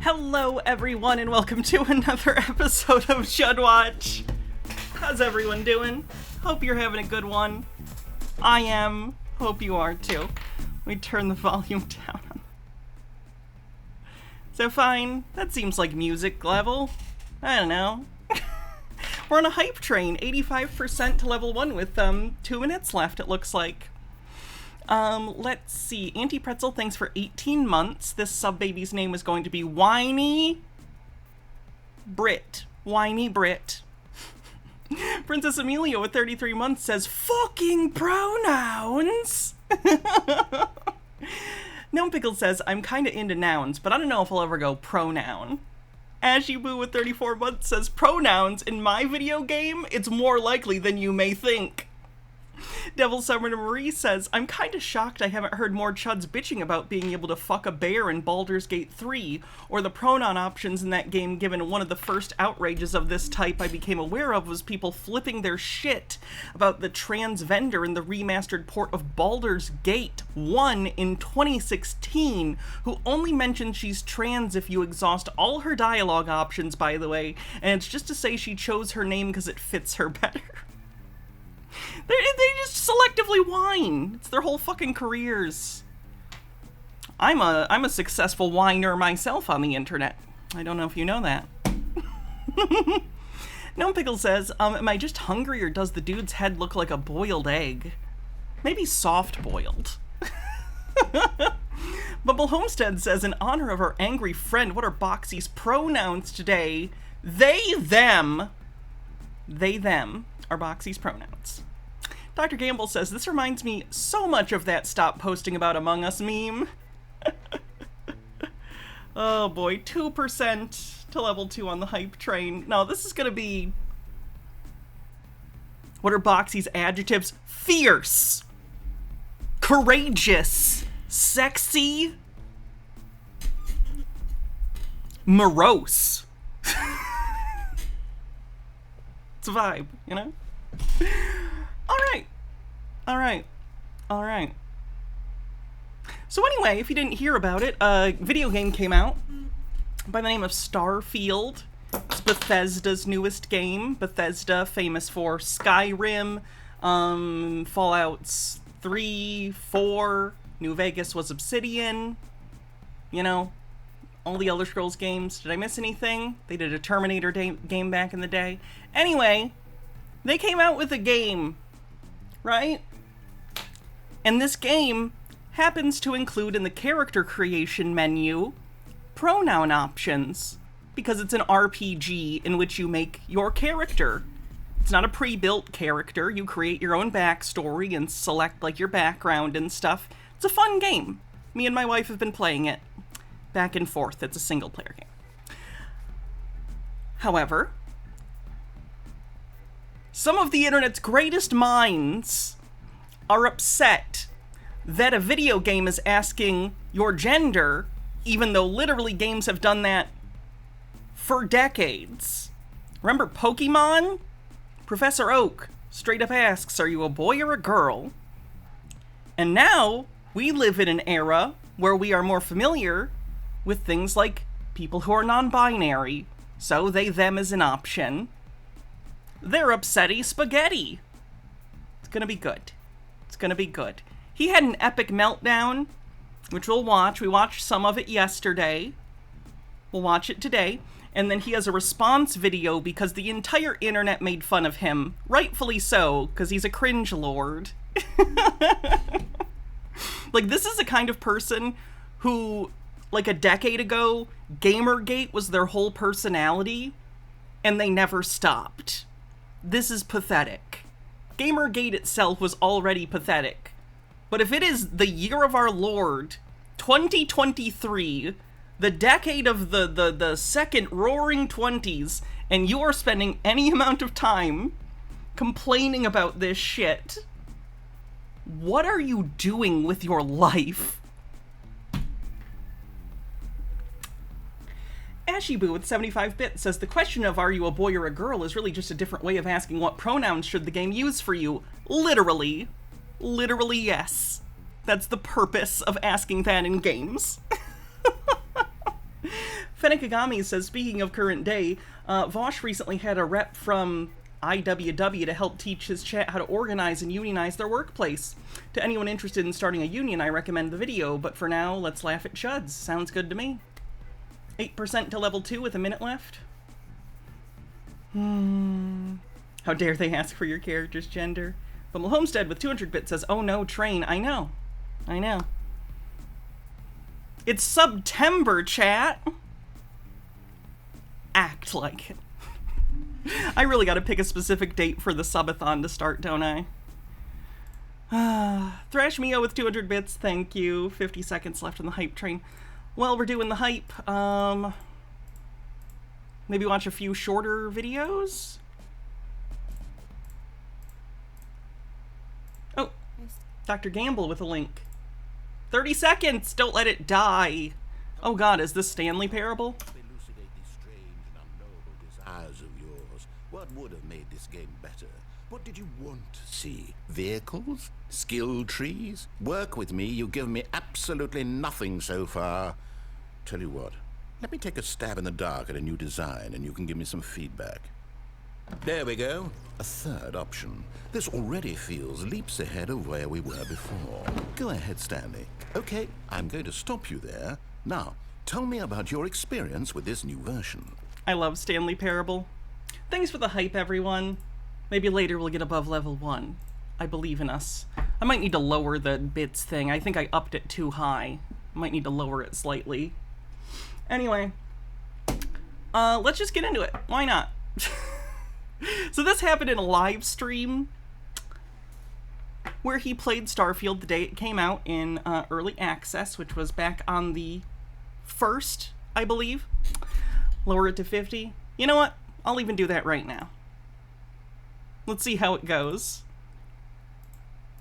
Hello everyone and welcome to another episode of Chud Watch. How's everyone doing? Hope you're having a good one. I am. Hope you are too. Let me turn the volume down. So fine, that seems like music level. I don't know. We're on a hype train, 85% to level 1 with 2 minutes left it looks like. Let's see. Auntie Pretzel, thanks for 18 months. This sub-baby's name is going to be Whiny Brit. Whiny Brit. Princess Amelia with 33 months says, fucking pronouns! Gnome Pickle says, I'm kinda into nouns, but I don't know if I'll ever go pronoun. Ashy Boo with 34 months says, pronouns in my video game, it's more likely than you may think. Devil Summoner Marie says, I'm kinda shocked I haven't heard more chuds bitching about being able to fuck a bear in Baldur's Gate 3, or the pronoun options in that game, given one of the first outrages of this type I became aware of was people flipping their shit about the trans vendor in the remastered port of Baldur's Gate 1 in 2016, who only mentions she's trans if you exhaust all her dialogue options, by the way, and it's just to say she chose her name because it fits her better. They just selectively whine. It's their whole fucking careers. I'm a successful whiner myself on the internet. I don't know if you know that. Gnome Pickle says, am I just hungry or does the dude's head look like a boiled egg? Maybe soft boiled. Bubble Homestead says, in honor of our angry friend, what are Boxy's pronouns today? They, them. They, them are Boxy's pronouns. Dr. Gamble says, this reminds me so much of that stop posting about Among Us meme. Oh boy, 2% to level 2 on the hype train. No, this is gonna be... What are Boxy's adjectives? Fierce. Courageous. Sexy. Morose. It's a vibe, you know? Alright. So anyway, if you didn't hear about it, a video game came out by the name of Starfield. It's Bethesda's newest game. Bethesda, famous for Skyrim, Fallouts 3, 4, New Vegas was Obsidian, you know, all the Elder Scrolls games. Did I miss anything? They did a Terminator game back in the day. Anyway, they came out with a game, right? And this game happens to include in the character creation menu pronoun options, because it's an RPG in which you make your character. It's not a pre-built character. You create your own backstory and select like your background and stuff. It's a fun game. Me and my wife have been playing it back and forth. It's a single player game. However, some of the internet's greatest minds are upset that a video game is asking your gender, even though literally games have done that for decades. Remember Pokemon? Professor Oak straight up asks, are you a boy or a girl? And now we live in an era where we are more familiar with things like people who are non-binary, so they, them is an option. They're upsetty spaghetti. It's gonna be good. It's gonna be good. He had an epic meltdown, which we'll watch. We watched some of it yesterday. We'll watch it today. And then he has a response video because the entire internet made fun of him. Rightfully so, because he's a cringe lord. Like, this is the kind of person who, like a decade ago, Gamergate was their whole personality, and they never stopped. This is pathetic. Gamergate itself was already pathetic. But if it is the year of our Lord, 2023, the decade of the second roaring 20s, and you are spending any amount of time complaining about this shit, what are you doing with your life? Ashy Boo with 75 bits says, the question of are you a boy or a girl is really just a different way of asking what pronouns should the game use for you. Literally. Literally, yes. That's the purpose of asking that in games. Fenekagami says, speaking of current day, Vosh recently had a rep from IWW to help teach his chat how to organize and unionize their workplace. To anyone interested in starting a union, I recommend the video, but for now, let's laugh at Chuds. Sounds good to me. 8% to level 2 with a minute left. How dare they ask for your character's gender? Bumble Homestead with 200 bits says, oh no, train. I know. I know. It's September, chat. Act like it. I really gotta pick a specific date for the subathon to start, don't I? Thrash Mio with 200 bits, thank you. 50 seconds left on the hype train. Well, we're doing the hype. Maybe watch a few shorter videos? Oh, Dr. Gamble with a link. 30 seconds! Don't let it die! Oh god, is this Stanley Parable? Elucidate these strange and unknowable desires of yours. What would have made this game better? What did you want to see? Vehicles? Skill trees? Work with me, you've given me absolutely nothing so far. Tell you what, let me take a stab in the dark at a new design and you can give me some feedback. There we go. A third option. This already feels leaps ahead of where we were before. Go ahead, Stanley. Okay, I'm going to stop you there. Now, tell me about your experience with this new version. I love Stanley Parable. Thanks for the hype, everyone. Maybe later we'll get above level 1. I believe in us. I might need to lower the bits thing. I think I upped it too high. Might need to lower it slightly. Anyway, let's just get into it. Why not? So this happened in a live stream where he played Starfield the day it came out in early access, which was back on the 1st, I believe. Lower it to 50. You know what? I'll even do that right now. Let's see how it goes.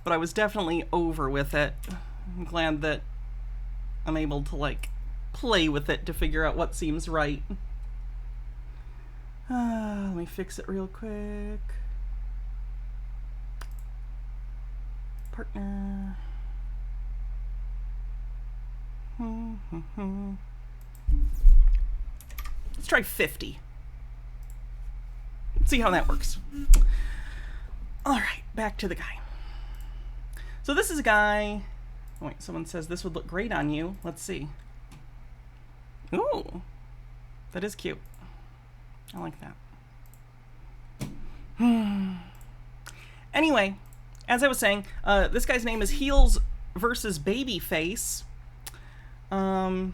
But I was definitely over with it. I'm glad that I'm able to, like, play with it to figure out what seems right. Let me fix it real quick. Partner. Let's try 50. See how that works. Alright, back to the guy. So this is a guy... Oh, wait, someone says this would look great on you. Let's see. Ooh. That is cute. I like that. Anyway, as I was saying, this guy's name is Heels versus Babyface. And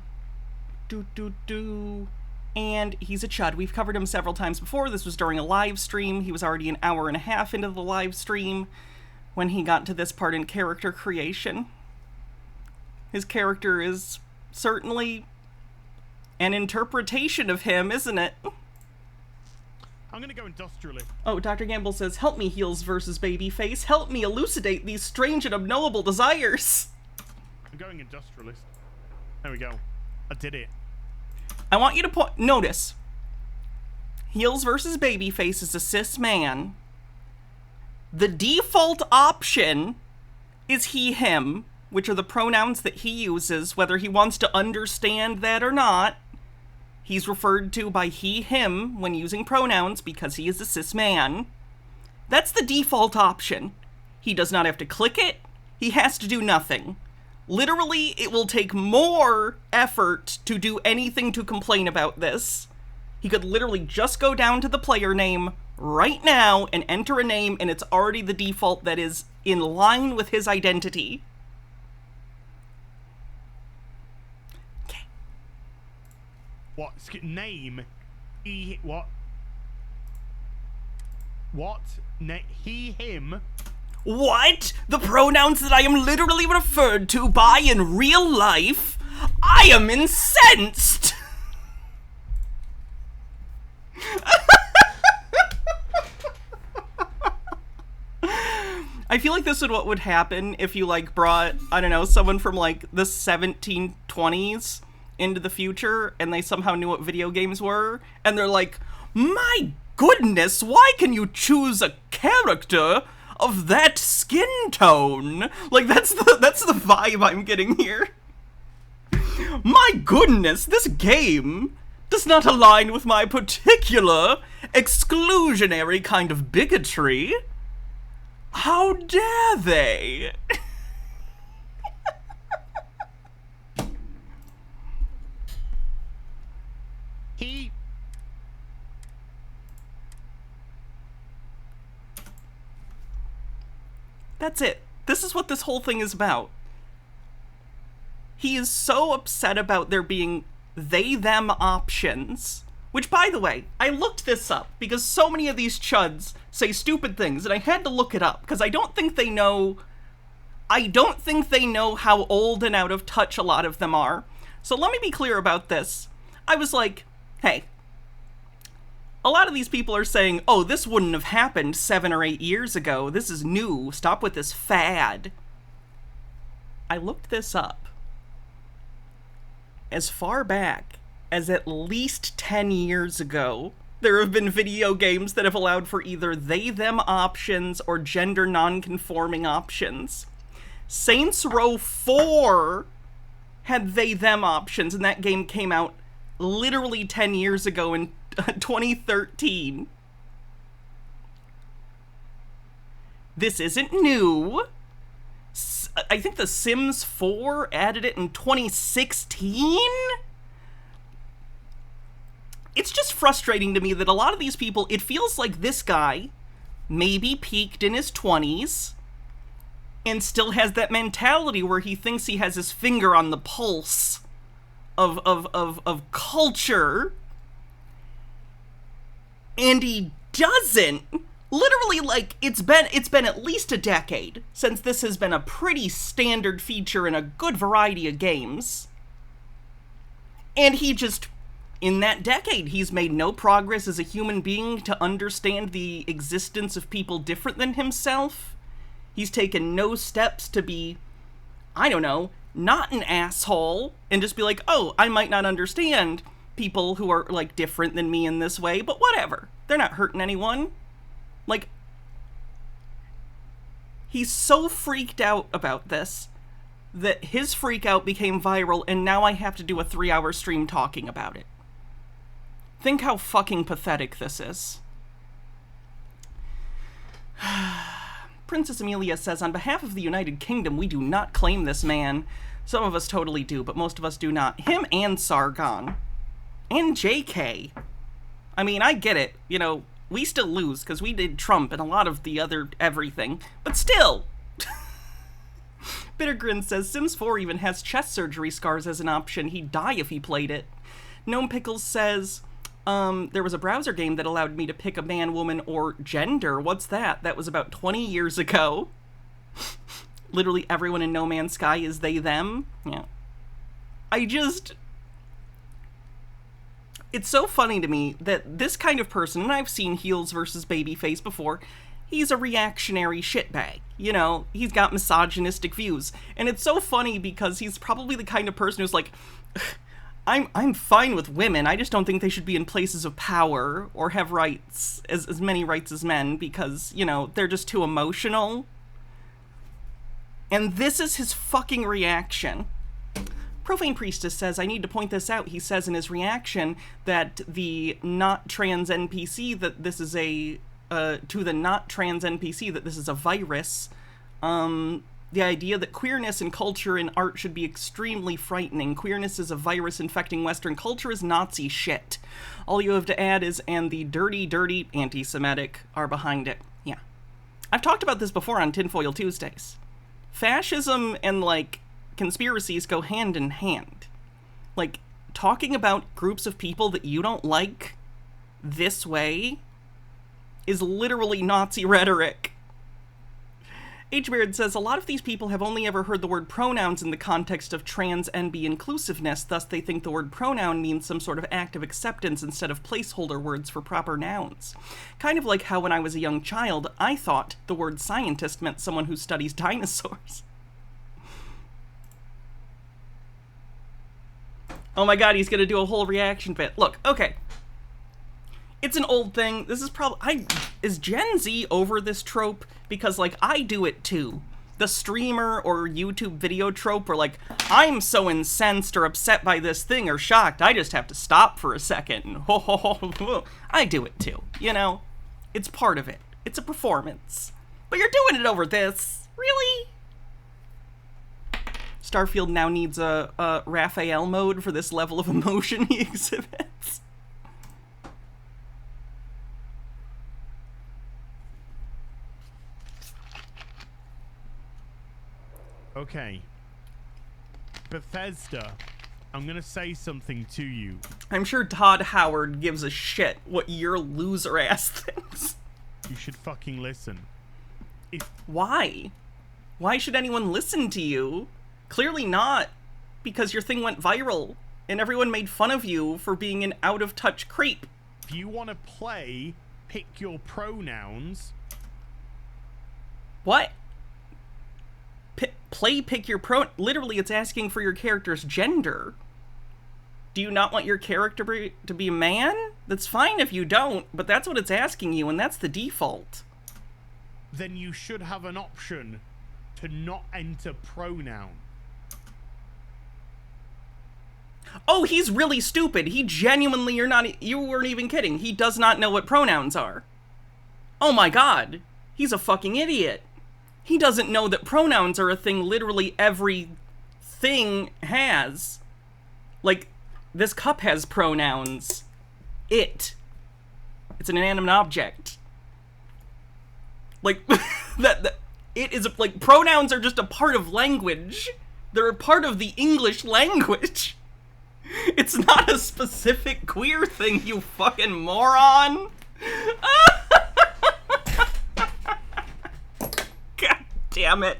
he's a chud. We've covered him several times before. This was during a live stream. He was already an hour and a half into the live stream when he got to this part in character creation. His character is certainly an interpretation of him, isn't it? I'm gonna go industrialist. Oh, Dr. Gamble says, help me, Heels versus Babyface. Help me elucidate these strange and unknowable desires. I'm going industrialist. There we go. I did it. I want you to notice. Heels versus Babyface is a cis man. The default option is he, him, which are the pronouns that he uses, whether he wants to understand that or not. He's referred to by he, him when using pronouns because he is a cis man. That's the default option. He does not have to click it. He has to do nothing. Literally, it will take more effort to do anything to complain about this. He could literally just go down to the player name right now and enter a name, and it's already the default that is in line with his identity. What? Name? He... What? What? He, him? What? The pronouns that I am literally referred to by in real life? I am incensed! I feel like this is what would happen if you, like, brought, I don't know, someone from, like, the 1720s into the future, and they somehow knew what video games were, and they're like, my goodness, why can you choose a character of that skin tone? Like, that's the vibe I'm getting here. My goodness, this game does not align with my particular exclusionary kind of bigotry. How dare they? That's it. This is what this whole thing is about. He is so upset about there being they-them options. Which, by the way, I looked this up because so many of these chuds say stupid things, and I had to look it up because I don't think they know how old and out of touch a lot of them are. So let me be clear about this. I was like, hey, a lot of these people are saying, oh, this wouldn't have happened 7 or 8 years ago. This is new. Stop with this fad. I looked this up. As far back as at least 10 years ago, there have been video games that have allowed for either they-them options or gender non-conforming options. Saints Row 4 had they-them options, and that game came out literally 10 years ago in 2013. This isn't new. I think The Sims 4 added it in 2016? It's just frustrating to me that a lot of these people, it feels like this guy maybe peaked in his 20s and still has that mentality where he thinks he has his finger on the pulse of culture. And he doesn't. Literally, like, it's been at least a decade since this has been a pretty standard feature in a good variety of games. And he just, in that decade, he's made no progress as a human being to understand the existence of people different than himself. He's taken no steps to be, I don't know, not an asshole, and just be like, oh, I might not understand people who are, like, different than me in this way, but whatever. They're not hurting anyone. Like, he's so freaked out about this that his freak out became viral, and now I have to do a 3-hour stream talking about it. Think how fucking pathetic this is. Princess Amelia says, on behalf of the United Kingdom, we do not claim this man. Some of us totally do, but most of us do not. Him and Sargon. And JK. I mean, I get it. You know, we still lose, because we did Trump and a lot of the other everything. But still! Bittergrin says, Sims 4 even has chest surgery scars as an option. He'd die if he played it. Gnome Pickles says, there was a browser game that allowed me to pick a man, woman, or gender. What's that? That was about 20 years ago. Literally everyone in No Man's Sky is they, them. Yeah. It's so funny to me that this kind of person, and I've seen heels versus babyface before, he's a reactionary shitbag. You know, he's got misogynistic views. And it's so funny because he's probably the kind of person who's like, I'm fine with women, I just don't think they should be in places of power or have rights, as many rights as men, because, you know, they're just too emotional. And this is his fucking reaction. Profane Priestess says, I need to point this out. He says in his reaction that the not trans NPC, that this is a, to the not trans NPC, that this is a virus. The idea that queerness and culture and art should be extremely frightening. Queerness is a virus infecting Western culture is Nazi shit. All you have to add is, and the dirty, dirty anti-Semitic are behind it. Yeah. I've talked about this before on Tinfoil Tuesdays. Fascism and, like, conspiracies go hand in hand. Like, talking about groups of people that you don't like this way is literally Nazi rhetoric. H-Beard says, a lot of these people have only ever heard the word pronouns in the context of trans NB inclusiveness, thus they think the word pronoun means some sort of act of acceptance instead of placeholder words for proper nouns. Kind of like how when I was a young child, I thought the word scientist meant someone who studies dinosaurs. Oh my god, he's gonna do a whole reaction bit. Look, okay. It's an old thing. This is probably... Is Gen Z over this trope? Because, like, I do it too. the streamer or YouTube video trope where, like, I'm so incensed or upset by this thing or shocked, I just have to stop for a second and I do it too, you know? It's part of it. It's a performance. But you're doing it over this. Really? Starfield now needs a Raphael mode for this level of emotion he exhibits. Okay. Bethesda, I'm gonna say something to you. I'm sure Todd Howard gives a shit what your loser ass thinks. You should fucking listen. Why? Why should anyone listen to you? Clearly not, because your thing went viral, and everyone made fun of you for being an out-of-touch creep. If you want to play, pick your pronouns. What? Pick your literally, it's asking for your character's gender. Do you not want your character to be a man? That's fine if you don't, but that's what it's asking you, and that's the default. Then you should have an option to not enter pronoun. Oh, he's really stupid. He genuinely, you weren't even kidding. He does not know what pronouns are. Oh my god. He's a fucking idiot. He doesn't know that pronouns are a thing literally every thing has. Like, this cup has pronouns. It's an inanimate object. Like, it is, like, pronouns are just a part of language. They're a part of the English language. It's not a specific queer thing, you fucking moron. God damn it.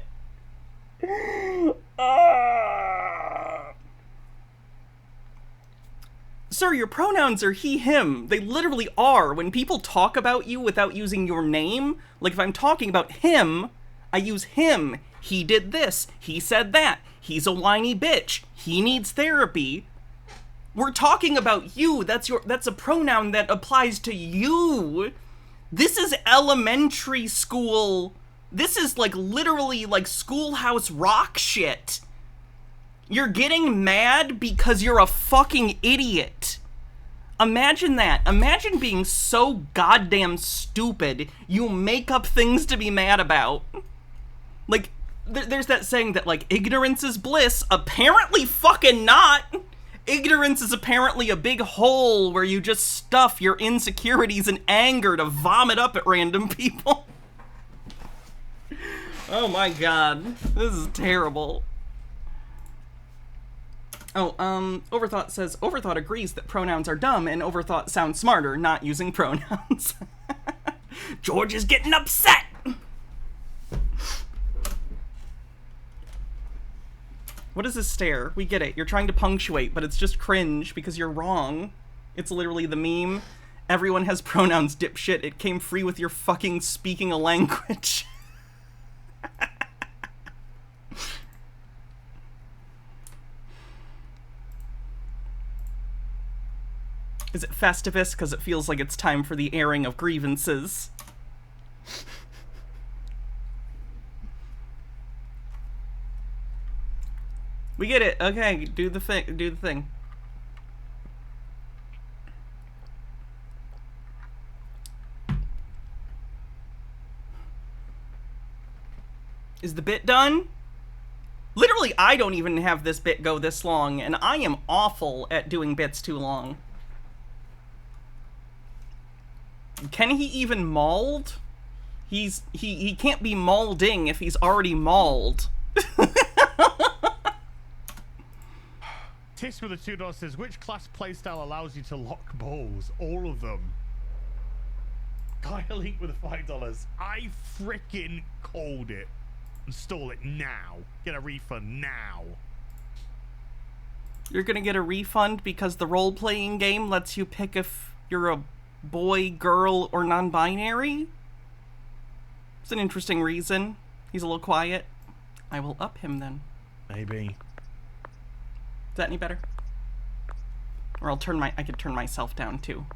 Sir, your pronouns are he, him. They literally are. When people talk about you without using your name, like if I'm talking about him, I use him. He did this. He said that. He's a whiny bitch. He needs therapy. We're talking about you. That's a pronoun that applies to you. This is elementary school. This is like literally like Schoolhouse Rock shit. You're getting mad because you're a fucking idiot. Imagine that. Imagine being so goddamn stupid you make up things to be mad about. Like, there's that saying that, like, ignorance is bliss. Apparently fucking not. Ignorance is apparently a big hole where you just stuff your insecurities and anger to vomit up at random people. Oh my god. This is terrible. Oh, Overthought says, Overthought agrees that pronouns are dumb and Overthought sounds smarter not using pronouns. George is getting upset! What is this stare? We get it. You're trying to punctuate, but it's just cringe because you're wrong. It's literally the meme. Everyone has pronouns, dipshit. It came free with your fucking speaking a language. Is it Festivus? Because it feels like it's time for the airing of grievances. We get it. Okay, do the thing. Is the bit done? Literally, I don't even have this bit go this long, and I am awful at doing bits too long. Can he even mauled? He can't be maulding if he's already mauled. Tis with the $2 says, which class playstyle allows you to lock balls? All of them. Guy Elite with the $5. I frickin' called it. Install it now. Get a refund now. You're gonna get a refund because the role-playing game lets you pick if you're a boy, girl, or non-binary? It's an interesting reason. He's a little quiet. I will up him then. Maybe. Is that any better? Or I could turn myself down too.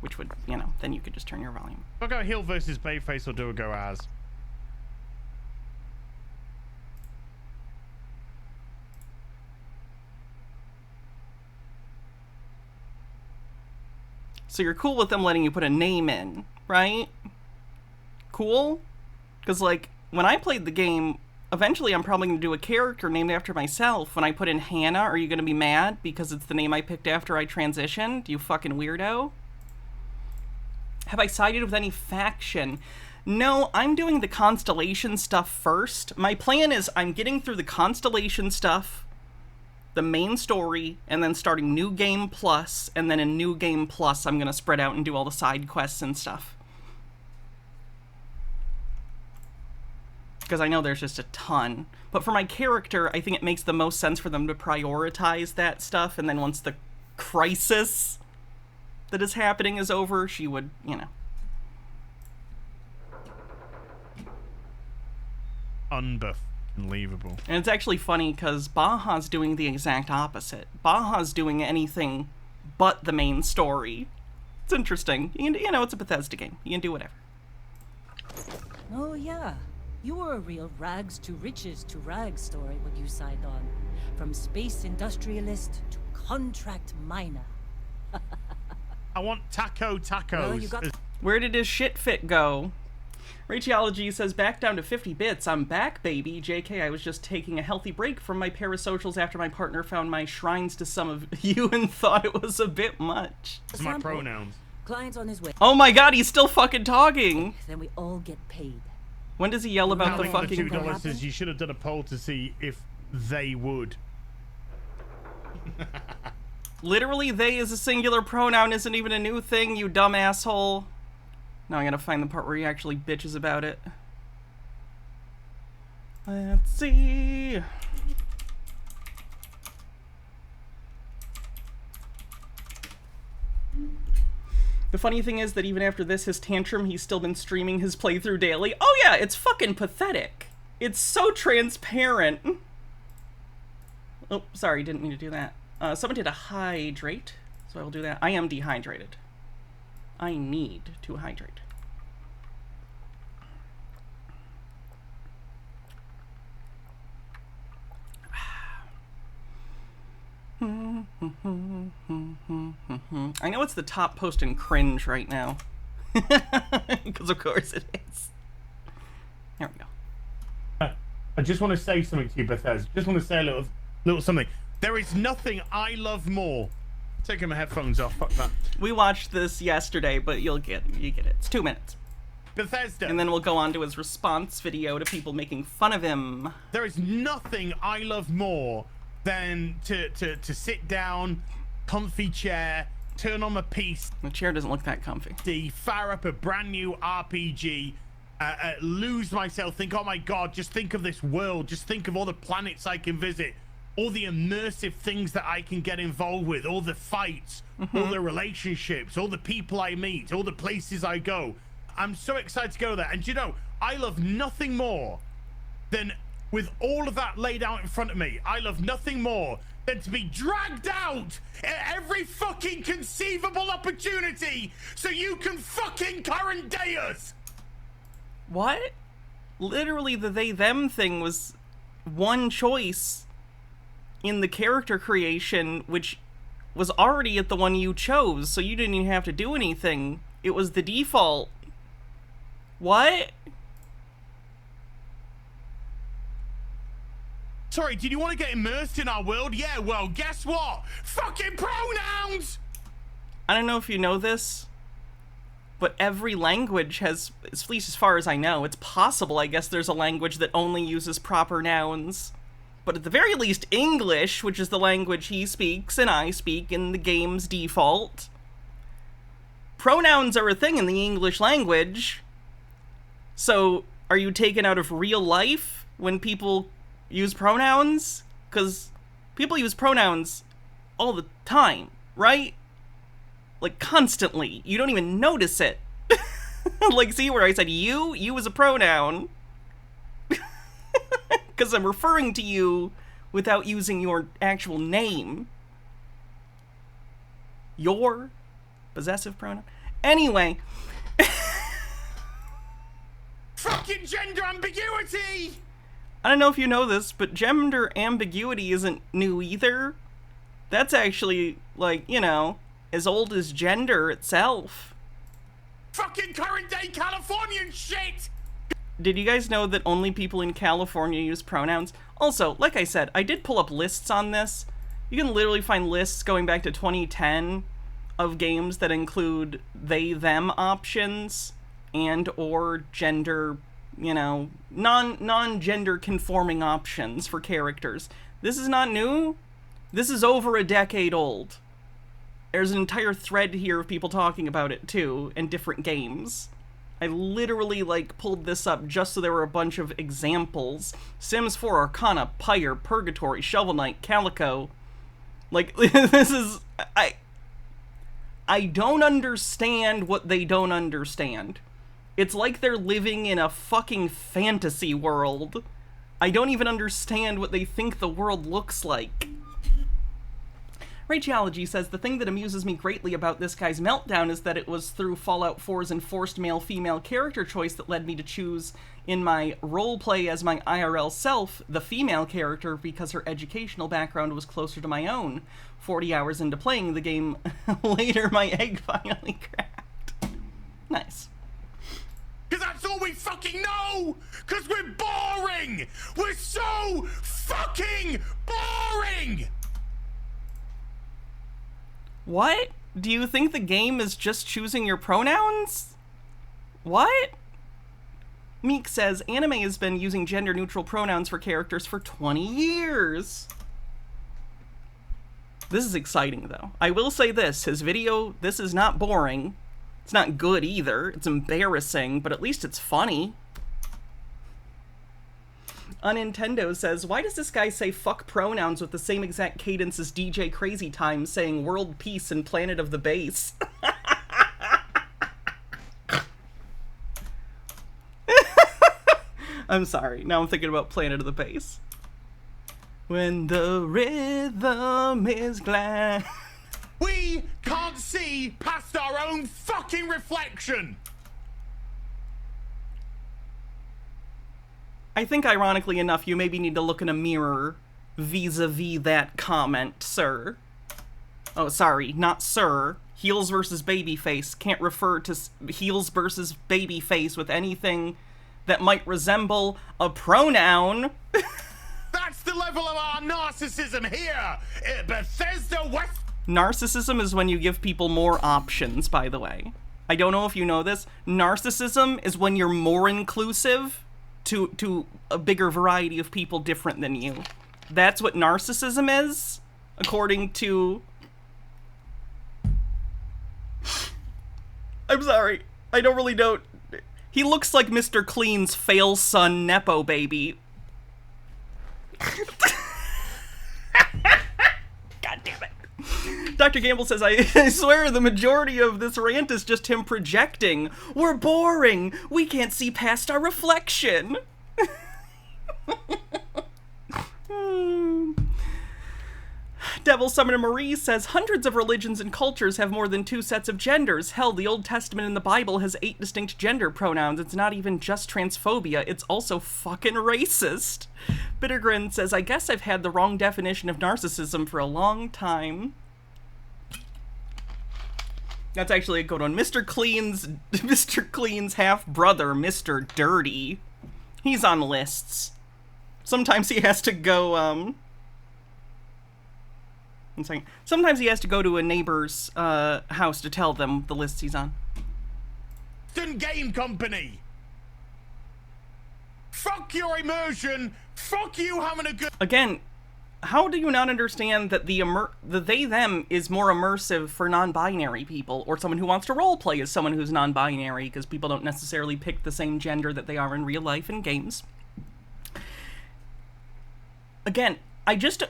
Which would, you know, then you could just turn your volume. I'll go heel versus Bayface or do a go as. So you're cool with them letting you put a name in, right? Cool? Because, like, when I played the game, eventually I'm probably going to do a character named after myself. When I put in Hannah, are you going to be mad because it's the name I picked after I transitioned? You fucking weirdo. Have I sided with any faction? No, I'm doing the Constellation stuff first. My plan is I'm getting through the Constellation stuff, the main story, and then starting New Game Plus, and then in New Game Plus I'm going to spread out and do all the side quests and stuff. Because I know there's just a ton. But for my character, I think it makes the most sense for them to prioritize that stuff, and then once the crisis that is happening is over, she would, you know. Unbelievable. And it's actually funny because Baja's doing the exact opposite. Baja's doing anything but the main story. It's interesting. You know, it's a Bethesda game. You can do whatever. Oh yeah, you were a real rags to riches to rags story when you signed on. From space industrialist to contract miner. I want tacos. Well, you got Where did his shit fit go? Rachology says, back down to 50 bits. I'm back, baby. JK, I was just taking a healthy break from my parasocials after my partner found my shrines to some of you and thought it was a bit much. It's my pronouns. Client's on his way. Oh my god, he's still fucking talking. Then we all get paid. When does he yell about the Telling fucking... the $2 is you should have done a poll to see if they would. Literally, they as a singular pronoun isn't even a new thing, you dumb asshole. Now I gotta find the part where he actually bitches about it. Let's see. The funny thing is that even after this, his tantrum, he's still been streaming his playthrough daily. Oh yeah, it's fucking pathetic. It's so transparent. Oh, sorry, didn't mean to do that. Someone did a hydrate, so I will do that. I am dehydrated. I need to hydrate. I know it's the top post in cringe right now. Because of course it is. There we go. I just want to say something to you, Bethesda. Just want to say a little something. There is nothing I love more. Taking my headphones off. Fuck that. We watched this yesterday, but you get it. It's 2 minutes. Bethesda. And then we'll go on to his response video to people making fun of him. There is nothing I love more than to sit down, comfy chair, turn on my PC. The chair doesn't look that comfy. Fire up a brand new RPG, lose myself, think, oh my god, just think of this world, just think of all the planets I can visit, all the immersive things that I can get involved with, all the fights, all the relationships, all the people I meet, all the places I go. I'm so excited to go there. And you know, I love nothing more than, with all of that laid out in front of me, I love nothing more than to be dragged out at every fucking conceivable opportunity so you can fucking current day us. What? Literally the they-them thing was one choice in the character creation, which was already at the one you chose, so you didn't even have to do anything. It was the default. What? Sorry, did you want to get immersed in our world? Yeah, well, guess what? Fucking pronouns! I don't know if you know this, but every language has, at least as far as I know, it's possible, I guess there's a language that only uses proper nouns. But at the very least, English, which is the language he speaks and I speak in the game's default, pronouns are a thing in the English language. So, are you taken out of real life when people use pronouns? Because people use pronouns all the time, right? Like, constantly. You don't even notice it. Like, see where I said you? You is a pronoun. Because I'm referring to you without using your actual name. Your possessive pronoun. Anyway. Fucking gender ambiguity! I don't know if you know this, but gender ambiguity isn't new either. That's actually, like, you know, as old as gender itself. Fucking current day Californian shit! Did you guys know that only people in California use pronouns? Also, like I said, I did pull up lists on this. You can literally find lists going back to 2010 of games that include they, them options and or gender, you know, non-gender conforming options for characters. This is not new. This is over a decade old. There's an entire thread here of people talking about it too, in different games. I literally, like, pulled this up just so there were a bunch of examples. Sims 4, Arcana, Pyre, Purgatory, Shovel Knight, Calico. Like, this is... I don't understand what they don't understand. It's like they're living in a fucking fantasy world. I don't even understand what they think the world looks like. Rachology says, the thing that amuses me greatly about this guy's Meltdown is that it was through Fallout 4's enforced male-female character choice that led me to choose in my roleplay as my IRL self, the female character, because her educational background was closer to my own. 40 hours into playing the game, later my egg finally cracked. Nice. Because that's all we fucking know! Because we're boring! We're so fucking boring! What? Do you think the game is just choosing your pronouns? What? Meek says, anime has been using gender-neutral pronouns for characters for 20 years. This is exciting, though. I will say this, his video, this is not boring. It's not good either. It's embarrassing, but at least it's funny. Nintendo says, why does this guy say fuck pronouns with the same exact cadence as DJ Crazy Time saying world peace and planet of the base? I'm sorry. Now I'm thinking about planet of the base. When the rhythm is glad. We can't see past our own fucking reflection! I think, ironically enough, you maybe need to look in a mirror vis-a-vis that comment, sir. Oh, sorry, not sir. Heels versus babyface. Can't refer to heels versus babyface with anything that might resemble a pronoun. That's the level of our narcissism here at Bethesda West. Narcissism is when you give people more options, by the way. I don't know if you know this. Narcissism is when you're more inclusive to a bigger variety of people different than you. That's what narcissism is, according to... I'm sorry. I don't really know. He looks like Mr. Clean's fail son Nepo baby. God damn it. Dr. Gamble says, I swear the majority of this rant is just him projecting. We're boring. We can't see past our reflection. Devil Summoner Marie says, hundreds of religions and cultures have more than 2 sets of genders. Hell, the Old Testament in the Bible has 8 distinct gender pronouns. It's not even just transphobia, it's also fucking racist. Bittergrin says, I guess I've had the wrong definition of narcissism for a long time. That's actually a good one. Mr. Clean's half-brother, Mr. Dirty. He's on lists. Sometimes he has to go, one second. Sometimes he has to go to a neighbor's house to tell them the lists he's on. Game company. Fuck your immersion. Fuck you having a good. Again, how do you not understand that the they-them is more immersive for non-binary people, or someone who wants to roleplay as someone who's non-binary, because people don't necessarily pick the same gender that they are in real life in games. Again, I just...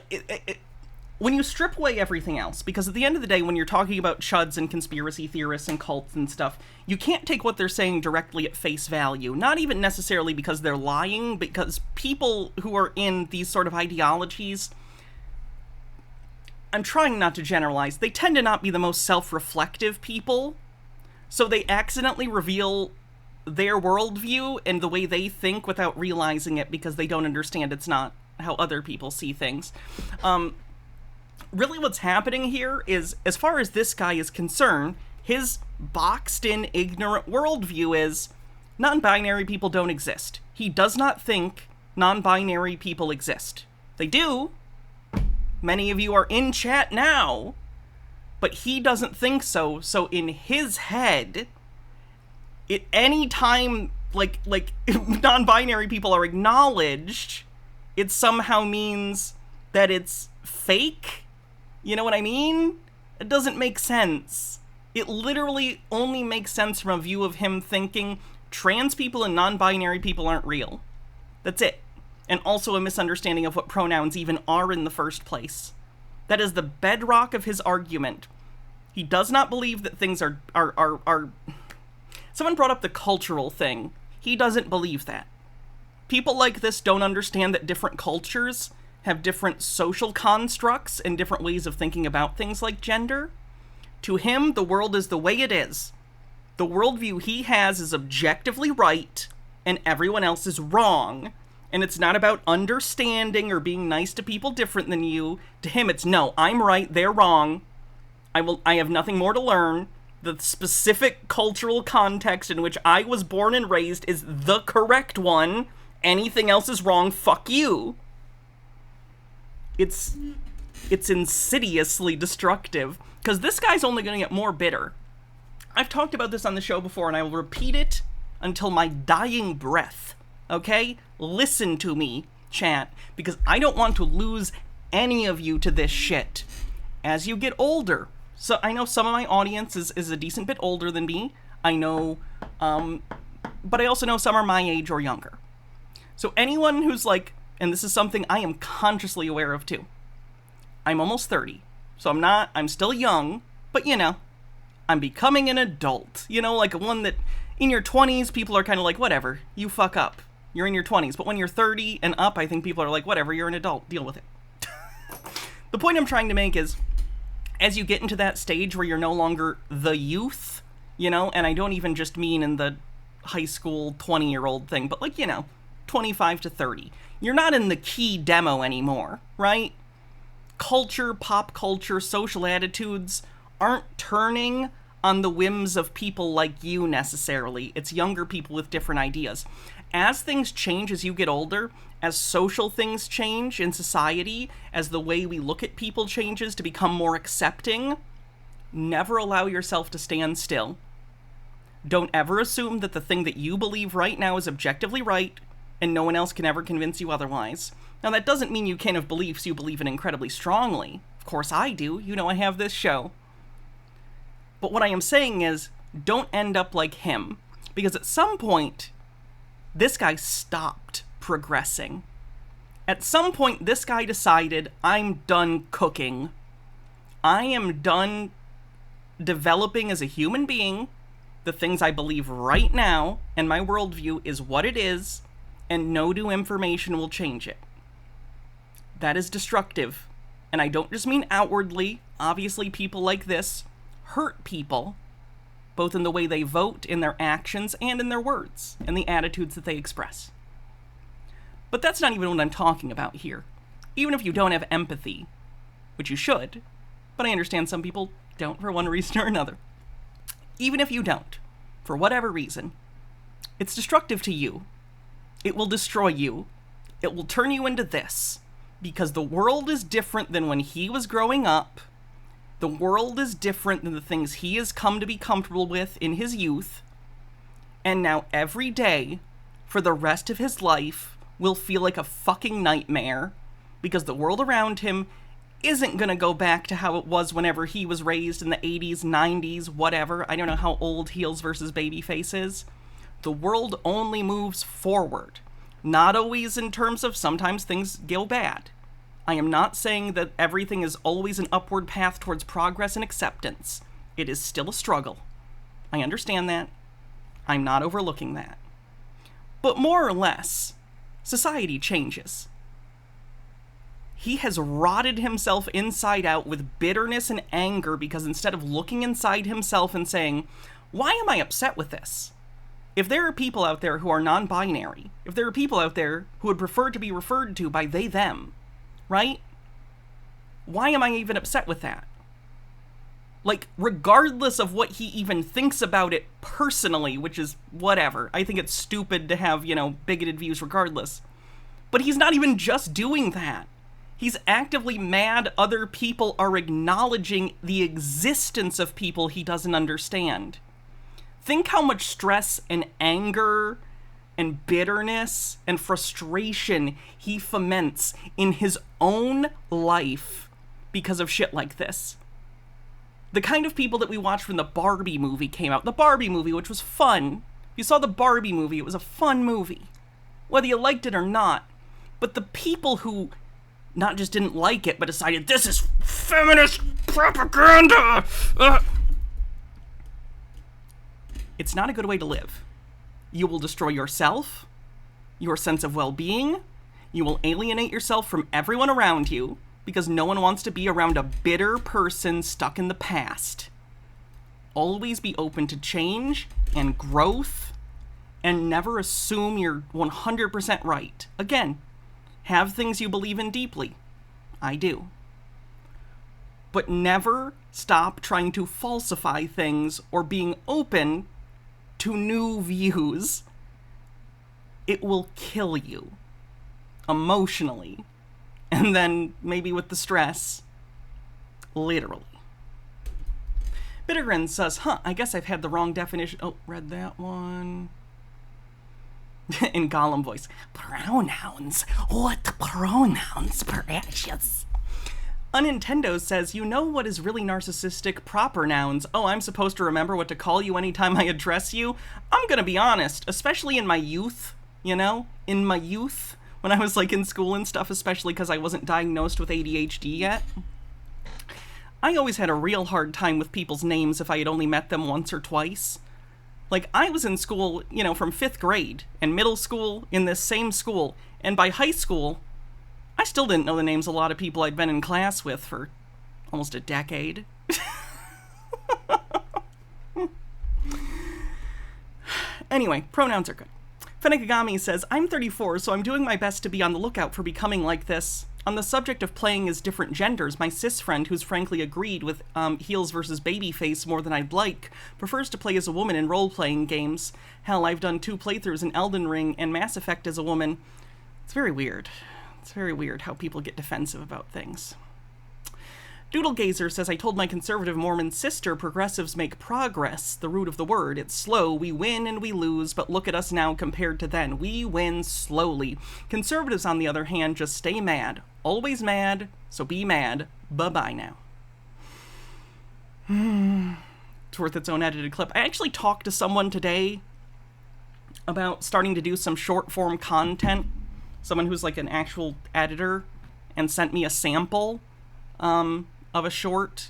when you strip away everything else, because at the end of the day, when you're talking about chuds and conspiracy theorists and cults and stuff, you can't take what they're saying directly at face value. Not even necessarily because they're lying, because people who are in these sort of ideologies, I'm trying not to generalize, they tend to not be the most self-reflective people, so they accidentally reveal their worldview and the way they think without realizing it because they don't understand it's not how other people see things. Really what's happening here is, as far as this guy is concerned, his boxed-in, ignorant worldview is non-binary people don't exist. He does not think non-binary people exist. They do. Many of you are in chat now, but he doesn't think so. So in his head, at any time like non-binary people are acknowledged, it somehow means that it's fake. You know what I mean? It doesn't make sense. It literally only makes sense from a view of him thinking trans people and non-binary people aren't real. That's it. And also a misunderstanding of what pronouns even are in the first place. That is the bedrock of his argument. He does not believe that things are... Someone brought up the cultural thing. He doesn't believe that. People like this don't understand that different cultures have different social constructs and different ways of thinking about things like gender. To him, the world is the way it is. The worldview he has is objectively right, and everyone else is wrong. And it's not about understanding or being nice to people different than you. To him, it's no, I'm right, they're wrong. I have nothing more to learn. The specific cultural context in which I was born and raised is the correct one. Anything else is wrong, fuck you. It's insidiously destructive, because this guy's only going to get more bitter. I've talked about this on the show before, and I will repeat it until my dying breath, okay? Listen to me, chat, because I don't want to lose any of you to this shit. As you get older, so I know some of my audience is a decent bit older than me, I know, but I also know some are my age or younger. So anyone who's like, and this is something I am consciously aware of too, I'm almost 30, so I'm still young, but you know, I'm becoming an adult. You know, like one that in your 20s, people are kind of like, whatever, you fuck up. You're in your 20s. But when you're 30 and up, I think people are like, whatever, you're an adult, deal with it. The point I'm trying to make is, as you get into that stage where you're no longer the youth, you know, and I don't even just mean in the high school 20-year-old thing, but like, you know, 25 to 30. You're not in the key demo anymore, right? Culture, pop culture, social attitudes aren't turning on the whims of people like you necessarily. It's younger people with different ideas. As things change as you get older, as social things change in society, as the way we look at people changes to become more accepting, never allow yourself to stand still. Don't ever assume that the thing that you believe right now is objectively right, and no one else can ever convince you otherwise. Now, that doesn't mean you can't have beliefs you believe in incredibly strongly. Of course I do. You know I have this show. But what I am saying is, don't end up like him. Because at some point, this guy stopped progressing. At some point, this guy decided, I'm done cooking. I am done developing as a human being the things I believe right now, and my worldview is what it is, and no new information will change it. That is destructive. And I don't just mean outwardly. Obviously, people like this hurt people, both in the way they vote, in their actions, and in their words, and the attitudes that they express. But that's not even what I'm talking about here. Even if you don't have empathy, which you should, but I understand some people don't for one reason or another. Even if you don't, for whatever reason, it's destructive to you. It will destroy you. It will turn you into this. Because the world is different than when he was growing up. The world is different than the things he has come to be comfortable with in his youth. And now every day, for the rest of his life, will feel like a fucking nightmare. Because the world around him isn't gonna go back to how it was whenever he was raised in the 80s, 90s, whatever. I don't know how old heels versus babyface is. The world only moves forward. Not always in terms of sometimes things go bad. I am not saying that everything is always an upward path towards progress and acceptance. It is still a struggle. I understand that. I'm not overlooking that. But more or less, society changes. He has rotted himself inside out with bitterness and anger because instead of looking inside himself and saying, why am I upset with this? If there are people out there who are non-binary, if there are people out there who would prefer to be referred to by they, them, right? why am I even upset with that? Like, regardless of what he even thinks about it personally, which is whatever. I think it's stupid to have, bigoted views regardless. But he's not even just doing that. He's actively mad other people are acknowledging the existence of people he doesn't understand. Think how much stress and anger and bitterness and frustration he foments in his own life because of shit like this. The kind of people that we watched when the Barbie movie came out. The Barbie movie, which was fun. If you saw the Barbie movie, it was a fun movie. Whether you liked it or not. But the people who not just didn't like it, but decided, this is feminist propaganda! It's not a good way to live. You will destroy yourself, your sense of well-being, you will alienate yourself from everyone around you, because no one wants to be around a bitter person stuck in the past. Always be open to change and growth, and never assume you're 100% right. Again, have things you believe in deeply. I do. But never stop trying to falsify things or being open to new views. It will kill you. Emotionally. And then, maybe with the stress, literally. Bittergrin says, I guess I've had the wrong definition. Oh, read that one. In Gollum voice. Pronouns? What pronouns, precious? Unintendo says, you know what is really narcissistic? Proper nouns. Oh, I'm supposed to remember what to call you anytime I address you? I'm gonna be honest, especially in my youth, In my youth, when I was, in school and stuff, especially because I wasn't diagnosed with ADHD yet. I always had a real hard time with people's names if I had only met them once or twice. I was in school, from 5th grade, and middle school in this same school, and by high school, I still didn't know the names of a lot of people I'd been in class with for almost a decade. Anyway, pronouns are good. Fenekagami says, I'm 34, so I'm doing my best to be on the lookout for becoming like this. On the subject of playing as different genders, my cis friend, who's frankly agreed with heels versus babyface more than I'd like, prefers to play as a woman in role-playing games. Hell, I've done 2 playthroughs in Elden Ring and Mass Effect as a woman. It's very weird. It's very weird how people get defensive about things. Doodlegazer says, I told my conservative Mormon sister progressives make progress, the root of the word. It's slow, we win and we lose, but look at us now compared to then. We win slowly. Conservatives, on the other hand, just stay mad. Always mad, so be mad. Bye-bye now. It's worth its own edited clip. I actually talked to someone today about starting to do some short-form content. Someone who's an actual editor, and sent me a sample of a short.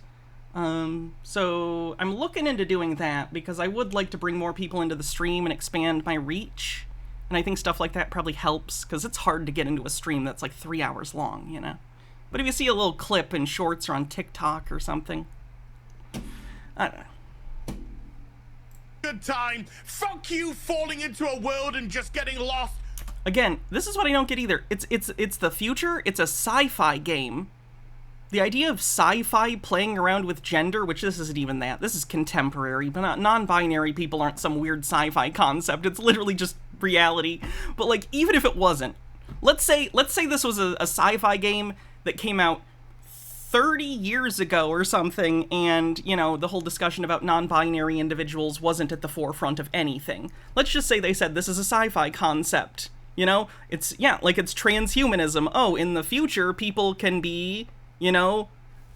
So I'm looking into doing that because I would like to bring more people into the stream and expand my reach. And I think stuff like that probably helps because it's hard to get into a stream that's 3 hours long, But if you see a little clip in shorts or on TikTok or something, I don't know. Good time. Fuck you falling into a world and just getting lost. Again, this is what I don't get either. It's the future. It's a sci-fi game. The idea of sci-fi playing around with gender, which this isn't even that. This is contemporary, but not non-binary people aren't some weird sci-fi concept. It's literally just reality. But even if it wasn't, let's say this was a sci-fi game that came out 30 years ago or something, and, the whole discussion about non-binary individuals wasn't at the forefront of anything. Let's just say they said this is a sci-fi concept. It's transhumanism. Oh, in the future, people can be, and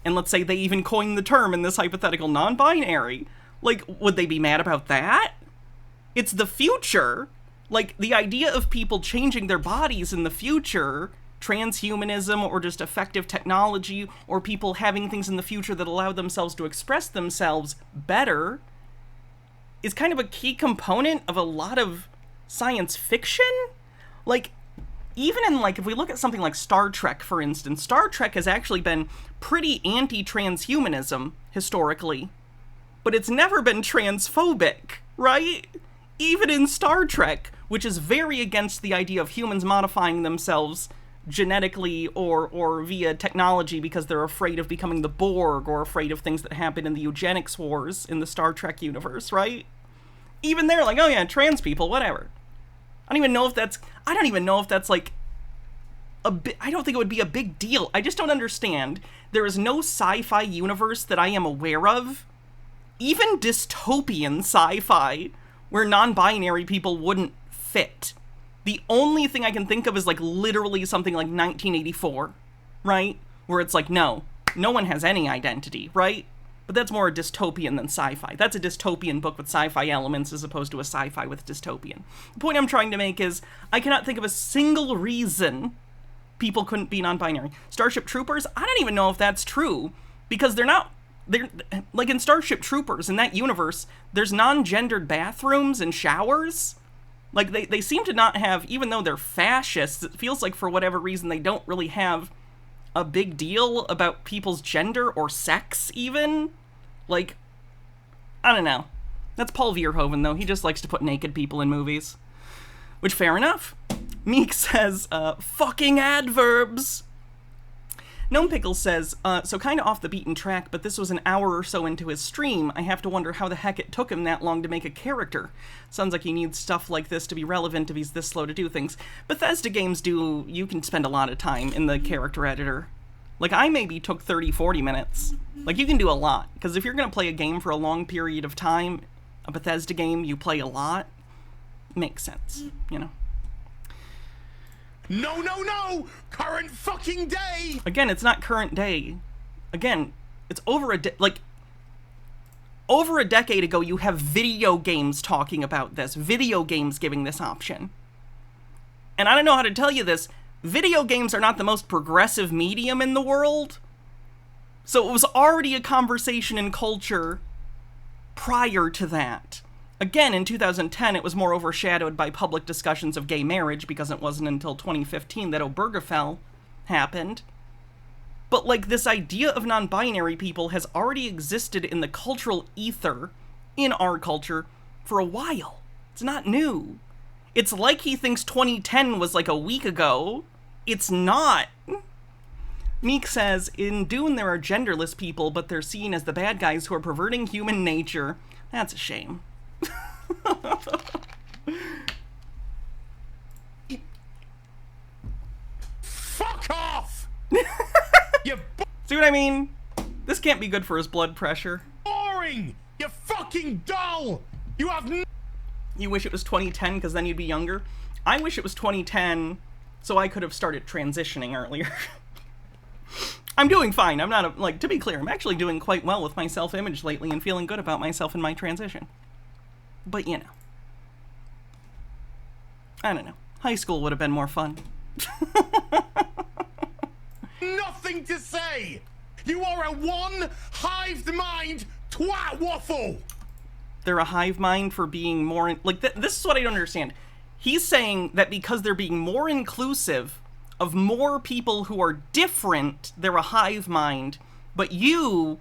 let's say they even coined the term in this hypothetical non-binary. Would they be mad about that? It's the future. The idea of people changing their bodies in the future, transhumanism or just effective technology, or people having things in the future that allow themselves to express themselves better, is kind of a key component of a lot of science fiction. Even in, if we look at something like Star Trek, for instance, Star Trek has actually been pretty anti-transhumanism, historically. But it's never been transphobic, right? Even in Star Trek, which is very against the idea of humans modifying themselves genetically or via technology because they're afraid of becoming the Borg or afraid of things that happen in the eugenics wars in the Star Trek universe, right? Even they're like, oh yeah, trans people, whatever. I don't even know if that's like I don't think it would be a big deal. I just don't understand. There is no sci-fi universe that I am aware of, even dystopian sci-fi, where non-binary people wouldn't fit. The only thing I can think of is like literally something like 1984, right? Where it's like, no one has any identity, right? But that's more a dystopian than sci-fi. That's a dystopian book with sci-fi elements as opposed to a sci-fi with dystopian. The point I'm trying to make is I cannot think of a single reason people couldn't be non-binary. Starship Troopers, I don't even know if that's true, because they're like in Starship Troopers, in that universe, there's non-gendered bathrooms and showers. Like, they seem to not have, even though they're fascists, it feels like for whatever reason they don't really have a big deal about people's gender or sex, even. Like, I don't know. That's Paul Verhoeven, though. He just likes to put naked people in movies. Which, fair enough. Meek says, fucking adverbs. Gnome Pickle says, so kind of off the beaten track, but this was an hour or so into his stream. I have to wonder how the heck it took him that long to make a character. Sounds like he needs stuff like this to be relevant if he's this slow to do things. Bethesda games you can spend a lot of time in the character editor. Like, I maybe took 30, 40 minutes. Like, you can do a lot. Because if you're going to play a game for a long period of time, a Bethesda game you play a lot, makes sense, you know? No! Current fucking day! Again, it's not current day. Again, it's over a decade ago, you have video games talking about this. Video games giving this option. And I don't know how to tell you this. Video games are not the most progressive medium in the world. So it was already a conversation in culture prior to that. Again, in 2010, it was more overshadowed by public discussions of gay marriage because it wasn't until 2015 that Obergefell happened. But, like, this idea of non-binary people has already existed in the cultural ether, in our culture, for a while. It's not new. It's like he thinks 2010 was, like, a week ago. It's not. Meek says, in Dune there are genderless people, but they're seen as the bad guys who are perverting human nature. That's a shame. Fuck off! See what I mean? This can't be good for his blood pressure. Boring! You're fucking dull! You have You wish it was 2010 because then you'd be younger? I wish it was 2010 so I could have started transitioning earlier. I'm doing fine. I'm not, like, to be clear, I'm actually doing quite well with my self-image lately and feeling good about myself in my transition. But, you know. I don't know. High school would have been more fun. Nothing to say! You are a one-hived mind twat waffle! They're a hive mind for being more... Like, this is what I don't understand. He's saying that because they're being more inclusive of more people who are different, they're a hive mind. But you,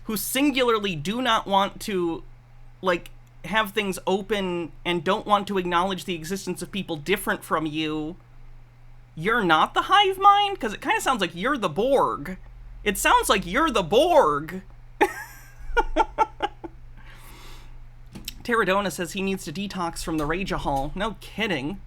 who singularly do not want to, like, have things open and don't want to acknowledge the existence of people different from you, you're not the hive mind? Because it kind of sounds like you're the Borg. It sounds like you're the Borg. Terradona says he needs to detox from the Rageahol. No kidding.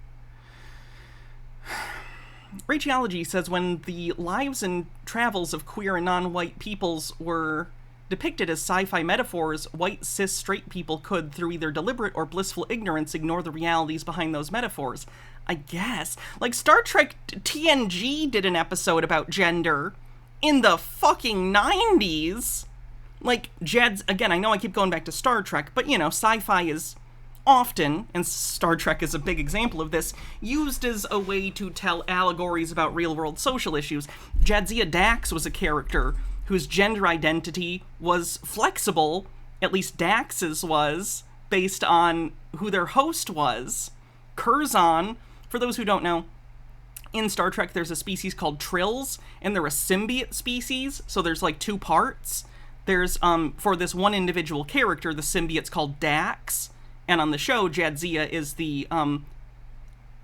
Rageology says when the lives and travels of queer and non-white peoples were depicted as sci-fi metaphors, white, cis, straight people could, through either deliberate or blissful ignorance, ignore the realities behind those metaphors. I guess. Like, Star Trek TNG did an episode about gender in the fucking 90s. Like, Jed's, again, I know I keep going back to Star Trek, but, you know, sci-fi is often, and Star Trek is a big example of this, used as a way to tell allegories about real-world social issues. Jadzia Dax was a character whose gender identity was flexible, at least Dax's was, based on who their host was. Curzon, for those who don't know, in Star Trek there's a species called Trills, and they're a symbiote species, so there's like two parts. There's, for this one individual character, the symbiote's called Dax, and on the show, Jadzia is the,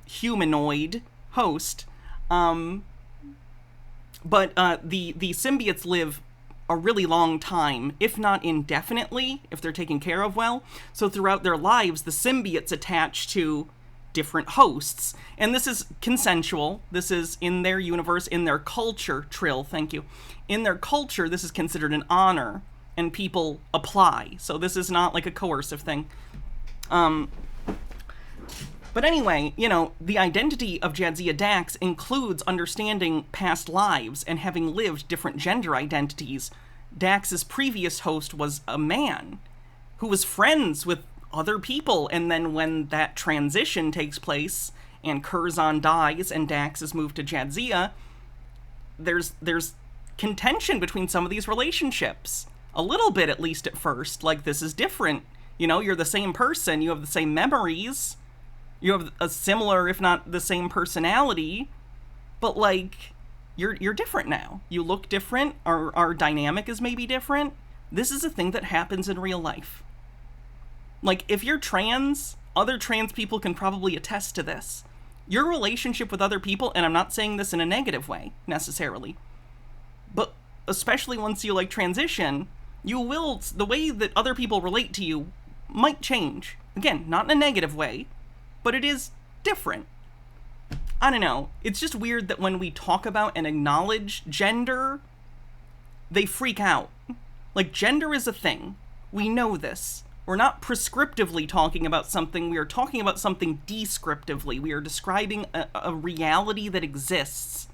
humanoid host. But the symbiotes live a really long time, if not indefinitely, if they're taken care of well. So throughout their lives, the symbiotes attach to different hosts. And this is consensual. This is in their universe, in their culture. Trill, thank you. In their culture, this is considered an honor, and people apply. So this is not like a coercive thing. But anyway, you know, the identity of Jadzia Dax includes understanding past lives and having lived different gender identities. Dax's previous host was a man who was friends with other people, and then when that transition takes place and Curzon dies and Dax is moved to Jadzia, there's contention between some of these relationships. A little bit, at least at first. Like, this is different. You know, you're the same person, you have the same memories, you have a similar, if not the same personality, but, like, you're different now. You look different, our dynamic is maybe different. This is a thing that happens in real life. Like, if you're trans, other trans people can probably attest to this. Your relationship with other people, and I'm not saying this in a negative way, necessarily, but especially once you, like, transition, the way that other people relate to you might change. Again, not in a negative way, but it is different. I don't know. It's just weird that when we talk about and acknowledge gender, they freak out. Like, gender is a thing. We know this. We're not prescriptively talking about something. We are talking about something descriptively. We are describing a reality that exists.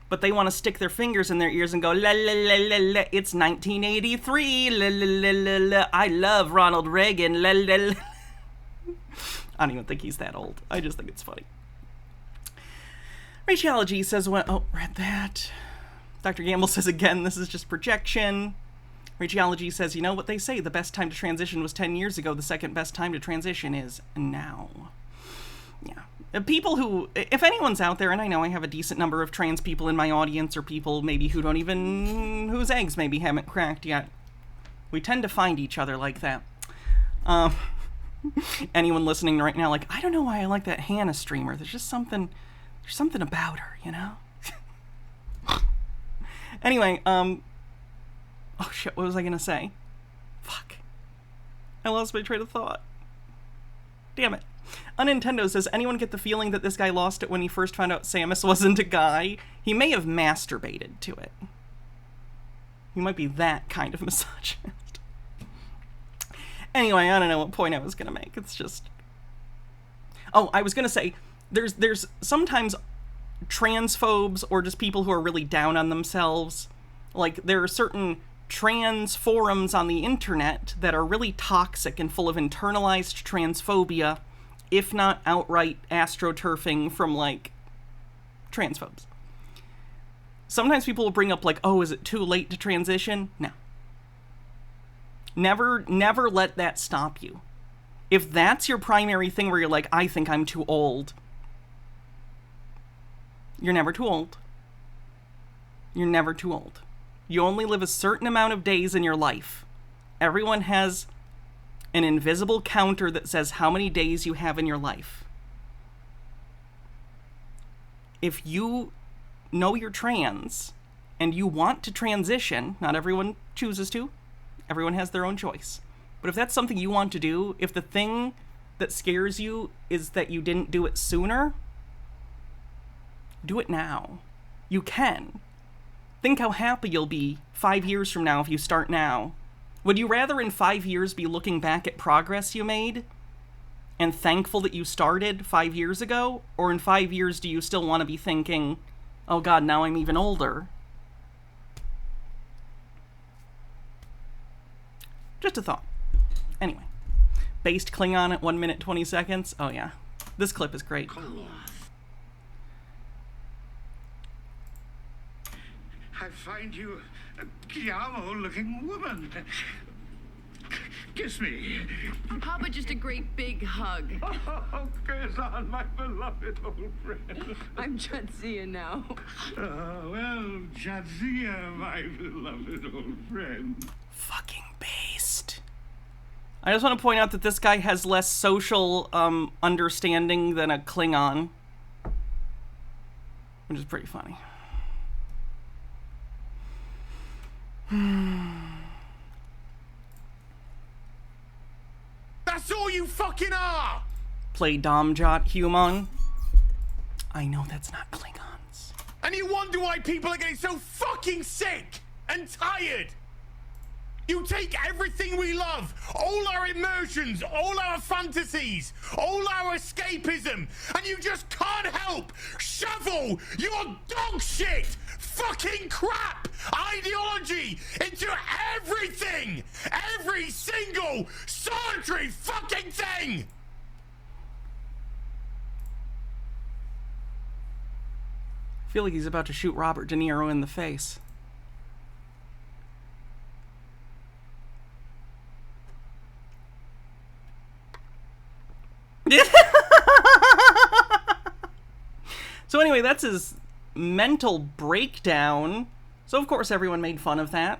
But they want to stick their fingers in their ears and go, la la la la la, it's 1983, la la la la la, I love Ronald Reagan, la la la. I don't even think he's that old. I just think it's funny. Rachology says, read that. Dr. Gamble says, again, this is just projection. Rachology says, you know what they say, the best time to transition was 10 years ago, the second best time to transition is now. Yeah. People who, if anyone's out there, and I know I have a decent number of trans people in my audience, or people maybe who don't even, whose eggs maybe haven't cracked yet. We tend to find each other like that. Anyone listening right now, like, I don't know why I like that Hannah streamer. There's something about her, you know? Anyway, oh shit, what was I gonna say? Fuck. I lost my train of thought. Damn it. Unintendo says, anyone get the feeling that this guy lost it when he first found out Samus wasn't a guy? He may have masturbated to it. He might be that kind of misogynist. Anyway, I don't know what point I was gonna make. It's just... Oh, I was gonna say, there's sometimes transphobes or just people who are really down on themselves. Like, there are certain trans forums on the internet that are really toxic and full of internalized transphobia, if not outright astroturfing from, like, transphobes. Sometimes people will bring up, like, oh, is it too late to transition? No. Never let that stop you. If that's your primary thing where you're like, I think I'm too old, you're never too old. You're never too old. You only live a certain amount of days in your life. Everyone has an invisible counter that says how many days you have in your life. If you know you're trans and you want to transition, not everyone chooses to, everyone has their own choice. But if that's something you want to do, if the thing that scares you is that you didn't do it sooner, do it now. You can. Think how happy you'll be 5 years from now if you start now. Would you rather in 5 years be looking back at progress you made and thankful that you started 5 years ago? Or in 5 years do you still want to be thinking, oh god, now I'm even older? Just a thought. Anyway. Based Klingon at 1 minute 20 seconds. Oh yeah. This clip is great. I find you a Guillermo-looking woman. Kiss me. How about just a great big hug? Oh, Curzon, my beloved old friend. I'm Jadzia now. Well, Jadzia, my beloved old friend. Fucking based. I just want to point out that this guy has less social understanding than a Klingon, which is pretty funny. That's all you fucking are! Play Domjot human. I know that's not Klingons. And you wonder why people are getting so fucking sick and tired! You take everything we love, all our emotions, all our fantasies, all our escapism, and you just can't help shovel your dog shit, fucking crap ideology into everything! Every single solitary fucking thing! I feel like he's about to shoot Robert De Niro in the face. So anyway, that's his mental breakdown. So of course everyone made fun of that.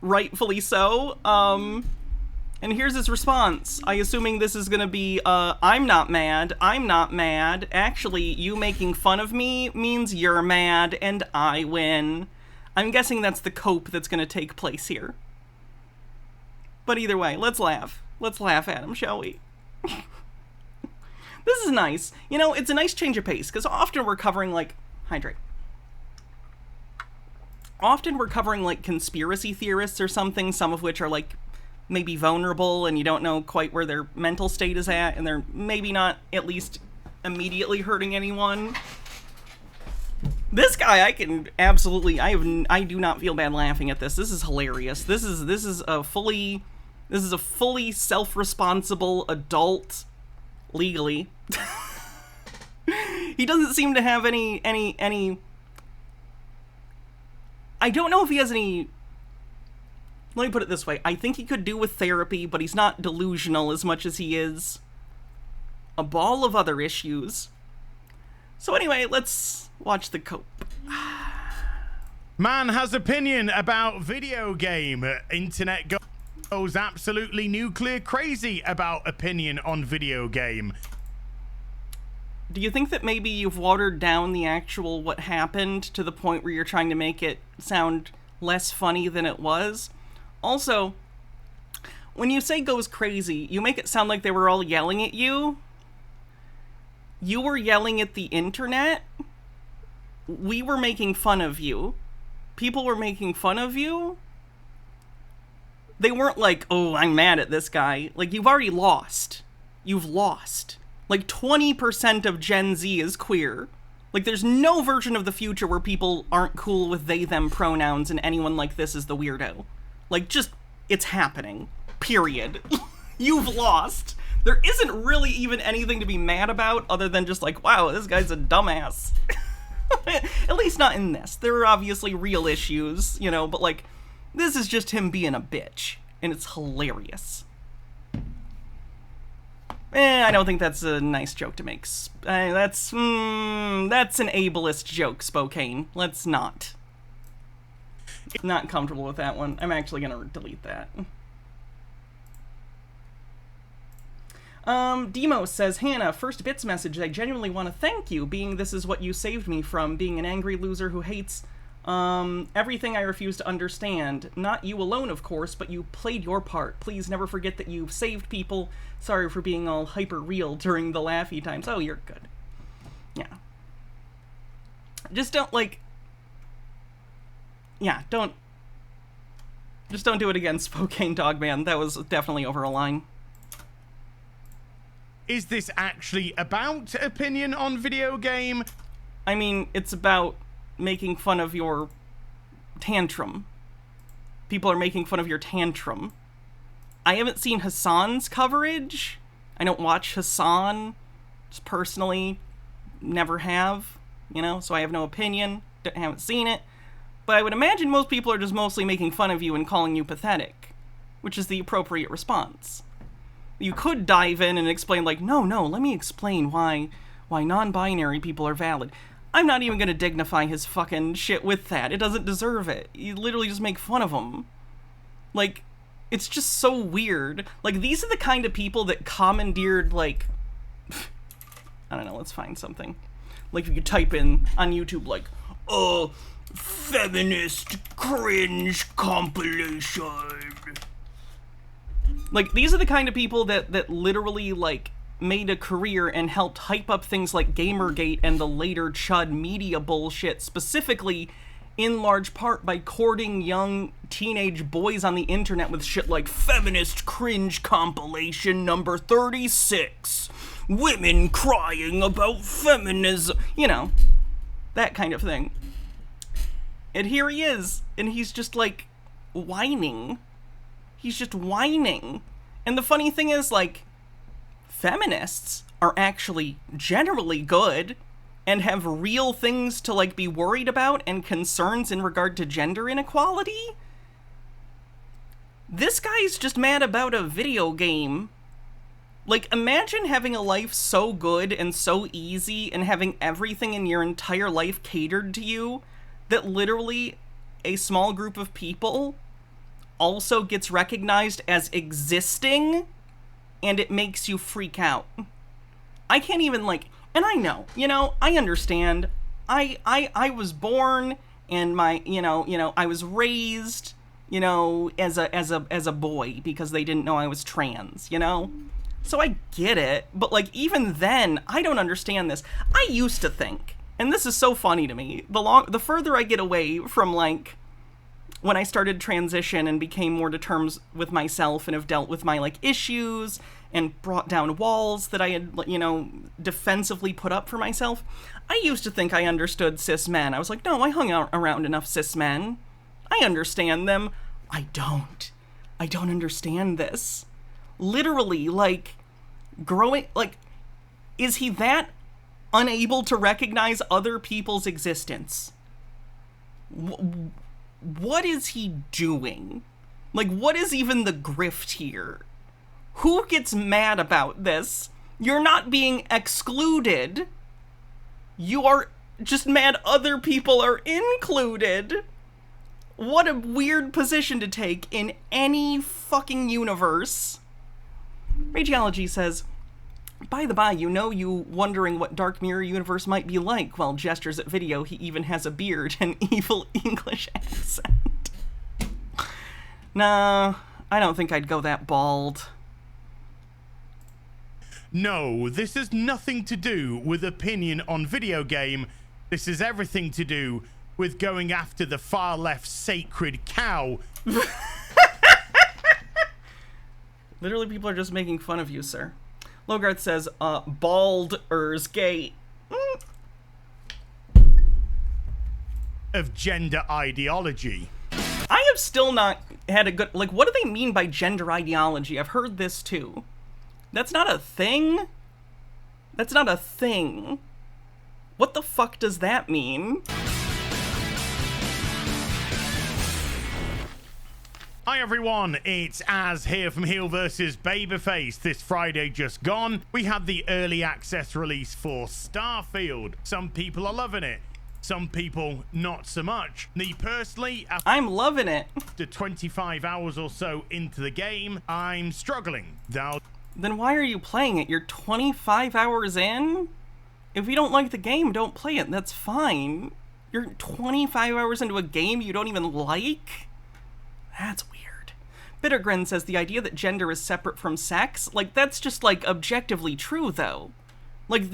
Rightfully so. And here's his response. I assuming this is gonna be, I'm not mad, I'm not mad. Actually, you making fun of me means you're mad and I win. I'm guessing that's the cope that's gonna take place here. But either way, let's laugh. Let's laugh at him, shall we? This is nice. You know, it's a nice change of pace, because often we're covering, like, hydrate. Often we're covering, like, conspiracy theorists or something, some of which are, like, maybe vulnerable, and you don't know quite where their mental state is at, and they're maybe not, at least, immediately hurting anyone. This guy, I can absolutely, I do not feel bad laughing at this. This is hilarious. This is a fully self-responsible adult, legally. He doesn't seem to have any I don't know if he has any, let me put it this way, I think he could do with therapy, but he's not delusional as much as he is a ball of other issues. So anyway, let's watch the cope. Man has opinion about video game. Internet goes absolutely nuclear crazy about opinion on video game. Do you think that maybe you've watered down the actual what happened to the point where you're trying to make it sound less funny than it was? Also, when you say goes crazy, you make it sound like they were all yelling at you. You were yelling at the internet. We were making fun of you. People were making fun of you. They weren't like, oh, I'm mad at this guy. Like, you've already lost. You've lost. Like, 20% of Gen Z is queer. Like, there's no version of the future where people aren't cool with they, them pronouns and anyone like this is the weirdo. Like, just, it's happening. Period. You've lost. There isn't really even anything to be mad about other than just like, wow, this guy's a dumbass. At least not in this. There are obviously real issues, you know, but like, this is just him being a bitch. And it's hilarious. I don't think that's a nice joke to make. That's an ableist joke, Spokane. Let's not. Not comfortable with that one. I'm actually gonna delete that. Demo says, Hannah, first bits message, I genuinely want to thank you, being this is what you saved me from, being an angry loser who hates everything I refuse to understand. Not you alone, of course, but you played your part. Please never forget that you've saved people. Sorry for being all hyper-real during the laughy times. Oh, you're good. Yeah. Just don't, like... Yeah, don't... Just don't do it again, Spokane Dogman. That was definitely over a line. Is this actually about opinion on video game? I mean, it's about making fun of your tantrum. People are making fun of your tantrum. I haven't seen Hassan's coverage. I don't watch Hassan, just personally, never have, you know, so I have no opinion, haven't seen it. But I would imagine most people are just mostly making fun of you and calling you pathetic, which is the appropriate response. You could dive in and explain, like, no, let me explain why non-binary people are valid. I'm not even gonna dignify his fucking shit with that. It doesn't deserve it. You literally just make fun of him. Like, it's just so weird. Like, these are the kind of people that commandeered, like... I don't know, let's find something. Like, if you type in on YouTube, like, feminist cringe compilation. Like, these are the kind of people that literally, like, made a career and helped hype up things like Gamergate and the later Chud media bullshit, specifically in large part by courting young teenage boys on the internet with shit like feminist cringe compilation number 36, women crying about feminism, you know, that kind of thing. And here he is, and he's just like whining. He's just whining. And the funny thing is, like, feminists are actually generally good and have real things to, like, be worried about and concerns in regard to gender inequality. This guy's just mad about a video game. Like, imagine having a life so good and so easy and having everything in your entire life catered to you that literally a small group of people also gets recognized as existing, and it makes you freak out. I can't even, like, and I know, you know, I understand. I was born, and my, you know, I was raised, you know, as a boy because they didn't know I was trans, you know? So I get it, but, like, even then, I don't understand this. I used to think, and this is so funny to me, the further I get away from, like, when I started transition and became more to terms with myself and have dealt with my, like, issues and brought down walls that I had, you know, defensively put up for myself, I used to think I understood cis men. I was like, no, I hung out around enough cis men. I understand them. I don't understand this. Literally, like, growing, like, is he that unable to recognize other people's existence? What is he doing? Like, what is even the grift here? Who gets mad about this? You're not being excluded. You are just mad other people are included. What a weird position to take in any fucking universe. Rageology says, by the by, you know you wondering what Dark Mirror universe might be like. Well, gestures at video, he even has a beard and evil English accent. Nah, I don't think I'd go that bald. No, this has nothing to do with opinion on video game. This has everything to do with going after the far left sacred cow. Literally, people are just making fun of you, sir. Logarth says, Baldur's Gate. Of gender ideology. I have still not had a good, like, what do they mean by gender ideology? I've heard this too. That's not a thing? That's not a thing. What the fuck does that mean? Hi everyone, it's Az here from Heel vs Babyface. This Friday just gone, we had the early access release for Starfield. Some people are loving it, some people not so much. Me personally, I'm loving it. after 25 hours or so into the game, I'm struggling. Then why are you playing it? You're 25 hours in? If you don't like the game, don't play it. That's fine. You're 25 hours into a game you don't even like? That's weird. Bittergrin says the idea that gender is separate from sex, like, that's just, like, objectively true, though. Like,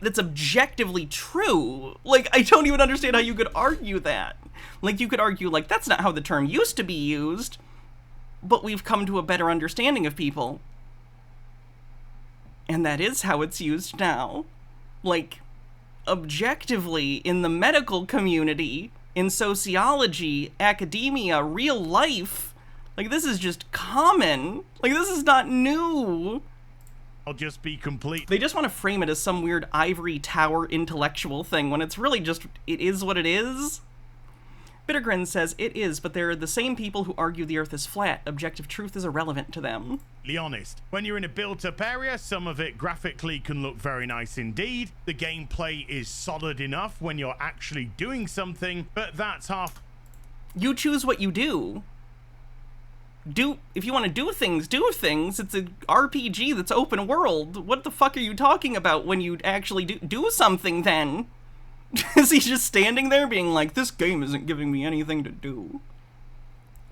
that's objectively true. Like, I don't even understand how you could argue that. Like, you could argue, like, that's not how the term used to be used, but we've come to a better understanding of people. And that is how it's used now. Like, objectively, in the medical community, in sociology, academia, real life, like, this is just common. Like, this is not new. I'll just be complete. They just want to frame it as some weird ivory tower intellectual thing when it's really just, it is what it is. Bittergrin says, it is, but they're the same people who argue the earth is flat. Objective truth is irrelevant to them. Be honest, when you're in a built-up area, some of it graphically can look very nice indeed. The gameplay is solid enough when you're actually doing something, but that's half. You choose what you do. If you want to do things, do things. It's a RPG that's open world. What the fuck are you talking about when you actually do something then? Is he just standing there being like, this game isn't giving me anything to do?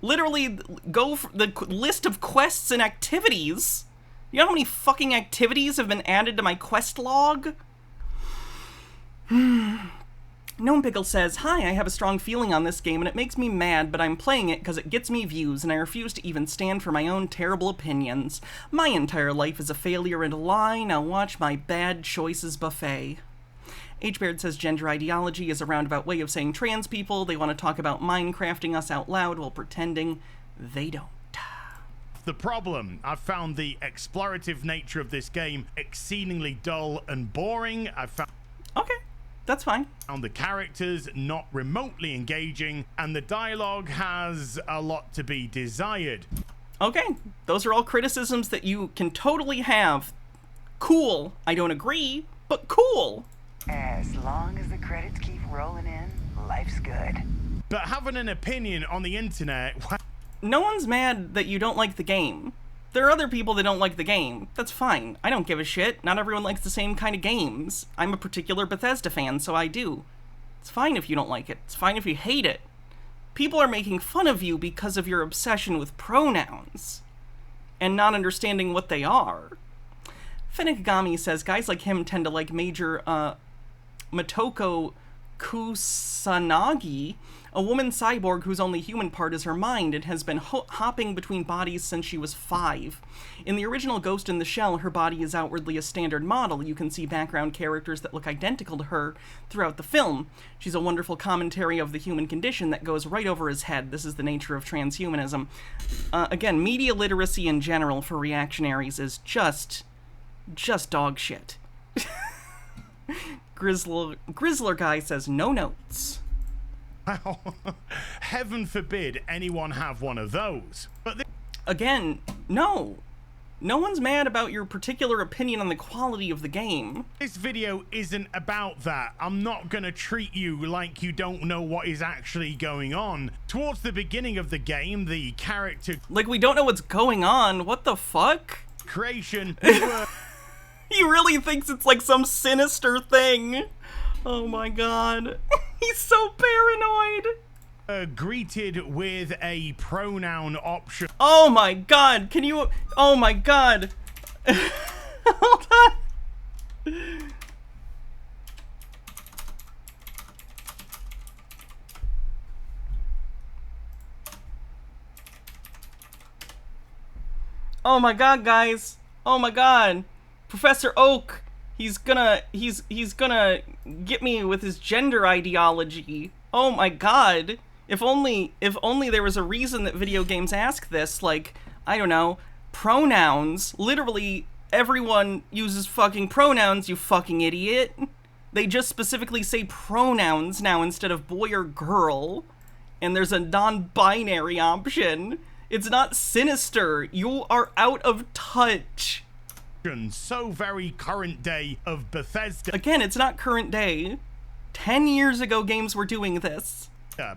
Literally, go for the list of quests and activities. You know how many fucking activities have been added to my quest log? Gnome Pickle says, hi, I have a strong feeling on this game and it makes me mad, but I'm playing it because it gets me views and I refuse to even stand for my own terrible opinions. My entire life is a failure and a lie, now watch my bad choices buffet. H-Baird says gender ideology is a roundabout way of saying trans people. They want to talk about Minecrafting us out loud while pretending they don't. The problem, I've found the explorative nature of this game exceedingly dull and boring. I've found... Okay, that's fine. Found the characters not remotely engaging, and the dialogue has a lot to be desired. Okay, those are all criticisms that you can totally have. Cool. I don't agree, but cool. As long as the credits keep rolling in, life's good. But having an opinion on the internet... No one's mad that you don't like the game. There are other people that don't like the game. That's fine. I don't give a shit. Not everyone likes the same kind of games. I'm a particular Bethesda fan, so I do. It's fine if you don't like it. It's fine if you hate it. People are making fun of you because of your obsession with pronouns and not understanding what they are. Finnikagami says, guys like him tend to like Major Motoko Kusanagi, a woman cyborg whose only human part is her mind and has been hopping between bodies since she was 5. In the original Ghost in the Shell, her body is outwardly a standard model. You can see background characters that look identical to her throughout the film. She's a wonderful commentary of the human condition that goes right over his head. This is the nature of transhumanism. Again, media literacy in general for reactionaries is just dog shit. Grizzler guy says no notes. Wow. Heaven forbid anyone have one of those. But again, no. No one's mad about your particular opinion on the quality of the game. This video isn't about that. I'm not gonna treat you like you don't know what is actually going on. Towards the beginning of the game, the character... Like we don't know what's going on? What the fuck? Creation... He really thinks it's like some sinister thing. Oh my god. He's so paranoid. Greeted with a pronoun option. Oh my god. Can you... Oh my god. Hold on. Oh my god, guys. Oh my god. Professor Oak, he's gonna get me with his gender ideology. Oh my god. If only there was a reason that video games ask this, like, I don't know, pronouns. Literally, everyone uses fucking pronouns, you fucking idiot. They just specifically say pronouns now instead of boy or girl. And there's a non-binary option. It's not sinister. You are out of touch. So very current day of Bethesda. Again, it's not current day. 10 years ago games were doing this.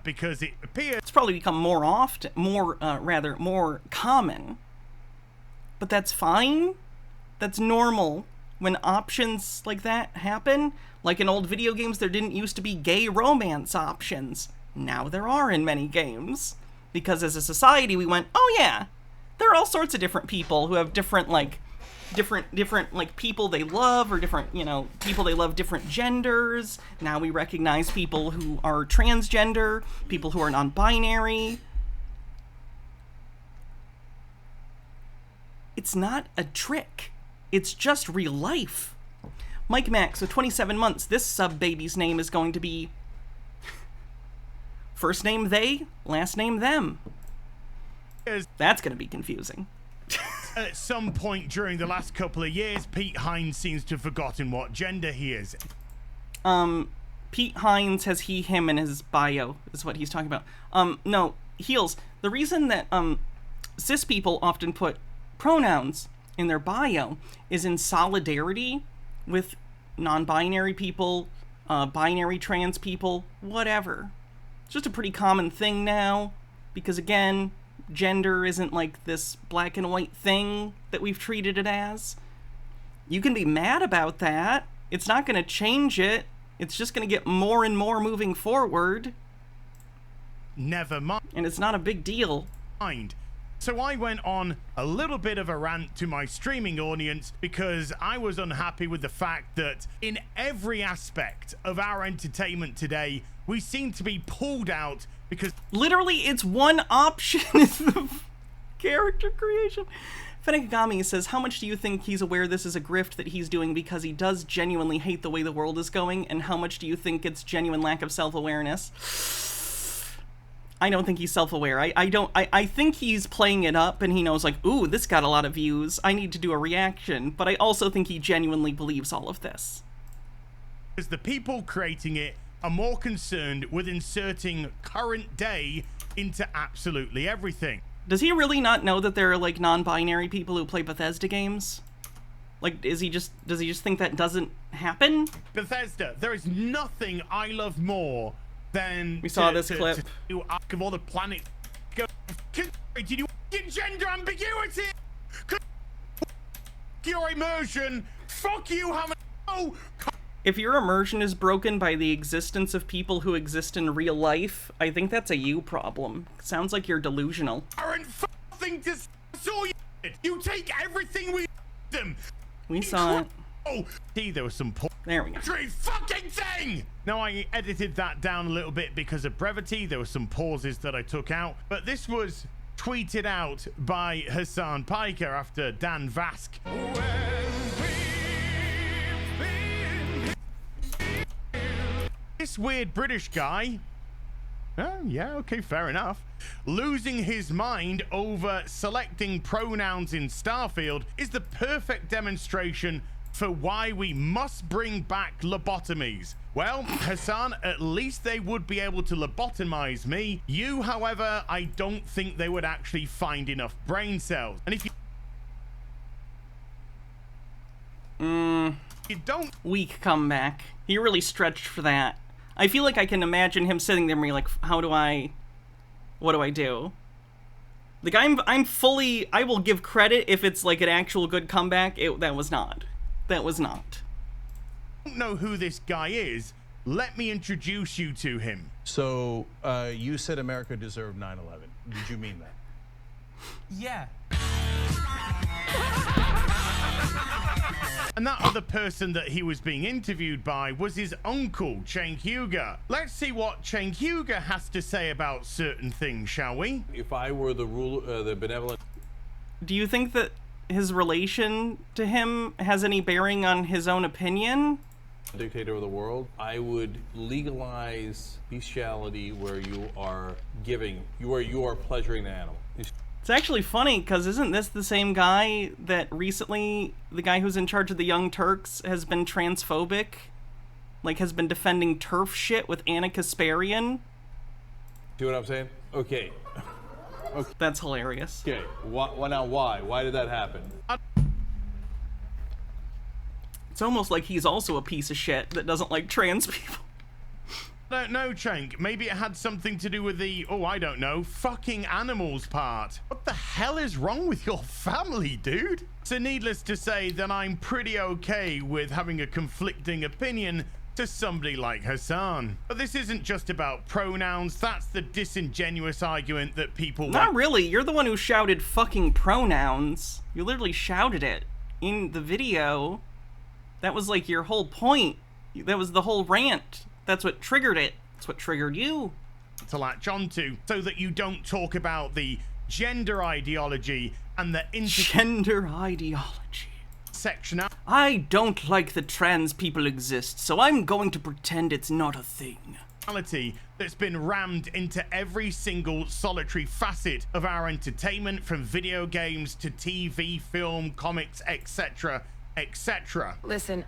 Because it appears it's probably become more common. But that's fine. That's normal. When options like that happen, like in old video games, there didn't used to be gay romance options. Now there are in many games. Because as a society we went, oh yeah, there are all sorts of different people who have different different people they love, or different, people they love different genders. Now we recognize people who are transgender, people who are non-binary. It's not a trick. It's just real life. Mike Max, with 27 months, this sub-baby's name is going to be first name they, last name them. That's going to be confusing. At some point during the last couple of years, Pete Hines seems to have forgotten what gender he is. Pete Hines has he, him in his bio, is what he's talking about. No, Heels, the reason that, cis people often put pronouns in their bio is in solidarity with non-binary people, binary trans people, whatever. It's just a pretty common thing now, because again, gender isn't like this black and white thing that we've treated it as. You can be mad about that. It's not going to change it. It's just gonna get more and more moving forward. Never And it's not a big deal. mind. So I went on a little bit of a rant to my streaming audience because I was unhappy with the fact that in every aspect of our entertainment today, we seem to be pulled out because Literally, it's one option is the character creation. Fenekagami says, how much do you think he's aware this is a grift that he's doing because he does genuinely hate the way the world is going? And how much do you think it's genuine lack of self-awareness? I don't think he's self-aware. I think he's playing it up and he knows, like, ooh, this got a lot of views. I need to do a reaction. But I also think he genuinely believes all of this. because the people creating it are more concerned with inserting current day into absolutely everything. Does he really not know that there are, like, non-binary people who play Bethesda games? Like, does he just think that doesn't happen? Bethesda, there is nothing I love more than We saw this clip. To ask of all the planets. Go, did you get gender ambiguity? Your immersion. Fuck you, how many? Oh, If your immersion is broken by the existence of people who exist in real life, I think that's a you problem. Sounds like you're delusional. aren't fucking just saw you. You take everything we them. We saw it. Oh, see, there was some There we go. every fucking thing. Now I edited that down a little bit because of brevity. There were some pauses that I took out, but this was tweeted out by Hassan Piker after Dan Vask. This weird British guy, oh yeah, okay, fair enough, losing his mind over selecting pronouns in Starfield is the perfect demonstration for why we must bring back lobotomies. Well, Hassan, at least they would be able to lobotomize me. You, however, I don't think they would actually find enough brain cells. And if you don't... Weak comeback. He really stretched for that. I feel like I can imagine him sitting there and being like, what do I do? Like, I'm fully, I will give credit if it's like an actual good comeback. That was not. That was not. don't know who this guy is, let me introduce you to him. So, you said America deserved 9/11. Did you mean that? Yeah. And that other person that he was being interviewed by was his uncle, Chen Huger. Let's see what Chen Huger has to say about certain things, shall we? If I were the ruler, the benevolent... Do you think that his relation to him has any bearing on his own opinion? dictator of the world, I would legalize bestiality where you are giving, you are pleasuring the animal. It's actually funny, because isn't this the same guy that recently, the guy who's in charge of the Young Turks, has been transphobic? Like, has been defending TERF shit with Anna Kasparian? See what I'm saying? Okay. Okay. That's hilarious. Okay, now why? Why did that happen? It's almost like he's also a piece of shit that doesn't like trans people. I don't know, Chank. Maybe it had something to do with the, oh, I don't know, fucking animals part. What the hell is wrong with your family, dude? So needless to say that I'm pretty okay with having a conflicting opinion to somebody like Hassan. But this isn't just about pronouns. That's the disingenuous argument that people Not really. You're the one who shouted fucking pronouns. You literally shouted it in the video. That was like your whole point. That was the whole rant. That's what triggered it. That's what triggered you. To latch onto, so that you don't talk about the gender ideology and the gender ideology section. I don't like that trans people exist, so I'm going to pretend it's not a thing. That's been rammed into every single solitary facet of our entertainment, from video games to TV, film, comics, etc., etc. Listen,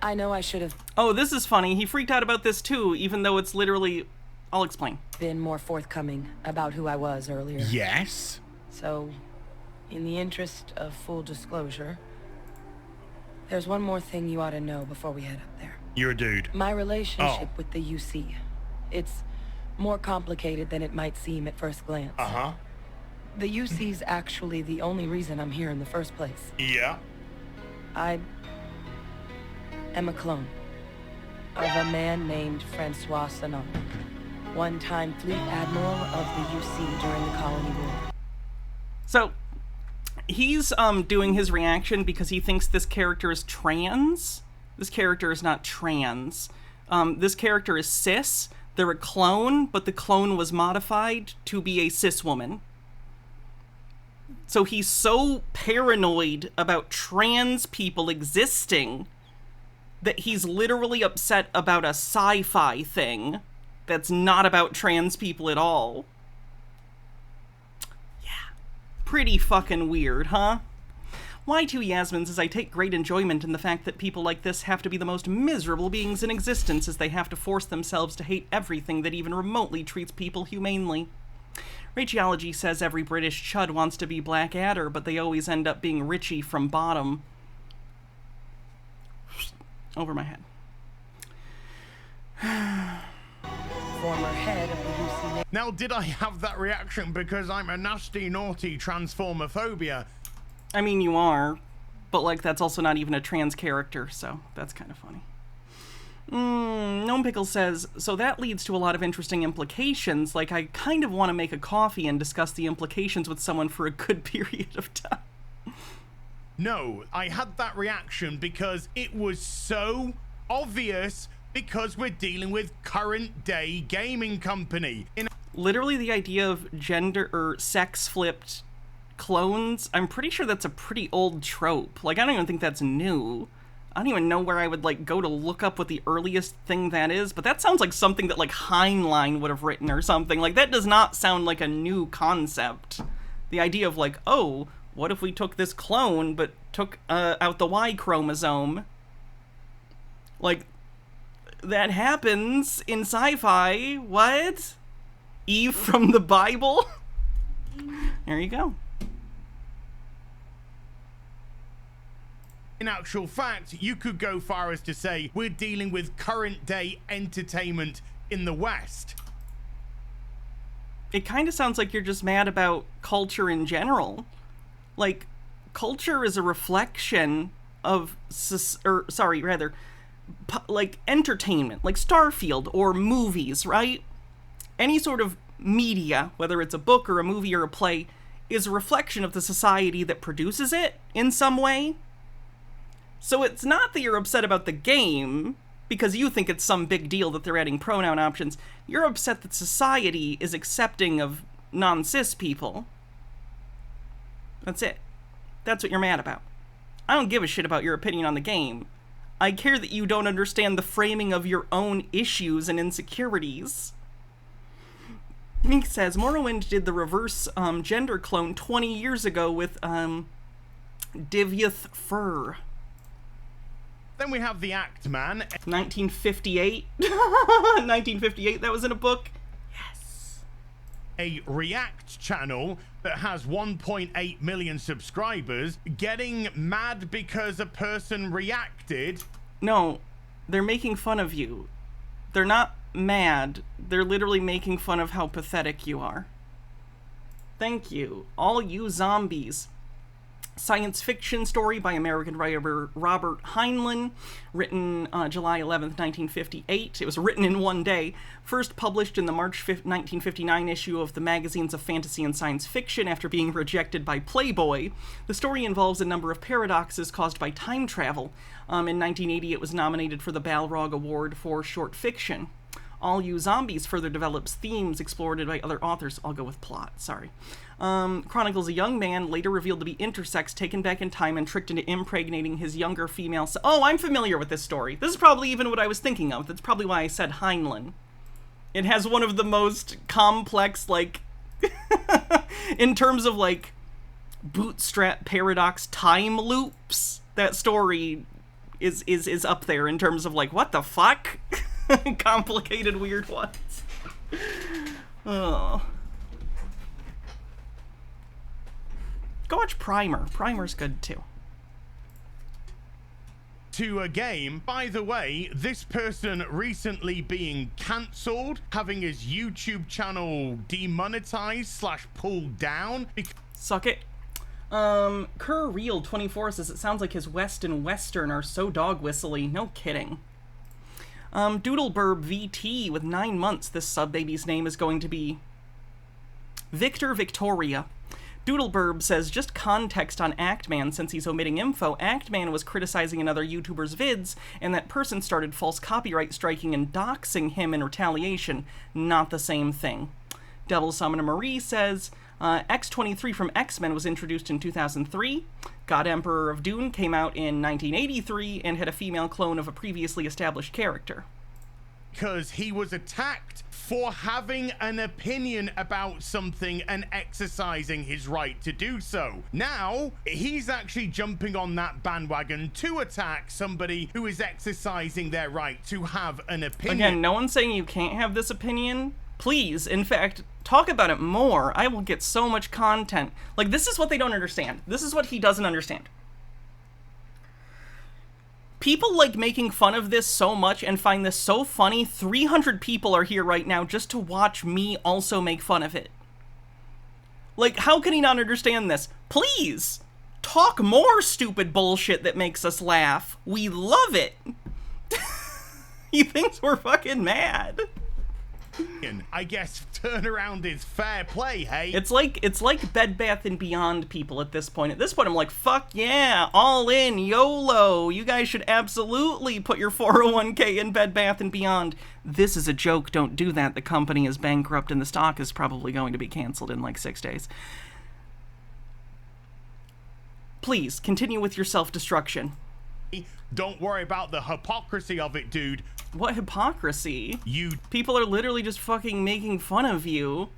I know I should have... Oh, this is funny. He freaked out about this too, even though it's literally... I'll explain. ...been more forthcoming about who I was earlier. Yes? So, in the interest of full disclosure, there's one more thing you ought to know before we head up there. You're a dude. My relationship with the UC. It's more complicated than it might seem at first glance. Uh-huh. The UC's actually the only reason I'm here in the first place. Yeah. I am a clone. of a man named Francois Sanon, one-time fleet admiral of the UC during the Colony War. So, he's doing his reaction because he thinks this character is trans. This character is not trans. This character is cis. They're a clone, but the clone was modified to be a cis woman. So he's so paranoid about trans people existing that he's literally upset about a sci-fi thing that's not about trans people at all. Yeah. Pretty fucking weird, huh? Why two Yasmin says, I take great enjoyment in the fact that people like this have to be the most miserable beings in existence, as they have to force themselves to hate everything that even remotely treats people humanely. Racheology says every British chud wants to be Blackadder, but they always end up being Richie from Bottom. Over my head. Former head of the UC. Now, did I have that reaction because I'm a nasty, naughty transformophobia? I mean, you are, but, like, that's also not even a trans character, so that's kind of funny. Gnome Pickle says, so that leads to a lot of interesting implications, like I kind of want to make a coffee and discuss the implications with someone for a good period of time. No, I had that reaction because it was so obvious because we're dealing with current day gaming company. Literally the idea of gender or sex flipped clones, I'm pretty sure that's a pretty old trope. Like, I don't even think that's new. I don't even know where I would, like, go to look up what the earliest thing that is, but that sounds like something that, like, Heinlein would have written or something. Like, that does not sound like a new concept. The idea of, like, oh, what if we took this clone but took out the Y chromosome? Like, that happens in sci-fi. What? Eve from the Bible? There you go. In actual fact, you could go far as to say we're dealing with current day entertainment in the West. It kind of sounds like you're just mad about culture in general. Like, culture is a reflection of, like, entertainment, like Starfield or movies, right? Any sort of media, whether it's a book or a movie or a play, is a reflection of the society that produces it in some way. So it's not that you're upset about the game because you think it's some big deal that they're adding pronoun options. You're upset that society is accepting of non-cis people. That's it. That's what you're mad about. I don't give a shit about your opinion on the game. I care that you don't understand the framing of your own issues and insecurities. Mink says, Morrowind did the reverse gender clone 20 years ago with Divyath Fur. Then we have the Act Man. 1958. 1958, that was in a book. Yes. A React channel that has 1.8 million subscribers getting mad because a person reacted. No, they're making fun of you. They're not mad. They're literally making fun of how pathetic you are. Thank you. All you zombies. Science fiction story by American writer Robert Heinlein, written July 11th, 1958. It was written in one day. First published in the March 1959 issue of the Magazines of Fantasy and Science Fiction after being rejected by Playboy. The story involves a number of paradoxes caused by time travel. In 1980, it was nominated for the Balrog Award for short fiction. All You Zombies further develops themes explored by other authors. I'll go with plot, sorry. Chronicles a young man, later revealed to be intersex, taken back in time and tricked into impregnating his younger female Oh, I'm familiar with this story. This is probably even what I was thinking of. That's probably why I said Heinlein. It has one of the most complex, like, in terms of, like, bootstrap paradox time loops. That story is up there in terms of, like, what the fuck? Complicated, weird ones. Oh. Go watch Primer. Primer's good too. To a game. By the way, this person recently being cancelled, having his YouTube channel demonetized / pulled down. Suck it. Kerr Real 24 says it sounds like his West and Western are so dog whistly. No kidding. Doodleburb VT with 9 months. This sub-baby's name is going to be Victor Victoria. Doodleburb says, just context on Actman since he's omitting info. Actman was criticizing another YouTuber's vids, and that person started false copyright striking and doxing him in retaliation. Not the same thing. Devil Summoner Marie says, X-23 from X-Men was introduced in 2003. God Emperor of Dune came out in 1983 and had a female clone of a previously established character. Because he was attacked for having an opinion about something and exercising his right to do so. Now, he's actually jumping on that bandwagon to attack somebody who is exercising their right to have an opinion. Again, no one's saying you can't have this opinion. Please, in fact, talk about it more. I will get so much content. Like, this is what they don't understand. This is what he doesn't understand. People like making fun of this so much and find this so funny. 300 people are here right now just to watch me also make fun of it. Like, how can he not understand this? Please, talk more stupid bullshit that makes us laugh. We love it. He thinks we're fucking mad. I guess turnaround is fair play, hey? It's like Bed Bath & Beyond people at this point. At this point, I'm like, fuck yeah, all in, YOLO. You guys should absolutely put your 401k in Bed Bath & Beyond. This is a joke, don't do that. The company is bankrupt and the stock is probably going to be canceled in like 6 days. Please, continue with your self-destruction. Don't worry about the hypocrisy of it, dude. What hypocrisy? You... People are literally just fucking making fun of you.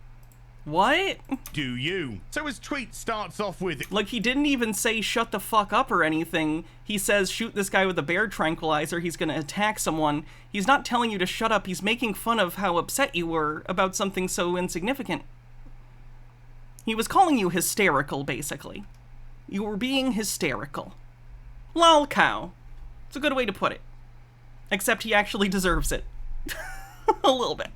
What? Do you? So his tweet starts off with... Like, he didn't even say shut the fuck up or anything. He says shoot this guy with a bear tranquilizer, he's gonna attack someone. He's not telling you to shut up, he's making fun of how upset you were about something so insignificant. He was calling you hysterical, basically. You were being hysterical. Lol cow. It's a good way to put it. Except he actually deserves it. A little bit.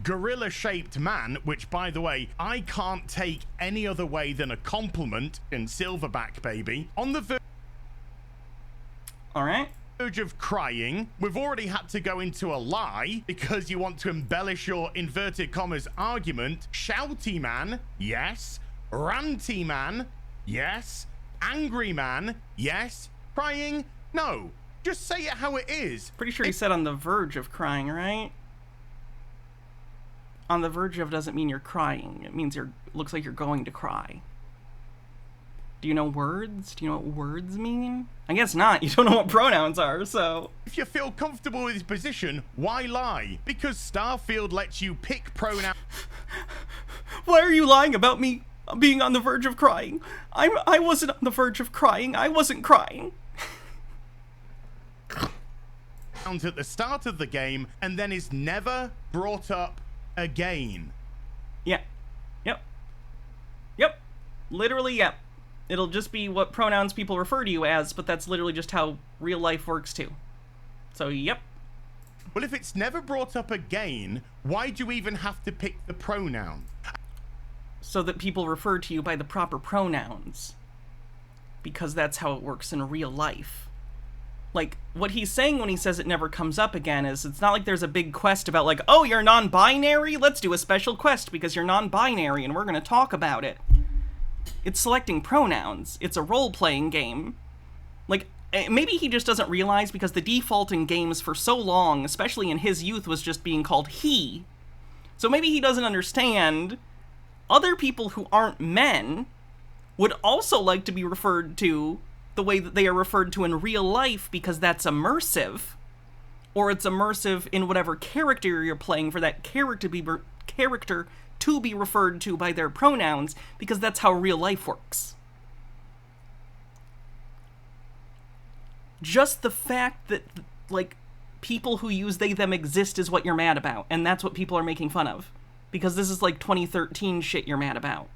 Gorilla-shaped man, which, by the way, I can't take any other way than a compliment in Silverback, baby. On the verge of crying. We've already had to go into a lie because you want to embellish your inverted commas argument. Shouty man, yes. Ranty man, yes. Angry man, yes. Crying, no. Just say it how it is. Pretty sure he said on the verge of crying, right? On the verge of doesn't mean you're crying. It means looks like you're going to cry. Do you know words? Do you know what words mean? I guess not. You don't know what pronouns are, so... If you feel comfortable with his position, why lie? Because Starfield lets you pick pronouns. Why are you lying about me being on the verge of crying? I wasn't on the verge of crying. I wasn't crying. At the start of the game, and then is never brought up again. Yeah. Yep. Literally, yep. It'll just be what pronouns people refer to you as, but that's literally just how real life works too. So, yep. Well, if it's never brought up again, why do you even have to pick the pronoun? So that people refer to you by the proper pronouns. Because that's how it works in real life. Like, what he's saying when he says it never comes up again is, it's not like there's a big quest about like, oh, you're non-binary? Let's do a special quest because you're non-binary and we're gonna talk about it. It's selecting pronouns. It's a role-playing game. Like, maybe he just doesn't realize because the default in games for so long, especially in his youth, was just being called he. So maybe he doesn't understand other people who aren't men would also like to be referred to the way that they are referred to in real life because that's immersive. Or it's immersive in whatever character you're playing for that character to be referred to by their pronouns because that's how real life works. Just the fact that, like, people who use they, them exist is what you're mad about, and that's what people are making fun of. Because this is like 2013 shit you're mad about.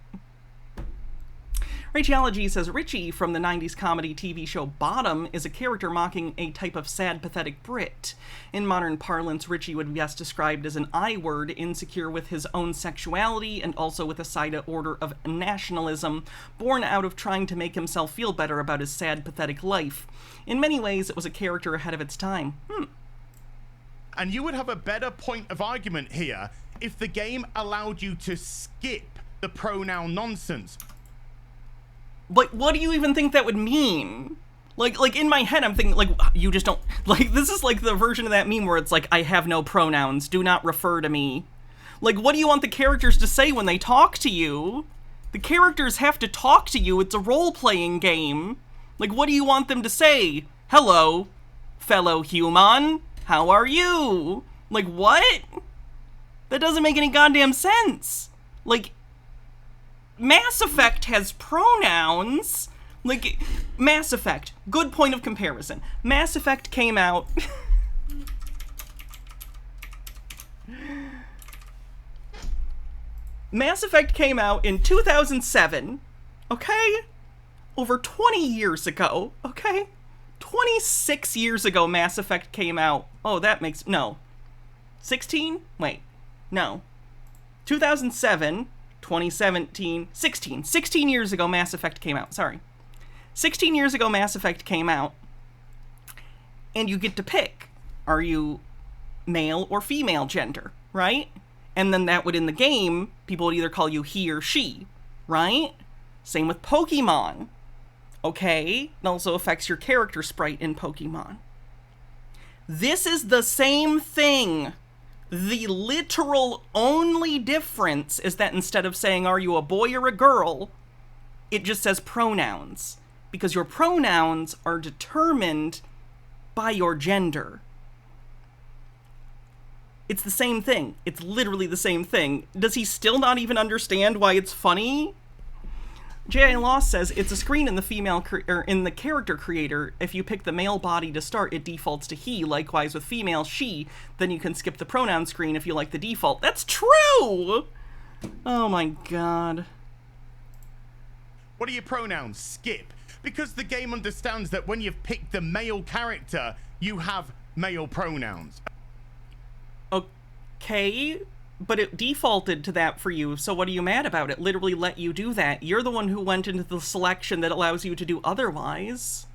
Rachology says Richie from the 90s comedy TV show Bottom is a character mocking a type of sad, pathetic Brit. In modern parlance, Richie would be best described as an I-word, insecure with his own sexuality and also with a side order of nationalism, born out of trying to make himself feel better about his sad, pathetic life. In many ways, it was a character ahead of its time. And you would have a better point of argument here if the game allowed you to skip the pronoun nonsense. Like, what do you even think that would mean? Like in my head, I'm thinking, like, you just don't, like, this is like the version of that meme where it's like, I have no pronouns, do not refer to me. Like, what do you want the characters to say when they talk to you? The characters have to talk to you, it's a role-playing game. Like, what do you want them to say? Hello, fellow human, how are you? Like, what? That doesn't make any goddamn sense. Like, Mass Effect has pronouns. Like, Mass Effect, good point of comparison. Mass Effect came out... Mass Effect came out in 2007, okay? Over 20 years ago, okay? 26 years ago Mass Effect came out. Oh, that makes... no. 16? Wait. No. 2007... 2017, 16 years ago Mass Effect came out, sorry. 16 years ago Mass Effect came out, and you get to pick, are you male or female gender, right? And then that would, in the game, people would either call you he or she, right? Same with Pokemon, okay? It also affects your character sprite in Pokemon. This is the same thing. The literal only difference is that instead of saying, are you a boy or a girl, it just says pronouns. Because your pronouns are determined by your gender. It's the same thing. It's literally the same thing. Does he still not even understand why it's funny? J.I. Loss says it's a screen in the in the character creator. If you pick the male body to start, it defaults to he. Likewise with female, she. Then you can skip the pronoun screen if you like the default. That's true! Oh my god. What are your pronouns? Skip. Because the game understands that when you've picked the male character, you have male pronouns. Okay, but it defaulted to that for you, so what are you mad about? It literally let you do that. You're the one who went into the selection that allows you to do otherwise.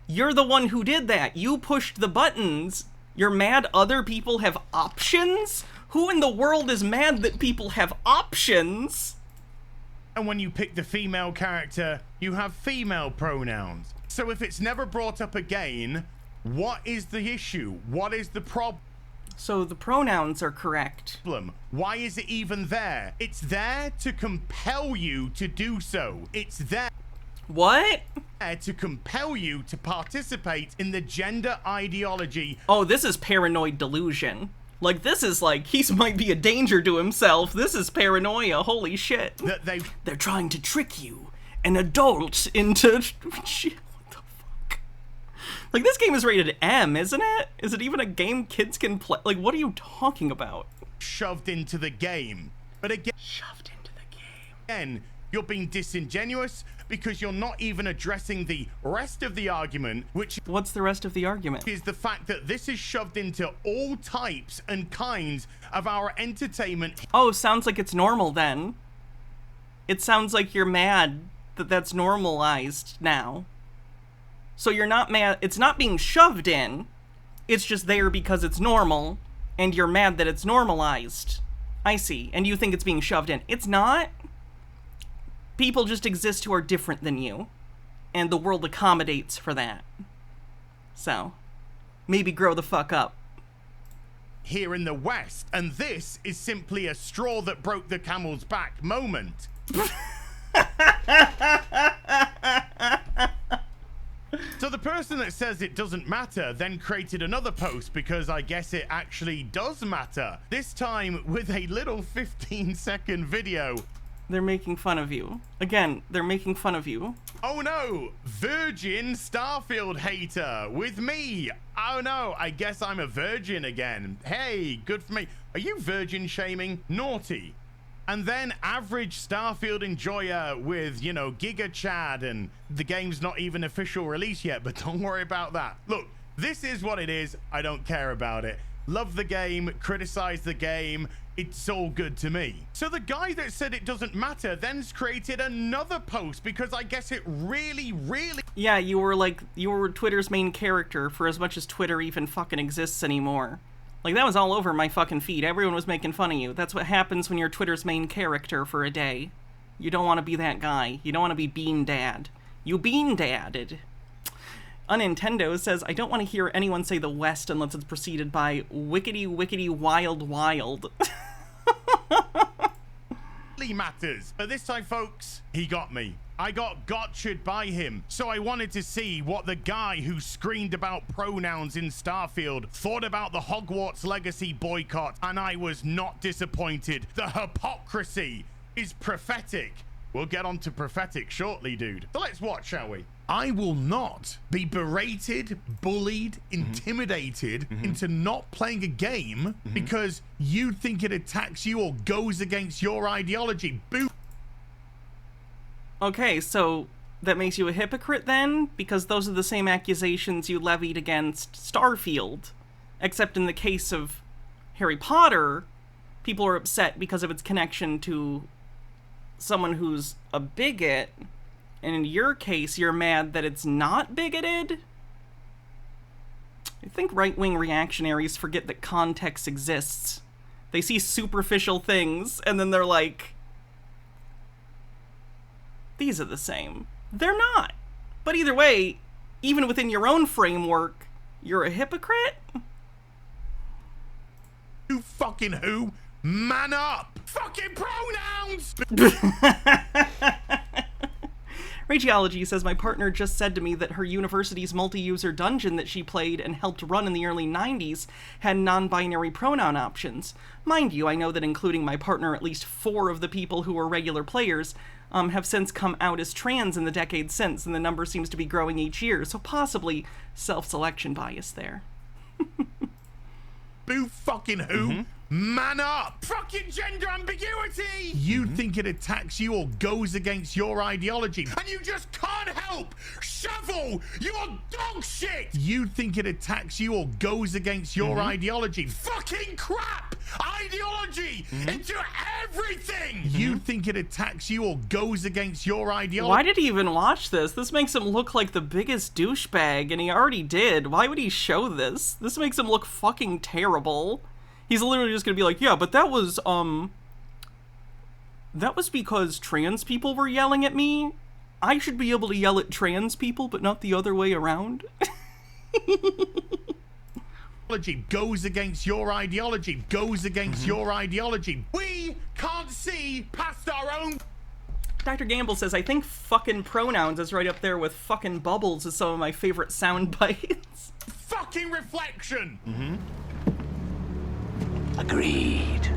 You're the one who did that. You pushed the buttons. You're mad other people have options? Who in the world is mad that people have options? And when you pick the female character, you have female pronouns. So if it's never brought up again, what is the issue? What is the problem? So the pronouns are correct. Why is it even there? It's there to compel you to do so. It's there. What? To compel you to participate in the gender ideology. Oh, this is paranoid delusion. Like, this is like, he might be a danger to himself. This is paranoia. Holy shit. That they're trying to trick you, an adult, into... Shit, what the fuck? Like, this game is rated M, isn't it? Is it even a game kids can play? Like, what are you talking about? Shoved into the game. But again... Shoved into the game. Again, you're being disingenuous because you're not even addressing the rest of the argument, which... What's the rest of the argument? Is the fact that this is shoved into all types and kinds of our entertainment. Oh, sounds like it's normal then. It sounds like you're mad that that's normalized now. So you're not mad, it's not being shoved in, it's just there because it's normal, and you're mad that it's normalized. I see, and you think it's being shoved in. It's not. People just exist who are different than you, and the world accommodates for that. So, maybe grow the fuck up. Here in the West, and this is simply a straw that broke the camel's back moment. So the person that says it doesn't matter then created another post because I guess it actually does matter. This time with a little 15-second video. They're making fun of you. Again, they're making fun of you. Oh no, virgin Starfield hater with me. Oh no, I guess I'm a virgin again. Hey, good for me. Are you virgin shaming? Naughty. And then average Starfield enjoyer with, you know, Giga Chad, and the game's not even official release yet, but don't worry about that. Look, this is what it is. I don't care about it. Love the game, criticize the game. It's all good to me. So the guy that said it doesn't matter then's created another post because I guess it really... Yeah, you were Twitter's main character for as much as Twitter even fucking exists anymore. Like, that was all over my fucking feed. Everyone was making fun of you. That's what happens when you're Twitter's main character for a day. You don't want to be that guy. You don't want to be Bean Dad. You Bean Dadded. Unintendo says, I don't want to hear anyone say the West unless it's preceded by wickety wickety wild wild. Matters. But this time, folks, he got me. I got gotcha'd by him. So I wanted to see what the guy who screamed about pronouns in Starfield thought about the Hogwarts Legacy boycott, and I was not disappointed. The hypocrisy is prophetic. We'll get on to prophetic shortly, dude. So let's watch, shall we? I will not be berated, bullied, intimidated into not playing a game because you think it attacks you or goes against your ideology. Boo. Okay, so that makes you a hypocrite then? Because those are the same accusations you levied against Starfield. Except in the case of Harry Potter, people are upset because of its connection to someone who's a bigot. And in your case, you're mad that it's not bigoted? I think right-wing reactionaries forget that context exists. They see superficial things, and then they're like, these are the same. They're not. But either way, even within your own framework, you're a hypocrite? You fucking who? Man up! Fucking pronouns! Rageology says, my partner just said to me that her university's multi-user dungeon that she played and helped run in the early 90s had non-binary pronoun options. Mind you, I know that including my partner, at least 4 of the people who were regular players have since come out as trans in the decades since, and the number seems to be growing each year, so possibly self-selection bias there. Boo fucking who? Man up! Fucking gender ambiguity! You think it attacks you or goes against your ideology, and you just can't help! Shovel! You are dog shit! You think it attacks you or goes against your ideology. Fucking crap! Ideology into everything! You think it attacks you or goes against your ideology. Why did he even watch this? This makes him look like the biggest douchebag, and he already did. Why would he show this? This makes him look fucking terrible. He's literally just gonna be like, yeah, but that was because trans people were yelling at me. I should be able to yell at trans people, but not the other way around. Goes against your ideology, goes against your ideology. We can't see past our own. Dr. Gamble says, I think fucking pronouns is right up there with fucking bubbles as some of my favorite sound bites. Fucking reflection! Agreed.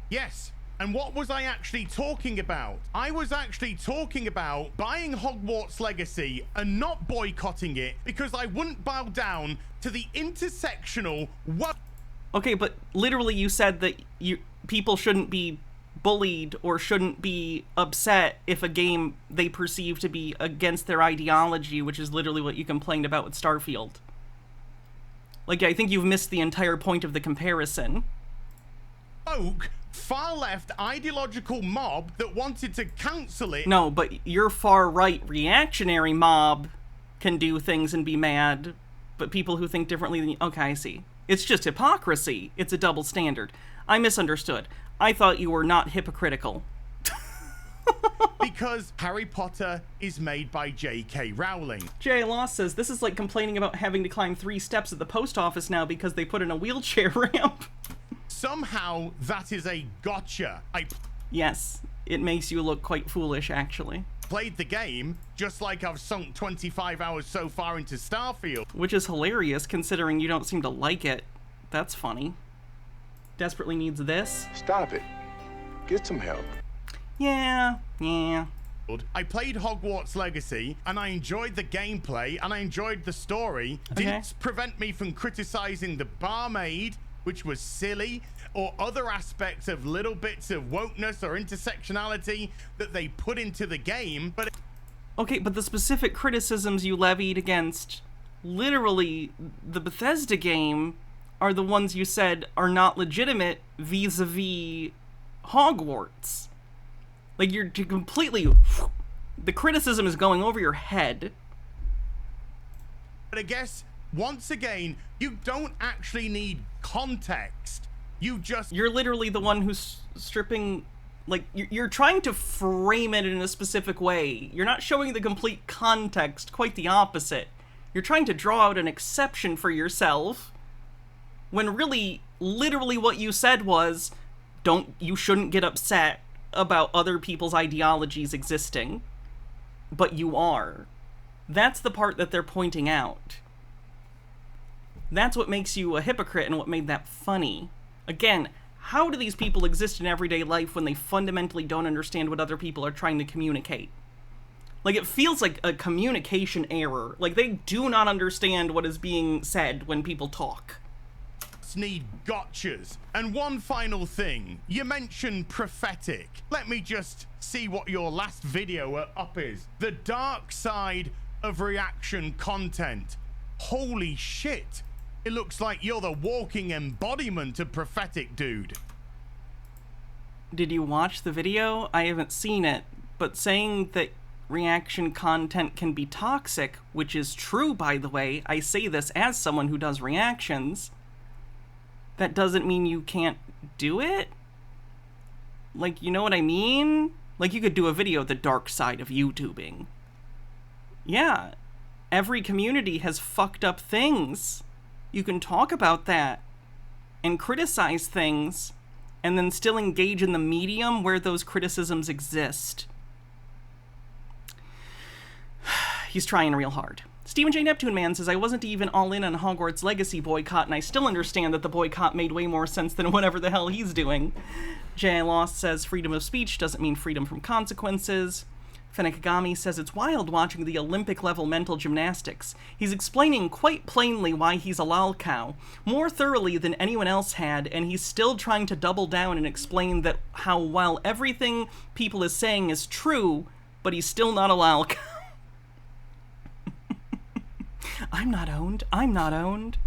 Yes, and what was I actually talking about? I was actually talking about buying Hogwarts Legacy and not boycotting it because I wouldn't bow down to the intersectional... Okay, but literally you said that people shouldn't be bullied or shouldn't be upset if a game they perceive to be against their ideology, which is literally what you complained about with Starfield. Like, I think you've missed the entire point of the comparison. Far left ideological mob that wanted to cancel it. No, but your far right reactionary mob can do things and be mad, but people who think differently than you... Okay, I see. It's just hypocrisy. It's a double standard. I misunderstood. I thought you were not hypocritical. Because Harry Potter is made by J.K. Rowling. J. Loss says, this is like complaining about having to climb 3 steps at the post office now because they put in a wheelchair ramp. Somehow that is a gotcha. Yes, it makes you look quite foolish, actually. Played the game, just like I've sunk 25 hours so far into Starfield. Which is hilarious, considering you don't seem to like it. That's funny. Desperately needs this. Stop it. Get some help. Yeah. I played Hogwarts Legacy, and I enjoyed the gameplay, and I enjoyed the story. Didn't prevent me from criticizing the barmaid, which was silly, or other aspects of little bits of wokeness or intersectionality that they put into the game, but... Okay, but the specific criticisms you levied against literally the Bethesda game are the ones you said are not legitimate vis-a-vis Hogwarts. Like, you're completely... The criticism is going over your head. But I guess, once again, you don't actually need context. You're literally the one who's stripping... Like, you're trying to frame it in a specific way. You're not showing the complete context, quite the opposite. You're trying to draw out an exception for yourself, when really, literally what you said was, you shouldn't get upset about other people's ideologies existing, but you are. That's the part that they're pointing out. That's what makes you a hypocrite and what made that funny. Again, how do these people exist in everyday life when they fundamentally don't understand what other people are trying to communicate? Like, it feels like a communication error. Like, they do not understand what is being said when people talk. Need gotchas. And one final thing, you mentioned prophetic. Let me just see what your last video up is. The dark side of reaction content. Holy shit. It looks like you're the walking embodiment of prophetic, dude. Did you watch the video? I haven't seen it, but saying that reaction content can be toxic, which is true, by the way, I say this as someone who does reactions, that doesn't mean you can't do it? Like, you know what I mean? Like, you could do a video, the dark side of YouTubing. Yeah, every community has fucked up things. You can talk about that and criticize things and then still engage in the medium where those criticisms exist. He's trying real hard. Stephen J. Neptune Man says, I wasn't even all in on Hogwarts Legacy boycott, and I still understand that the boycott made way more sense than whatever the hell he's doing. J. Lost says, freedom of speech doesn't mean freedom from consequences. Fenekagami says, it's wild watching the Olympic-level mental gymnastics. He's explaining quite plainly why he's a lol cow, more thoroughly than anyone else had, and he's still trying to double down and explain that how while everything people is saying is true, but he's still not a lol cow. I'm not owned. I'm not owned.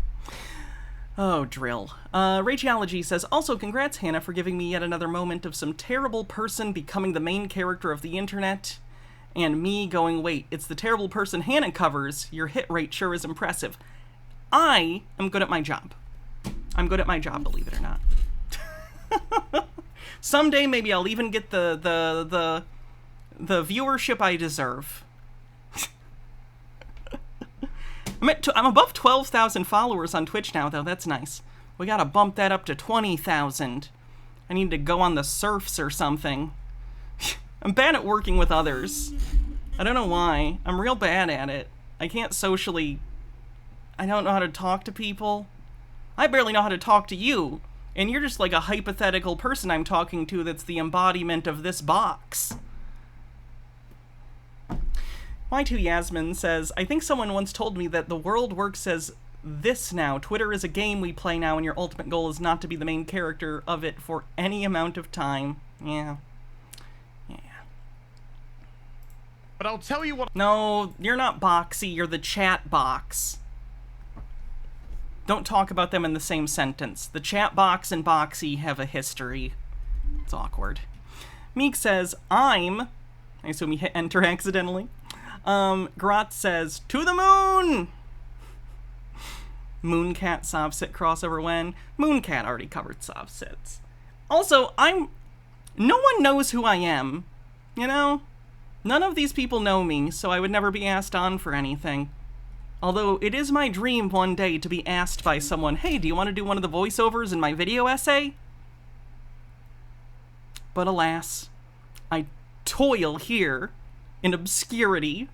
Oh, drill. Rageology says, also congrats, Hannah, for giving me yet another moment of some terrible person becoming the main character of the internet. And me going, wait, it's the terrible person Hannah covers. Your hit rate sure is impressive. I am good at my job. I'm good at my job, believe it or not. Someday maybe I'll even get the viewership I deserve. I'm above 12,000 followers on Twitch now, though. That's nice. We gotta bump that up to 20,000. I need to go on the surfs or something. I'm bad at working with others. I don't know why. I'm real bad at it. I can't socially... I don't know how to talk to people. I barely know how to talk to you. And you're just like a hypothetical person I'm talking to that's the embodiment of this box. My2 Yasmin says, I think someone once told me that the world works as this now. Twitter is a game we play now, and your ultimate goal is not to be the main character of it for any amount of time. Yeah. Yeah. But I'll tell you what... No, you're not Boxy, you're the chat box. Don't talk about them in the same sentence. The chat box and Boxy have a history. It's awkward. Meek says, I assume he hit enter accidentally. Grot says, to the moon! Mooncat Sovsit crossover when? Mooncat already covered Sovsits. Also, no one knows who I am. You know? None of these people know me, so I would never be asked on for anything. Although, it is my dream one day to be asked by someone, hey, do you want to do one of the voiceovers in my video essay? But alas, I toil here in obscurity.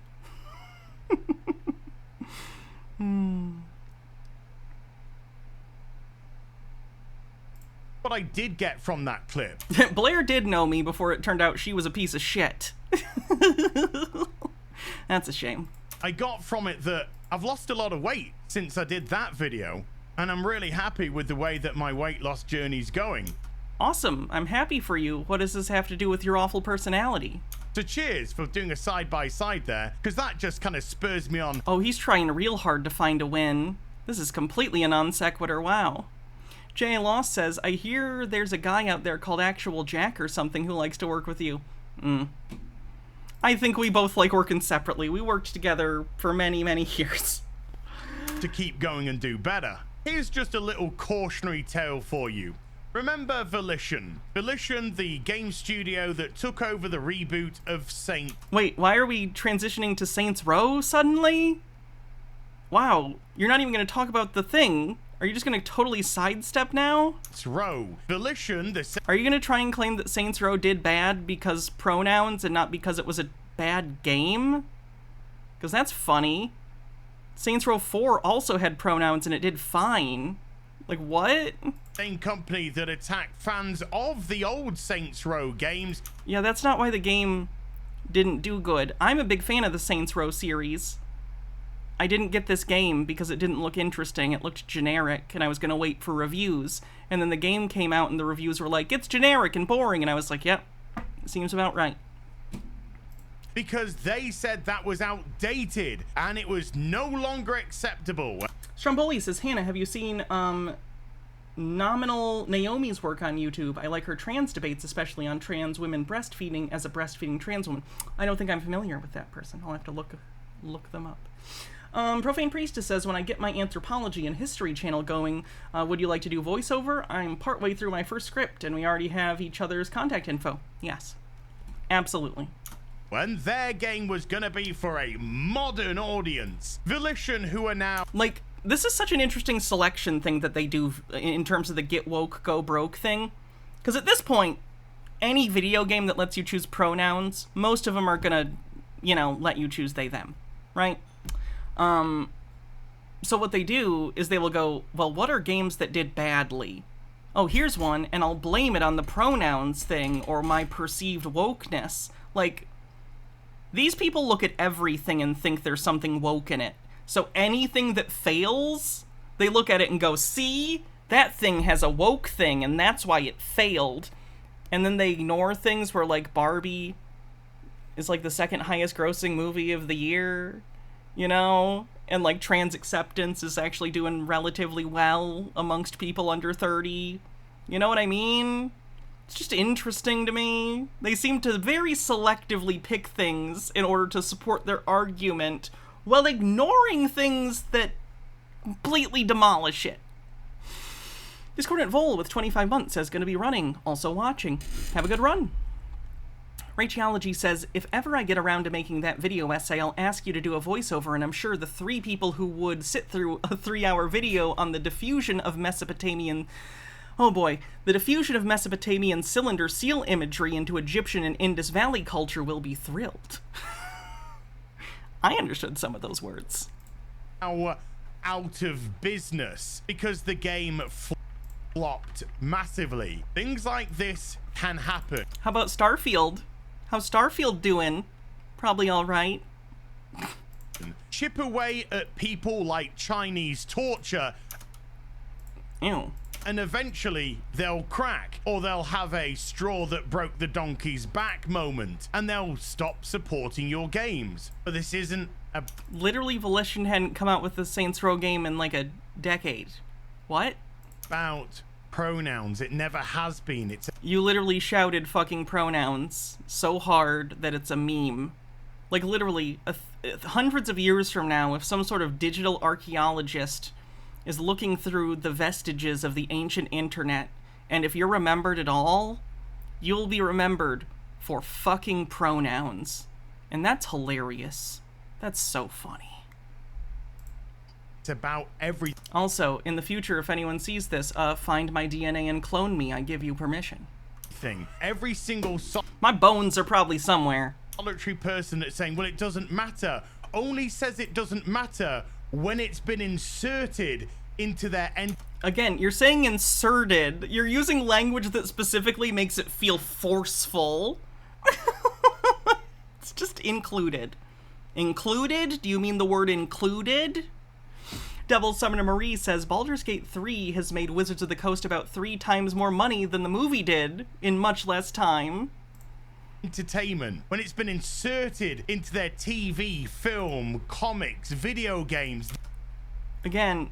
What I did get from that clip. Blair did know me before it turned out she was a piece of shit. That's a shame. I got from it that I've lost a lot of weight since I did that video. And I'm really happy with the way that my weight loss journey's going. Awesome. I'm happy for you. What does this have to do with your awful personality? So cheers for doing a side-by-side there, because that just kind of spurs me on. Oh, he's trying real hard to find a win. This is completely a non sequitur, wow. J. Loss says, I hear there's a guy out there called Actual Jack or something who likes to work with you. I think we both like working separately. We worked together for many, many years. To keep going and do better. Here's just a little cautionary tale for you. Remember Volition? Volition, the game studio that took over the reboot of Saint... Wait, why are we transitioning to Saints Row suddenly? Wow, you're not even going to talk about the thing. Are you just going to totally sidestep now? Saints Row. Volition, the... Are you going to try and claim that Saints Row did bad because pronouns and not because it was a bad game? Because that's funny. Saints Row 4 also had pronouns and it did fine. Like, what? Same company that attacked fans of the old Saints Row games. Yeah, that's not why the game didn't do good. I'm a big fan of the Saints Row series. I didn't get this game because it didn't look interesting. It looked generic, and I was going to wait for reviews. And then the game came out, and the reviews were like, it's generic and boring. And I was like, yep, seems about right. Because they said that was outdated, and it was no longer acceptable. Stromboli says, Hannah, have you seen Nominal Naomi's work on YouTube? I like her trans debates, especially on trans women breastfeeding as a breastfeeding trans woman. I don't think I'm familiar with that person. I'll have to look them up. Profane Priestess says, when I get my anthropology and history channel going, would you like to do voiceover? I'm partway through my first script, and we already have each other's contact info. Yes. Absolutely. When their game was gonna be for a modern audience. Volition, who are now... Like, this is such an interesting selection thing that they do in terms of the get woke, go broke thing. Because at this point, any video game that lets you choose pronouns, most of them are gonna, you know, let you choose they, them, right? So what they do is they will go, well, what are games that did badly? Oh, here's one, and I'll blame it on the pronouns thing or my perceived wokeness. Like, these people look at everything and think there's something woke in it. So anything that fails, they look at it and go, see, that thing has a woke thing, and that's why it failed. And then they ignore things where, like, Barbie is, like, the second highest grossing movie of the year, you know? And, like, trans acceptance is actually doing relatively well amongst people under 30. You know what I mean? It's just interesting to me. They seem to very selectively pick things in order to support their argument while ignoring things that completely demolish it. Discordant Vol with 25 months says, gonna be running, also watching. Have a good run. Rachology says, if ever I get around to making that video essay, I'll ask you to do a voiceover, and I'm sure the 3 people who would sit through a 3-hour video on the diffusion of Mesopotamian... Oh boy, the diffusion of Mesopotamian cylinder seal imagery into Egyptian and Indus Valley culture will be thrilled. I understood some of those words. Now out of business because the game flopped massively. Things like this can happen. How about Starfield? How's Starfield doing? Probably all right. Chip away at people like Chinese torture. Ew. And eventually they'll crack, or they'll have a straw that broke the donkey's back moment, and they'll stop supporting your games. But this isn't a... Literally, Volition hadn't come out with the Saints Row game in like a decade. What? About pronouns. It never has been. It's... You literally shouted fucking pronouns so hard that it's a meme. Like, literally, hundreds of years from now, if some sort of digital archaeologist is looking through the vestiges of the ancient internet, and if you're remembered at all, you'll be remembered for fucking pronouns. And that's hilarious. That's so funny. It's about every... Also, in the future, if anyone sees this, find my DNA and clone me. I give you permission. Every single... My bones are probably somewhere. Solitary person that's saying, well, it doesn't matter, only says it doesn't matter when it's been inserted into their end. Again, you're saying inserted. You're using language that specifically makes it feel forceful. It's just included. Included? Do you mean the word included? Devil Summoner Marie says, Baldur's Gate 3 has made Wizards of the Coast about 3 times more money than the movie did in much less time. Entertainment, when it's been inserted into their TV, film, comics, video games. Again,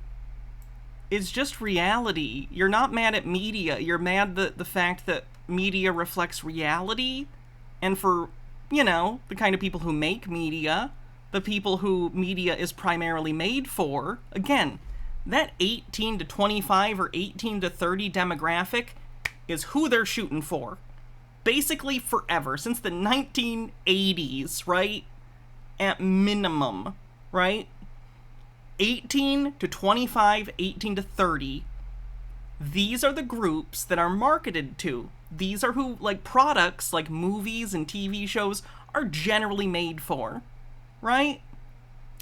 it's just reality. You're not mad at media. You're mad at the fact that media reflects reality. And for, you know, the kind of people who make media, the people who media is primarily made for, again, that 18 to 25 or 18 to 30 demographic is who they're shooting for. Basically forever, since the 1980s, right? At minimum, right? 18 to 25, 18 to 30, these are the groups that are marketed to. These are who, like, products, like movies and TV shows, are generally made for, right?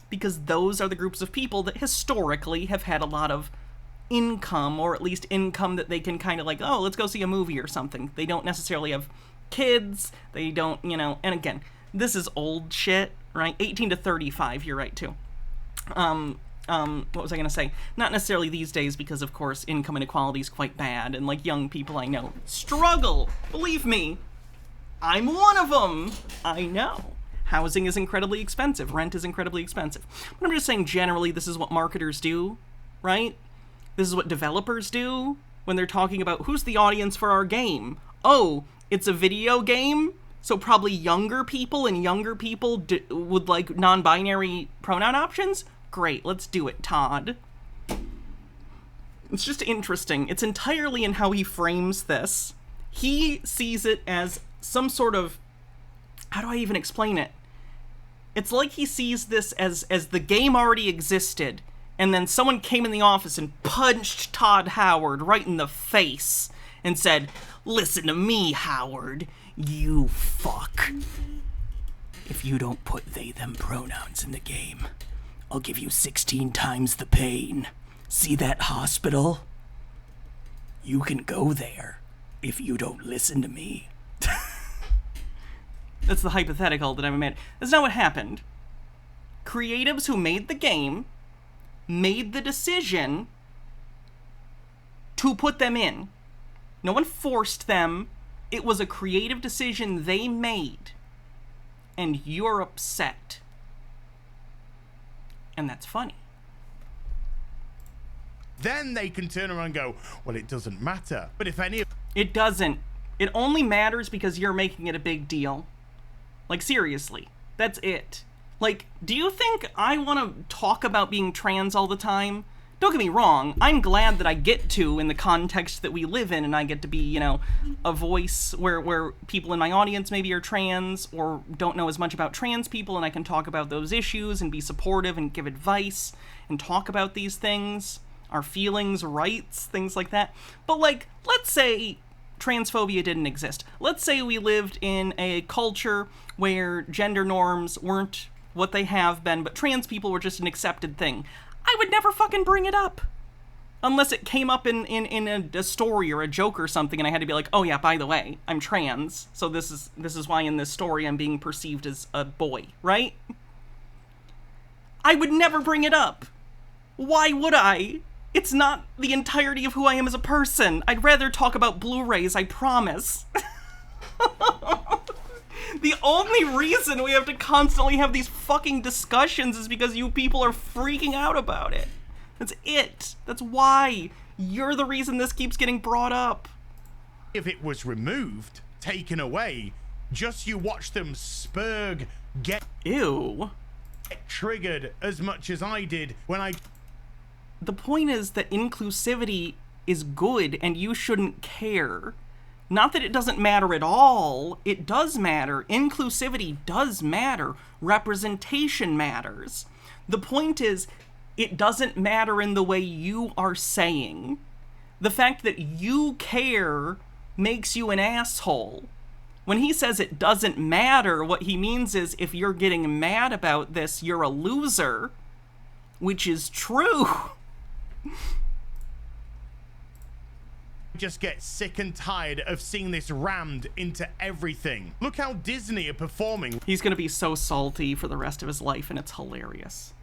Because those are the groups of people that historically have had a lot of income, or at least income that they can kind of like, oh, let's go see a movie or something. They don't necessarily have kids, they don't, you know, and again, this is old shit, right? 18 to 35, you're right too. What was I gonna say? Not necessarily these days, because of course income inequality is quite bad, and like young people I know struggle. Believe me, I'm one of them. I know. Housing is incredibly expensive. Rent is incredibly expensive. But I'm just saying generally this is what marketers do, right? This is what developers do when they're talking about who's the audience for our game. Oh, it's a video game? So probably younger people, and younger people would like non-binary pronoun options? Great, let's do it, Todd. It's just interesting. It's entirely in how he frames this. He sees it as some sort of... How do I even explain it? It's like he sees this as the game already existed, and then someone came in the office and punched Todd Howard right in the face and said, "Listen to me, Howard, you fuck. If you don't put they, them pronouns in the game, I'll give you 16 times the pain. See that hospital? You can go there if you don't listen to me." That's the hypothetical that I made. That's not what happened. Creatives who made the game made the decision to put them in. No one forced them. It was a creative decision they made. And you're upset. And that's funny. Then they can turn around and go, well, it doesn't matter. But if any of... It doesn't. It only matters because you're making it a big deal. Like, seriously. That's it. Like, do you think I want to talk about being trans all the time? Don't get me wrong. I'm glad that I get to in the context that we live in, and I get to be, you know, a voice where people in my audience maybe are trans or don't know as much about trans people, and I can talk about those issues and be supportive and give advice and talk about these things, our feelings, rights, things like that. But, like, let's say transphobia didn't exist. Let's say we lived in a culture where gender norms weren't what they have been, but trans people were just an accepted thing. I would never fucking bring it up. Unless it came up in a story or a joke or something, and I had to be like, oh yeah, by the way, I'm trans, so this is why in this story I'm being perceived as a boy, right? I would never bring it up. Why would I? It's not the entirety of who I am as a person. I'd rather talk about Blu-rays, I promise. The only reason we have to constantly have these fucking discussions is because you people are freaking out about it. That's it. That's why. You're the reason this keeps getting brought up. If it was removed, taken away, just you watch them spurg, get triggered as much as I did when I... The point is that inclusivity is good and you shouldn't care. Not that it doesn't matter at all. It does matter. Inclusivity does matter. Representation matters. The point is, it doesn't matter in the way you are saying. The fact that you care makes you an asshole. When he says it doesn't matter, what he means is if you're getting mad about this, you're a loser. Which is true. Just get sick and tired of seeing this rammed into everything. Look how Disney are performing. He's gonna be so salty for the rest of his life, and it's hilarious.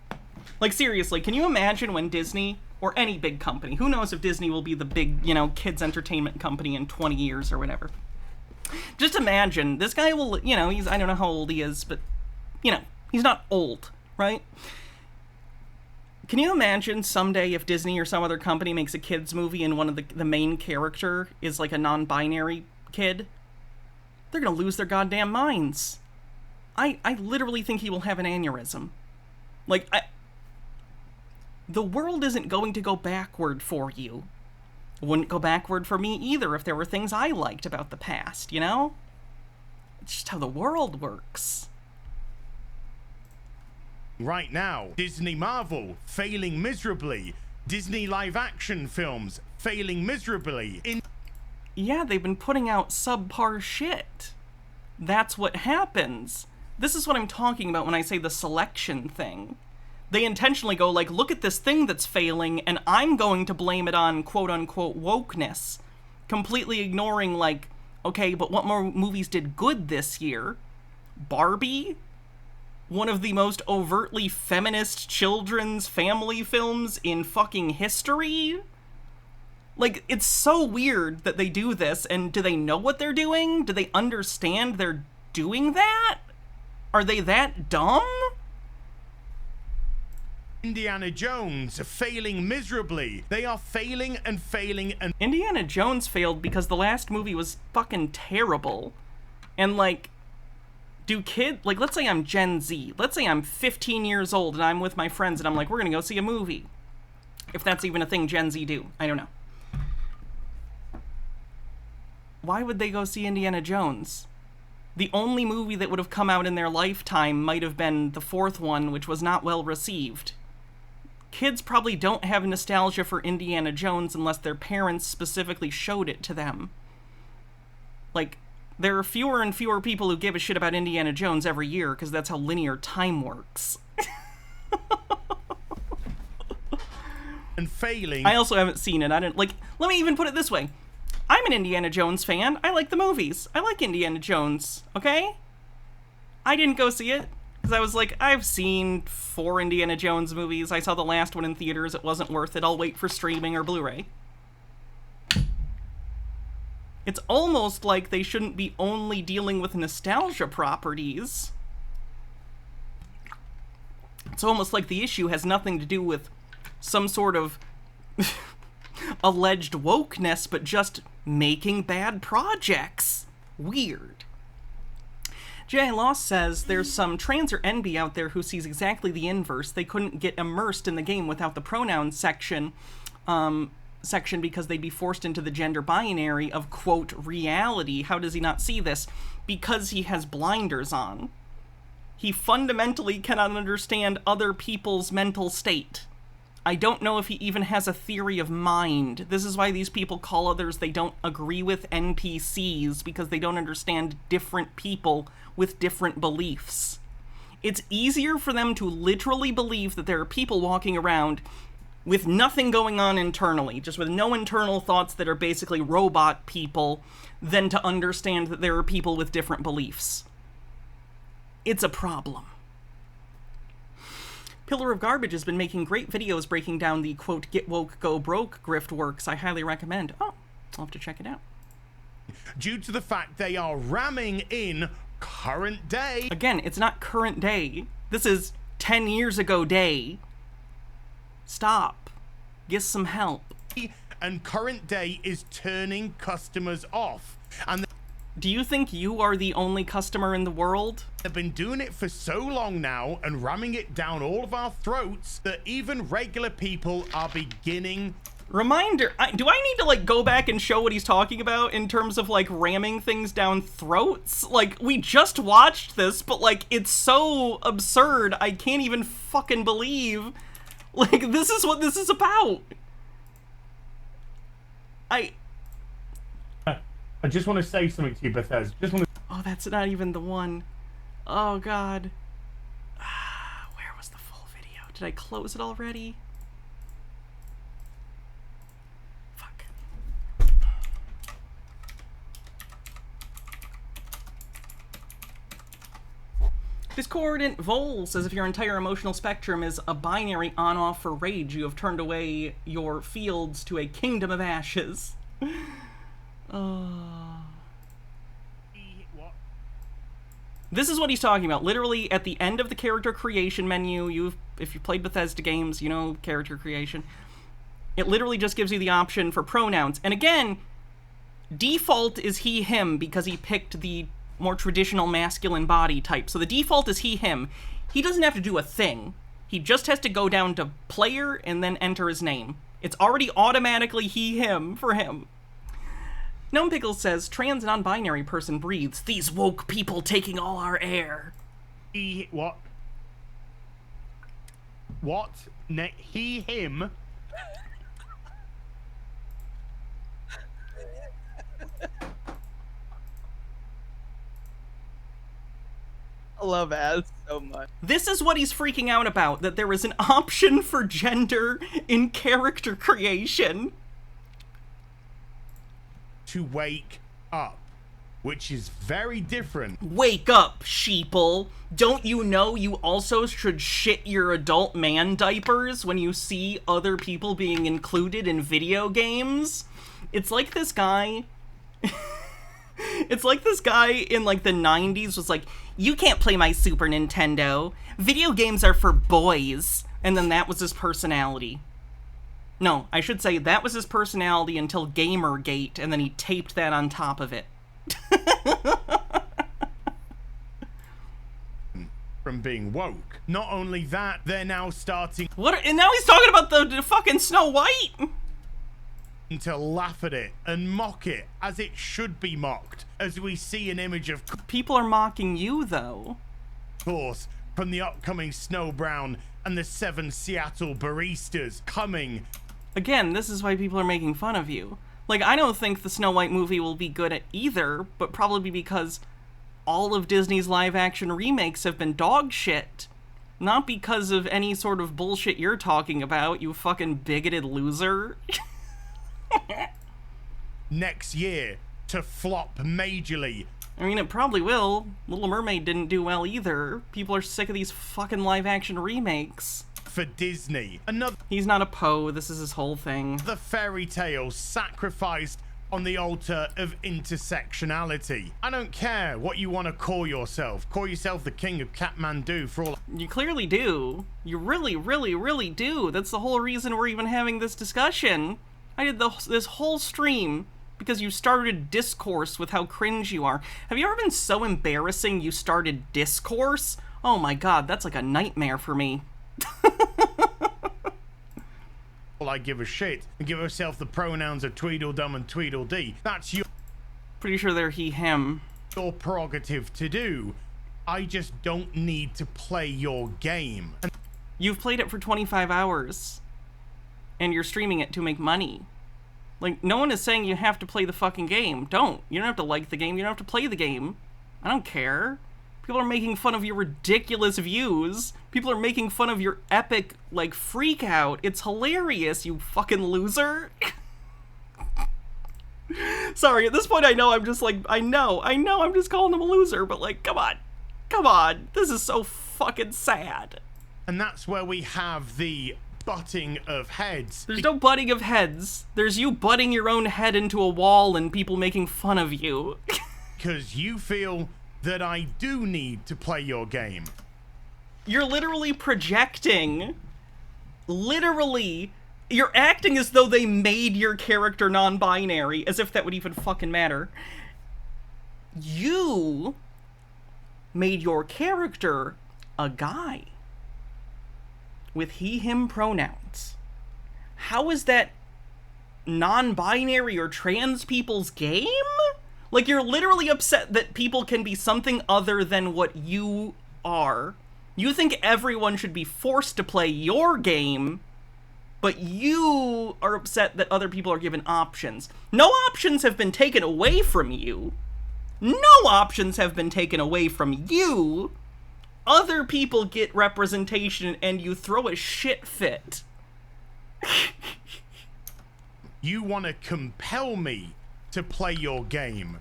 Like, seriously, can you imagine when Disney, or any big company, who knows if Disney will be the big, you know, kids entertainment company in 20 years or whatever. Just imagine, this guy will, you know, I don't know how old he is, but, you know, he's not old, right? Can you imagine someday if Disney or some other company makes a kids movie and one of the main character is like a non-binary kid? They're gonna lose their goddamn minds. I literally think he will have an aneurysm. Like, the world isn't going to go backward for you. It wouldn't go backward for me either if there were things I liked about the past, you know? It's just how the world works. Right now, Disney Marvel failing miserably. Disney live action films failing miserably. Yeah, they've been putting out subpar shit. That's what happens. This is what I'm talking about when I say the selection thing. They intentionally go like, look at this thing that's failing, and I'm going to blame it on quote-unquote wokeness. Completely ignoring like, okay, but what more movies did good this year? Barbie? One of the most overtly feminist children's family films in fucking history? Like, it's so weird that they do this, and do they know what they're doing? Do they understand they're doing that? Are they that dumb? Indiana Jones failing miserably. They are failing and failing and... Indiana Jones failed because the last movie was fucking terrible. And like, like, let's say I'm Gen Z. Let's say I'm 15 years old and I'm with my friends and I'm like, we're gonna go see a movie. If that's even a thing Gen Z do. I don't know. Why would they go see Indiana Jones? The only movie that would have come out in their lifetime might have been the fourth one, which was not well received. Kids probably don't have nostalgia for Indiana Jones unless their parents specifically showed it to them. Like, there are fewer and fewer people who give a shit about Indiana Jones every year because that's how linear time works. And failing. I also haven't seen it. I didn't, like, let me even put it this way. I'm an Indiana Jones fan. I like the movies. I like Indiana Jones, okay? I didn't go see it because I was like, I've seen 4 Indiana Jones movies. I saw the last one in theaters. It wasn't worth it. I'll wait for streaming or Blu-ray. It's almost like they shouldn't be only dealing with nostalgia properties. It's almost like the issue has nothing to do with some sort of alleged wokeness, but just making bad projects. Weird. J.I. Loss says there's some trans or NB out there who sees exactly the inverse. They couldn't get immersed in the game without the pronoun section because they'd be forced into the gender binary of, quote, reality. How does he not see this? Because he has blinders on. He fundamentally cannot understand other people's mental state. I don't know if he even has a theory of mind. This is why these people call others they don't agree with NPCs, because they don't understand different people with different beliefs. It's easier for them to literally believe that there are people walking around with nothing going on internally, just with no internal thoughts that are basically robot people, than to understand that there are people with different beliefs. It's a problem. Pillar of Garbage has been making great videos breaking down the, quote, get woke, go broke grift works. I highly recommend. Oh, I'll have to check it out. Due to the fact they are ramming in current day. Again, it's not current day. This is 10 years ago day. Stop. Get some help. And current day is turning customers off. And do you think you are the only customer in the world? They've been doing it for so long now and ramming it down all of our throats that even regular people are beginning. Reminder, do I need to like go back and show what he's talking about in terms of like ramming things down throats? Like, we just watched this, but like it's so absurd I can't even fucking believe like this is what this is about. I just want to say something to you, Bethesda. Oh, that's not even the one. Oh, God. Where was the full video? Did I close it already? Fuck. Discordant Vol says if your entire emotional spectrum is a binary on-off for rage, you have turned away your fields to a kingdom of ashes. This is what he's talking about. Literally, at the end of the character creation menu, if you've played Bethesda games, you know character creation. It literally just gives you the option for pronouns. And again, default is he, him, because he picked the more traditional masculine body type. So the default is he, him. He doesn't have to do a thing. He just has to go down to player and then enter his name. It's already automatically he, him for him. Gnome Pickles says, trans non-binary person breathes. These woke people taking all our air. He, what? What? He, him? I love Az so much. This is what he's freaking out about, that there is an option for gender in character creation. To wake up, which is very different. Wake up, sheeple. Don't you know you also should shit your adult man diapers when you see other people being included in video games? It's like this guy... It's like this guy in, like, the 90s was like, you can't play my Super Nintendo. Video games are for boys. And then that was his personality. No, I should say that was his personality until Gamergate, and then he taped that on top of it. From being woke. Not only that, they're now starting... And now he's talking about the fucking Snow White? To laugh at it and mock it as it should be mocked, as we see an image of... People are mocking you, though. Course, from the upcoming Snow Brown and the 7 Seattle baristas coming. Again, this is why people are making fun of you. Like, I don't think the Snow White movie will be good at either, but probably because all of Disney's live-action remakes have been dog shit. Not because of any sort of bullshit you're talking about, you fucking bigoted loser. Next year to flop majorly. I mean, it probably will. Little Mermaid didn't do well either. People are sick of these fucking live-action remakes. For Disney. He's not a Poe, this is his whole thing. The fairy tale sacrificed on the altar of intersectionality. I don't care what you want to call yourself. Call yourself the king of Kathmandu for all... You clearly do. You really, really, really do. That's the whole reason we're even having this discussion. I did this whole stream because you started discourse with how cringe you are. Have you ever been so embarrassing you started discourse? Oh my god, that's like a nightmare for me. Well, I give a shit and give herself the pronouns of Tweedledum and Tweedledee. That's your... Pretty sure they're he, him. Your prerogative to do. I just don't need to play your game. You've played it for 25 hours. And you're streaming it to make money. Like, no one is saying you have to play the fucking game. Don't. You don't have to like the game. You don't have to play the game. I don't care. People are making fun of your ridiculous views. People are making fun of your epic, like, freak out. It's hilarious, you fucking loser. Sorry, at this point I know I'm just like, I know I'm just calling him a loser, but like, come on. This is so fucking sad. And that's where we have the butting of heads. There's no butting of heads. There's you butting your own head into a wall and people making fun of you. Because you feel that I do need to play your game. You're literally projecting. Literally. You're acting as though they made your character non-binary, as if that would even fucking matter. You made your character a guy. With he, him pronouns. How is that non-binary or trans people's game? Like, you're literally upset that people can be something other than what you are. You think everyone should be forced to play your game, but you are upset that other people are given options. No options have been taken away from you. No options have been taken away from you. Other people get representation and you throw a shit fit. You want to compel me to play your game.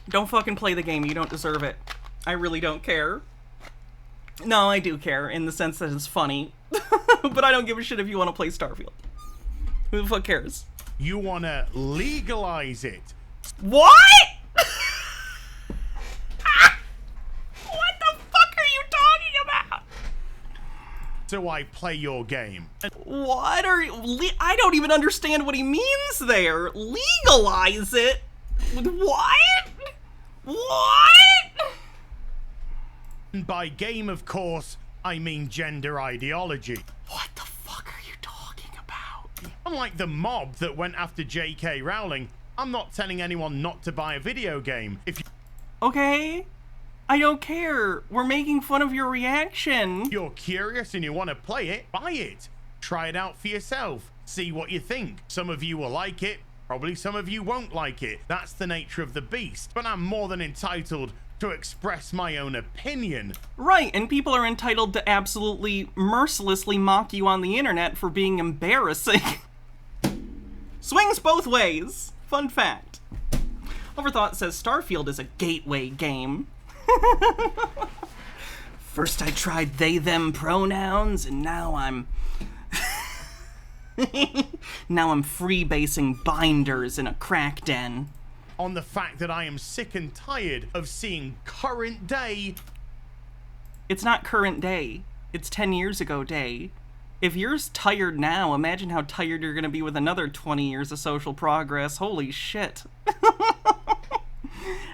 Don't fucking play the game. You don't deserve it. I really don't care. No, I do care, in the sense that it's funny. But I don't give a shit if you want to play Starfield. Who the fuck cares? You want to legalize it. What? What the fuck are you talking about? So I play your game. What are you... I don't even understand what he means there. Legalize it? What? What? And by game, of course, I mean gender ideology. What the fuck are you talking about? Unlike the mob that went after J.K. Rowling, I'm not telling anyone not to buy a video game. If you... Okay. I don't care. We're making fun of your reaction. You're curious and you want to play it, buy it. Try it out for yourself. See what you think. Some of you will like it. Probably some of you won't like it. That's the nature of the beast. But I'm more than entitled to express my own opinion. Right, and people are entitled to absolutely mercilessly mock you on the internet for being embarrassing. Swings both ways. Fun fact. Overthought says Starfield is a gateway game. First I tried they, them pronouns, and now I'm... now I'm freebasing binders in a crack den. On the fact that I am sick and tired of seeing current day. It's not current day. It's 10 years ago day. If you're tired now, imagine how tired you're gonna be with another 20 years of social progress. Holy shit.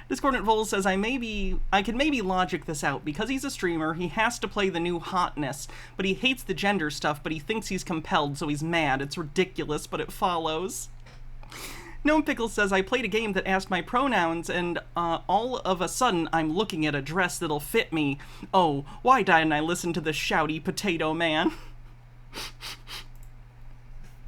Discordant Vol says, I can maybe logic this out. Because he's a streamer, he has to play the new hotness, but he hates the gender stuff, but he thinks he's compelled, so he's mad. It's ridiculous, but it follows. Gnome Pickle says, I played a game that asked my pronouns, and all of a sudden I'm looking at a dress that'll fit me. Oh, why didn't I listen to the shouty potato man?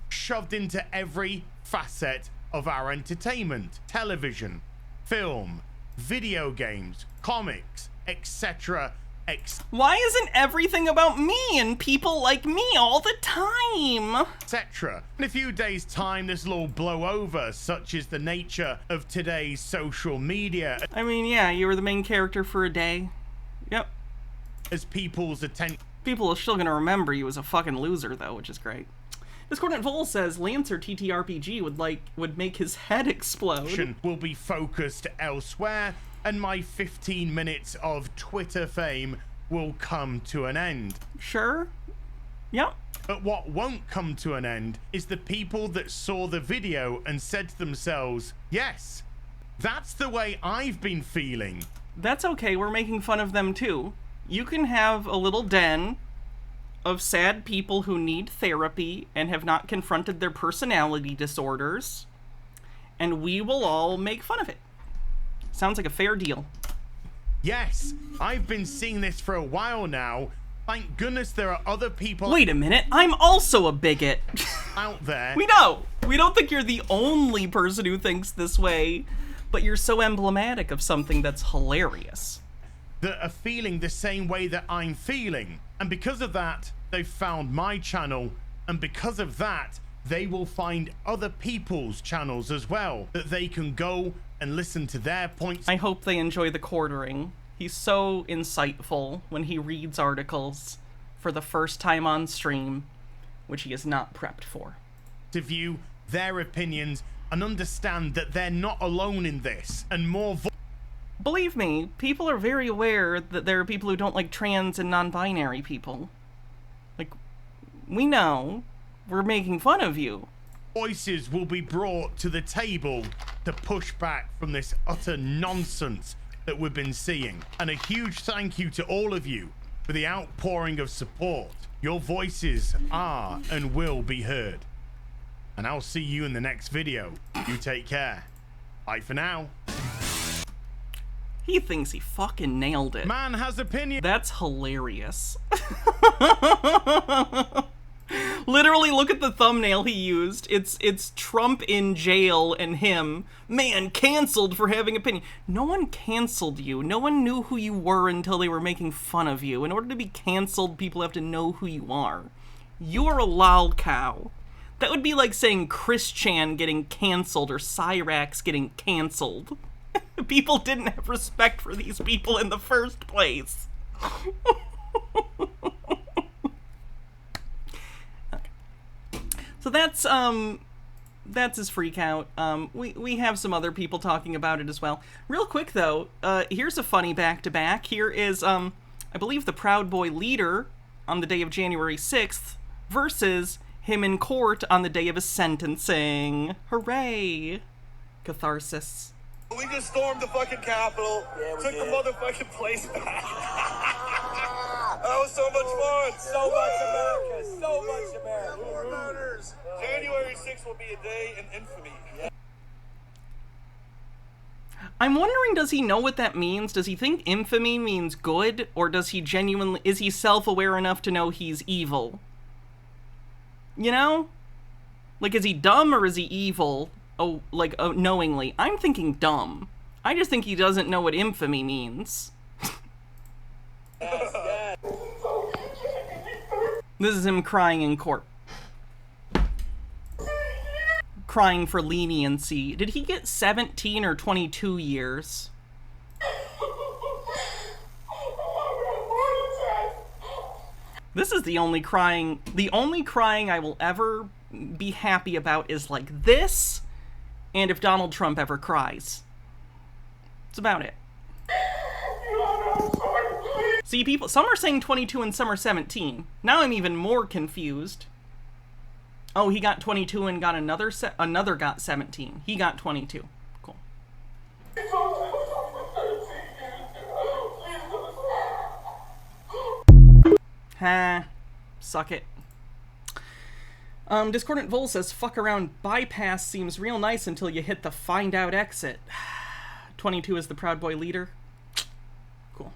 Shoved into every facet of our entertainment. Television, film, video games, comics, etc. Why isn't everything about me and people like me all the time? Etc. In a few days' time, this will all blow over, such is the nature of today's social media. I mean, yeah, you were the main character for a day. Yep. As people's attention... People are still gonna remember you as a fucking loser, though, which is great. Discordant Vol says Lancer TTRPG would make his head explode. Will be focused elsewhere, and my 15 minutes of Twitter fame will come to an end. Sure. Yep. But what won't come to an end is the people that saw the video and said to themselves, yes, that's the way I've been feeling. That's okay, we're making fun of them too. You can have a little den of sad people who need therapy and have not confronted their personality disorders, and we will all make fun of it. Sounds like a fair deal. Yes, I've been seeing this for a while now. Thank goodness there are other people... Wait a minute, I'm also a bigot. ...out there. We know. We don't think you're the only person who thinks this way, but you're so emblematic of something that's hilarious. That are feeling the same way that I'm feeling. And because of that, they've found my channel. And because of that, they will find other people's channels as well, that they can go and listen to their points. I hope they enjoy the quartering. He's so insightful when he reads articles for the first time on stream, which he is not prepped for. To view their opinions and understand that they're not alone in this, and more... Believe me, people are very aware that there are people who don't like trans and non-binary people. Like, we know. We're making fun of you. Voices will be brought to the table to push back from this utter nonsense that we've been seeing. And a huge thank you to all of you for the outpouring of support. Your voices are and will be heard. And I'll see you in the next video. You take care. Bye for now. He thinks he fucking nailed it. Man has opinion. That's hilarious. Literally, look at the thumbnail he used. It's Trump in jail and him. Man, canceled for having opinion. No one canceled you. No one knew who you were until they were making fun of you. In order to be canceled, people have to know who you are. You're a lol cow. That would be like saying Chris Chan getting canceled or Cyrax getting canceled. People didn't have respect for these people in the first place. So that's his freak out. We have some other people talking about it as well. Real quick though, here's a funny back-to-back. Here is I believe the Proud Boy leader on the day of January 6th versus him in court on the day of his sentencing. Hooray! Catharsis. We just stormed the fucking Capitol, took the motherfucking place back. That was so much fun. So much America. So much America. No more murders. January 6th will be a day in infamy. Yeah. I'm wondering, does he know what that means? Does he think infamy means good? Or does he genuinely, is he self-aware enough to know he's evil? You know? Like, is he dumb or is he evil? Knowingly. I'm thinking dumb. I just think he doesn't know what infamy means. Yes. This is him crying in court. Crying for leniency. Did he get 17 or 22 years? This is the only crying I will ever be happy about is like this, and if Donald Trump ever cries. That's about it. See, people, some are saying 22 and some are 17. Now I'm even more confused. Oh, he got 22 and got another got 17. He got 22. Cool. Ha. Suck it. Discordant Vol says, fuck around bypass seems real nice until you hit the find out exit. 22 is the Proud Boy leader. Cool.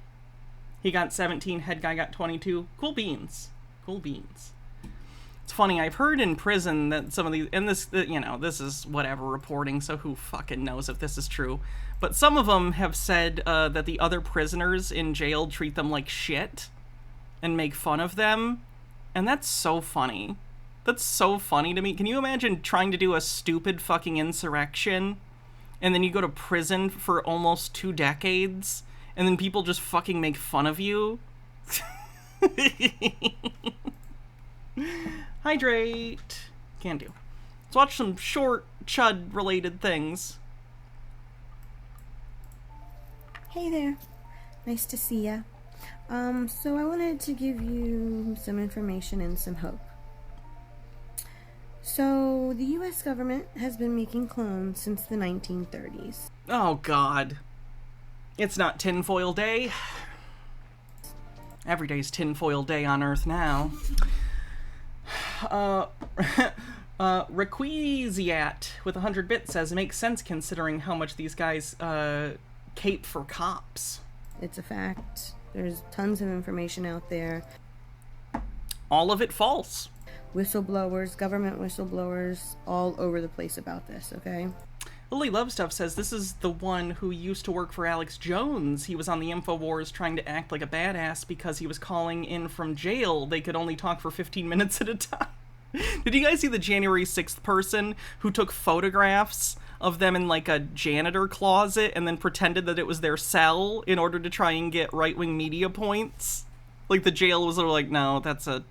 He got 17, head guy got 22. Cool beans. Cool beans. It's funny, I've heard in prison that some of these, and this, you know, this is whatever reporting, so who fucking knows if this is true. But some of them have said that the other prisoners in jail treat them like shit and make fun of them. And that's so funny. That's so funny to me. Can you imagine trying to do a stupid fucking insurrection and then you go to prison for almost 2 decades and then people just fucking make fun of you? Hydrate. Can do. Let's watch some short Chud related things. Hey there. Nice to see ya. So I wanted to give you some information and some hope. So, the US government has been making clones since the 1930s. Oh, God. It's not tinfoil day. Every day's tinfoil day on Earth now. Requisiat with 100 bits says, makes sense considering how much these guys, cape for cops. It's a fact. There's tons of information out there. All of it false. Whistleblowers, government whistleblowers, all over the place about this, okay? Lily Love Stuff says this is the one who used to work for Alex Jones. He was on the InfoWars trying to act like a badass because he was calling in from jail. They could only talk for 15 minutes at a time. Did you guys see the January 6th person who took photographs of them in like a janitor closet and then pretended that it was their cell in order to try and get right-wing media points? Like the jail was like, no, that's a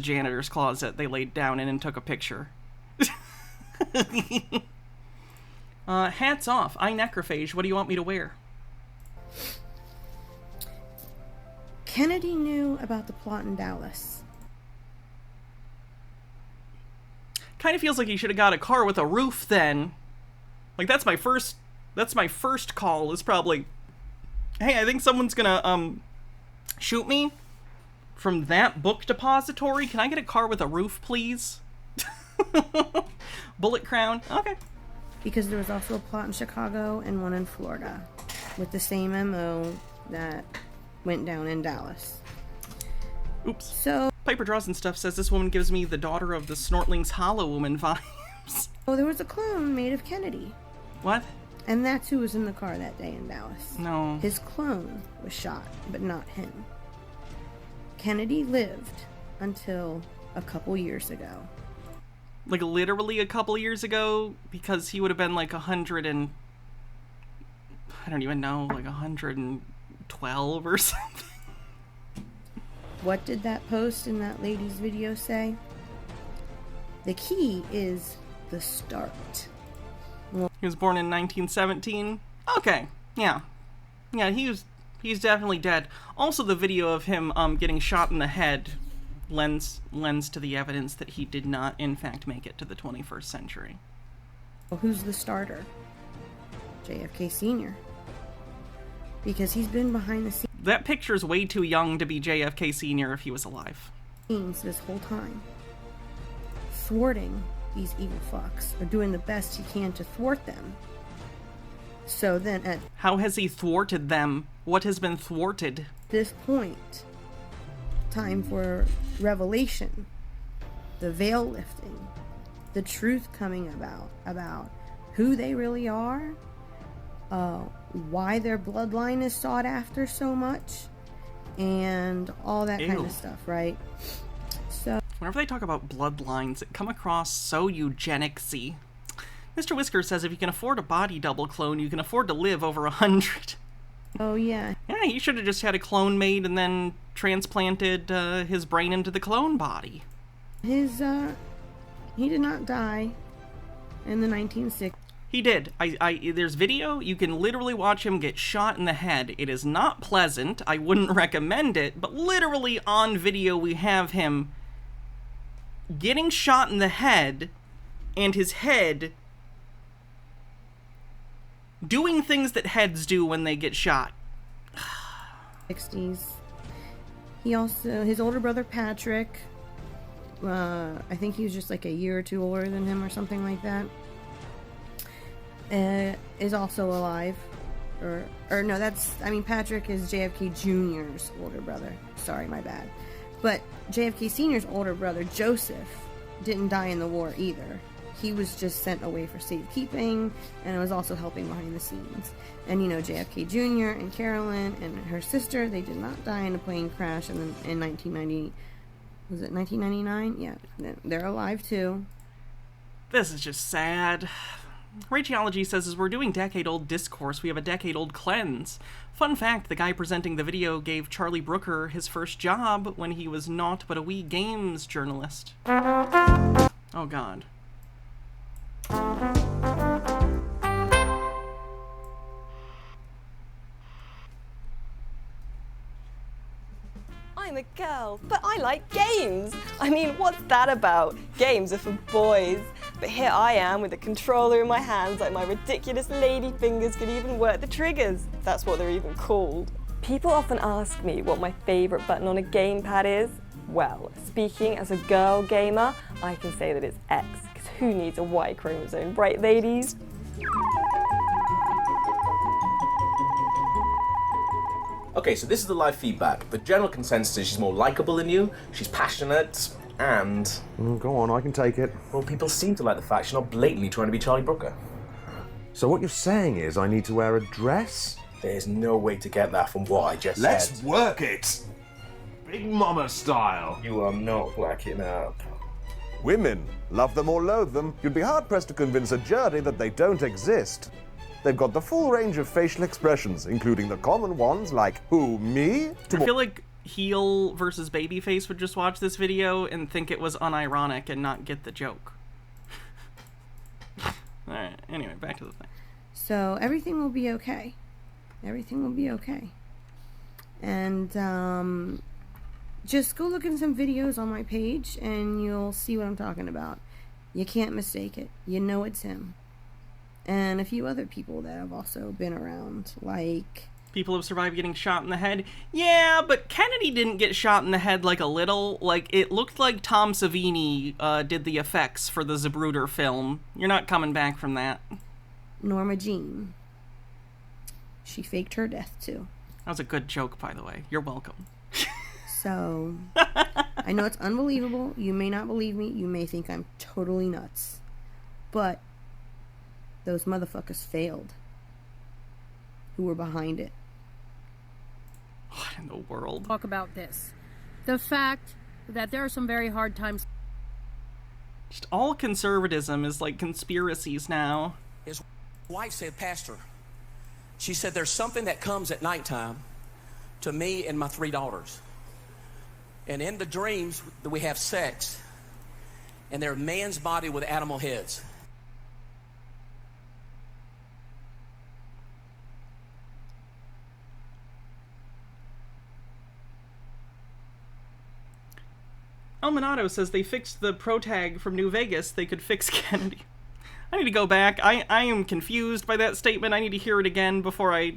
janitor's closet they laid down in and took a picture. Hats off. I necrophage. What do you want me to wear? Kennedy knew about the plot in Dallas. Kind of feels like he should have got a car with a roof then. Like that's my first call is probably, hey, I think someone's gonna shoot me from that book depository. Can I get a car with a roof, please? Bullet crown. Okay. Because there was also a plot in Chicago and one in Florida with the same MO that went down in Dallas. Oops. So Piper Draws and Stuff says this woman gives me the daughter of the Snortling's Hollow Woman vibes. Oh, there was a clone made of Kennedy. What? And that's who was in the car that day in Dallas. No. His clone was shot, but not him. Kennedy lived until a couple years ago. Like literally a couple years ago, because he would have been like 100 and I don't even know, like 112 or something. What did that post in that lady's video say? The key is the start. He was born in 1917. Okay, yeah. Yeah, he's definitely dead. Also, the video of him getting shot in the head lends to the evidence that he did not, in fact, make it to the 21st century. Well, who's the starter? JFK Sr. Because he's been behind the scenes. That picture's way too young to be JFK Sr. if he was alive. This whole time. Thwarting these evil fucks, or doing the best he can to thwart them. So then at how has he thwarted them? What has been thwarted? This point, time for revelation, the veil lifting, the truth coming about who they really are, why their bloodline is sought after so much, and all that kind of stuff, right? So whenever they talk about bloodlines, it come across so eugenicsy. Mr. Whisker says if you can afford a body double clone, you can afford to live over 100. Oh, yeah. Yeah, he should have just had a clone made and then transplanted his brain into the clone body. He did not die in the 1960s. He did. There's video. You can literally watch him get shot in the head. It is not pleasant. I wouldn't recommend it, but literally on video we have him getting shot in the head and his head doing things that heads do when they get shot. 60s. He also, his older brother Patrick, I think he was just like a year or two older than him or something like that, is also alive. Or no, Patrick is JFK Jr.'s older brother. Sorry, my bad. But JFK Sr.'s older brother, Joseph, didn't die in the war either. He was just sent away for safekeeping, and was also helping behind the scenes. And JFK Jr. and Carolyn and her sister, they did not die in a plane crash in 1990. Was it 1999? Yeah, they're alive too. This is just sad. Radiology says, as we're doing decade-old discourse, we have a decade-old cleanse. Fun fact, the guy presenting the video gave Charlie Brooker his first job when he was naught but a wee games journalist. Oh god. I'm a girl, but I like games. I mean, what's that about? Games are for boys. But here I am with a controller in my hands like my ridiculous lady fingers could even work the triggers. That's what they're even called. People often ask me what my favorite button on a gamepad is. Well, speaking as a girl gamer, I can say that it's X, because who needs a Y chromosome, right ladies? Okay, so this is the live feedback. The general consensus is she's more likable than you, she's passionate, and... go on, I can take it. Well, people seem to like the fact she's not blatantly trying to be Charlie Brooker. So what you're saying is I need to wear a dress? There's no way to get that from what I just said. Let's work it! Big Mama style. You are not blacking up. Women, love them or loathe them, you'd be hard-pressed to convince a jury that they don't exist. They've got the full range of facial expressions, including the common ones like, who, me? I feel like heel versus babyface would just watch this video and think it was unironic and not get the joke. Alright, anyway, back to the thing. So everything will be okay. Everything will be okay. And just go look at some videos on my page and you'll see what I'm talking about. You can't mistake it. You know it's him. And a few other people that have also been around, like... People have survived getting shot in the head? Yeah, but Kennedy didn't get shot in the head like a little. Like, it looked like Tom Savini did the effects for the Zapruder film. You're not coming back from that. Norma Jean. She faked her death, too. That was a good joke, by the way. You're welcome. So, I know it's unbelievable. You may not believe me. You may think I'm totally nuts. But... those motherfuckers failed. Who were behind it? What in the world? Talk about this. The fact that there are some very hard times. Just all conservatism is like conspiracies now. His wife said, Pastor, she said, there's something that comes at nighttime to me and my 3 daughters. And in the dreams, we have sex. And they're man's body with animal heads. Almanado says they fixed the protag from New Vegas. They could fix Kennedy. I need to go back. I am confused by that statement. I need to hear it again before I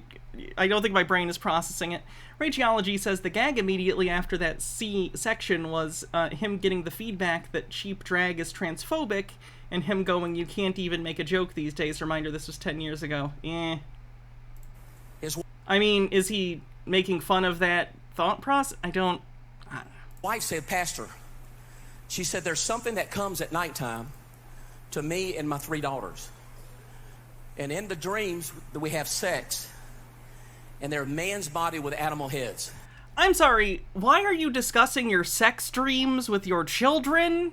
don't think my brain is processing it. Rageology says the gag immediately after that C section was him getting the feedback that cheap drag is transphobic, and him going, "You can't even make a joke these days." Reminder, this was 10 years ago. I mean, is he making fun of that thought process? I don't know. Wife said, Pastor, she said, there's something that comes at nighttime to me and my 3 daughters. And in the dreams, we have sex. And they're man's body with animal heads. I'm sorry, why are you discussing your sex dreams with your children?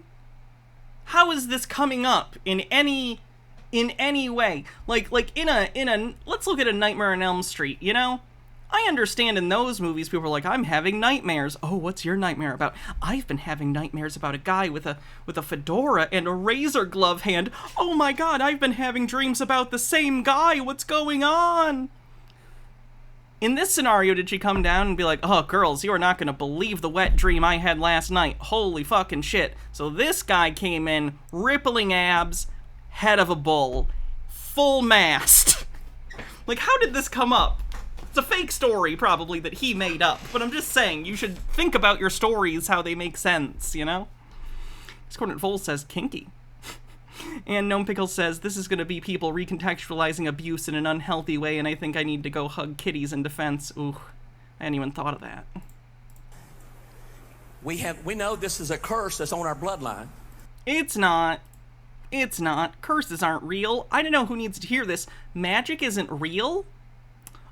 How is this coming up in any way? Like in a let's look at A Nightmare on Elm Street, you know? I understand in those movies people are like, I'm having nightmares. Oh, what's your nightmare about? I've been having nightmares about a guy with a fedora and a razor glove hand. Oh my god, I've been having dreams about the same guy. What's going on? In this scenario, did she come down and be like, oh, girls, you are not going to believe the wet dream I had last night. Holy fucking shit. So this guy came in, rippling abs, head of a bull, full mast. Like, how did this come up? It's a fake story, probably, that he made up. But I'm just saying, you should think about your stories, how they make sense, you know? Discordant Vol says, kinky. And Gnome Pickle says, this is going to be people recontextualizing abuse in an unhealthy way, and I think I need to go hug kitties in defense. Ooh, I hadn't even thought of that. We know this is a curse that's on our bloodline. It's not. It's not. Curses aren't real. I don't know who needs to hear this. Magic isn't real.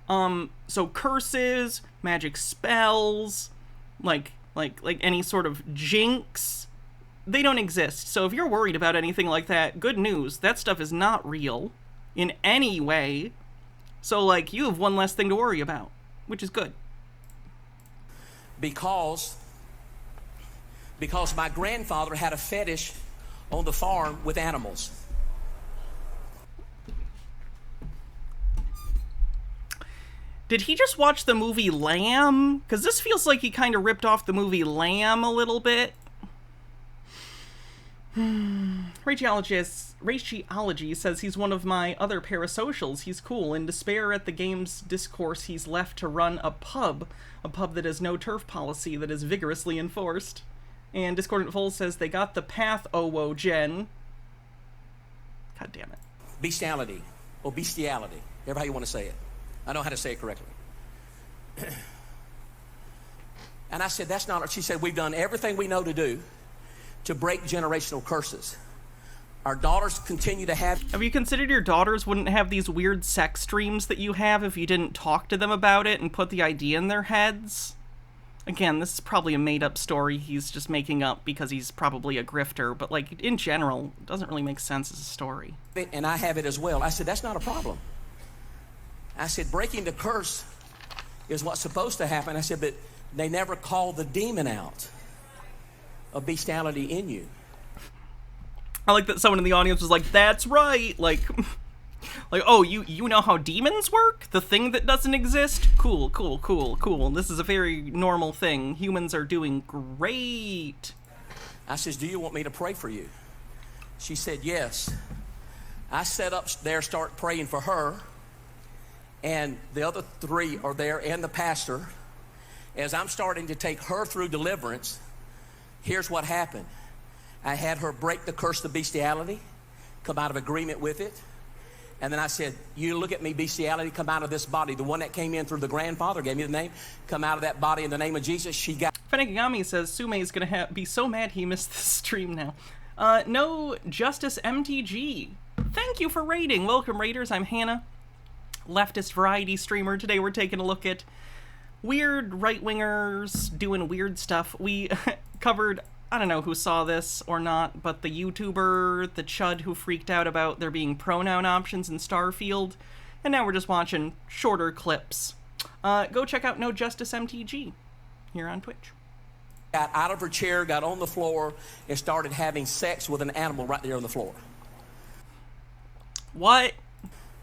So curses, magic spells, like any sort of jinx, they don't exist. So if you're worried about anything like that, good news. That stuff is not real in any way. So, like, you have one less thing to worry about, which is good. Because my grandfather had a fetish on the farm with animals. Did he just watch the movie Lamb? Because this feels like he kind of ripped off the movie Lamb a little bit. Rageology says he's one of my other parasocials. He's cool. In despair at the game's discourse, he's left to run a pub that has no turf policy that is vigorously enforced. And Discordant Vol says they got the path, Owo Jen. God damn it. Bestiality, or bestiality, however how you want to say it. I know how to say it correctly. And I said, that's not, she said, we've done everything we know to do to break generational curses. Our daughters continue to have... Have you considered your daughters wouldn't have these weird sex dreams that you have if you didn't talk to them about it and put the idea in their heads? Again, this is probably a made-up story he's just making up because he's probably a grifter, but, like, in general, it doesn't really make sense as a story. And I have it as well. I said, that's not a problem. I said, breaking the curse is what's supposed to happen. I said, but they never call the demon out of bestiality in you. I like that someone in the audience was like, that's right, like, oh, you know how demons work? The thing that doesn't exist? Cool. This is a very normal thing. Humans are doing great. I says, do you want me to pray for you? She said, yes. I set up there, start praying for her, and the other 3 are there, and the pastor. As I'm starting to take her through deliverance, here's what happened. I had her break the curse of bestiality, come out of agreement with it. And then I said, you look at me, bestiality, come out of this body. The one that came in through the grandfather, gave me the name, come out of that body in the name of Jesus. She got... Fenegami says Sume is going to be so mad he missed the stream now. No Justice MTG. Thank you for raiding. Welcome, raiders. I'm Hannah, leftist variety streamer. Today we're taking a look at weird right-wingers doing weird stuff. We covered, I don't know who saw this or not, but the YouTuber, the Chud, who freaked out about there being pronoun options in Starfield, and now we're just watching shorter clips. Go check out No Justice MTG here on Twitch. got out of her chair, got on the floor, and started having sex with an animal right there on the floor. What?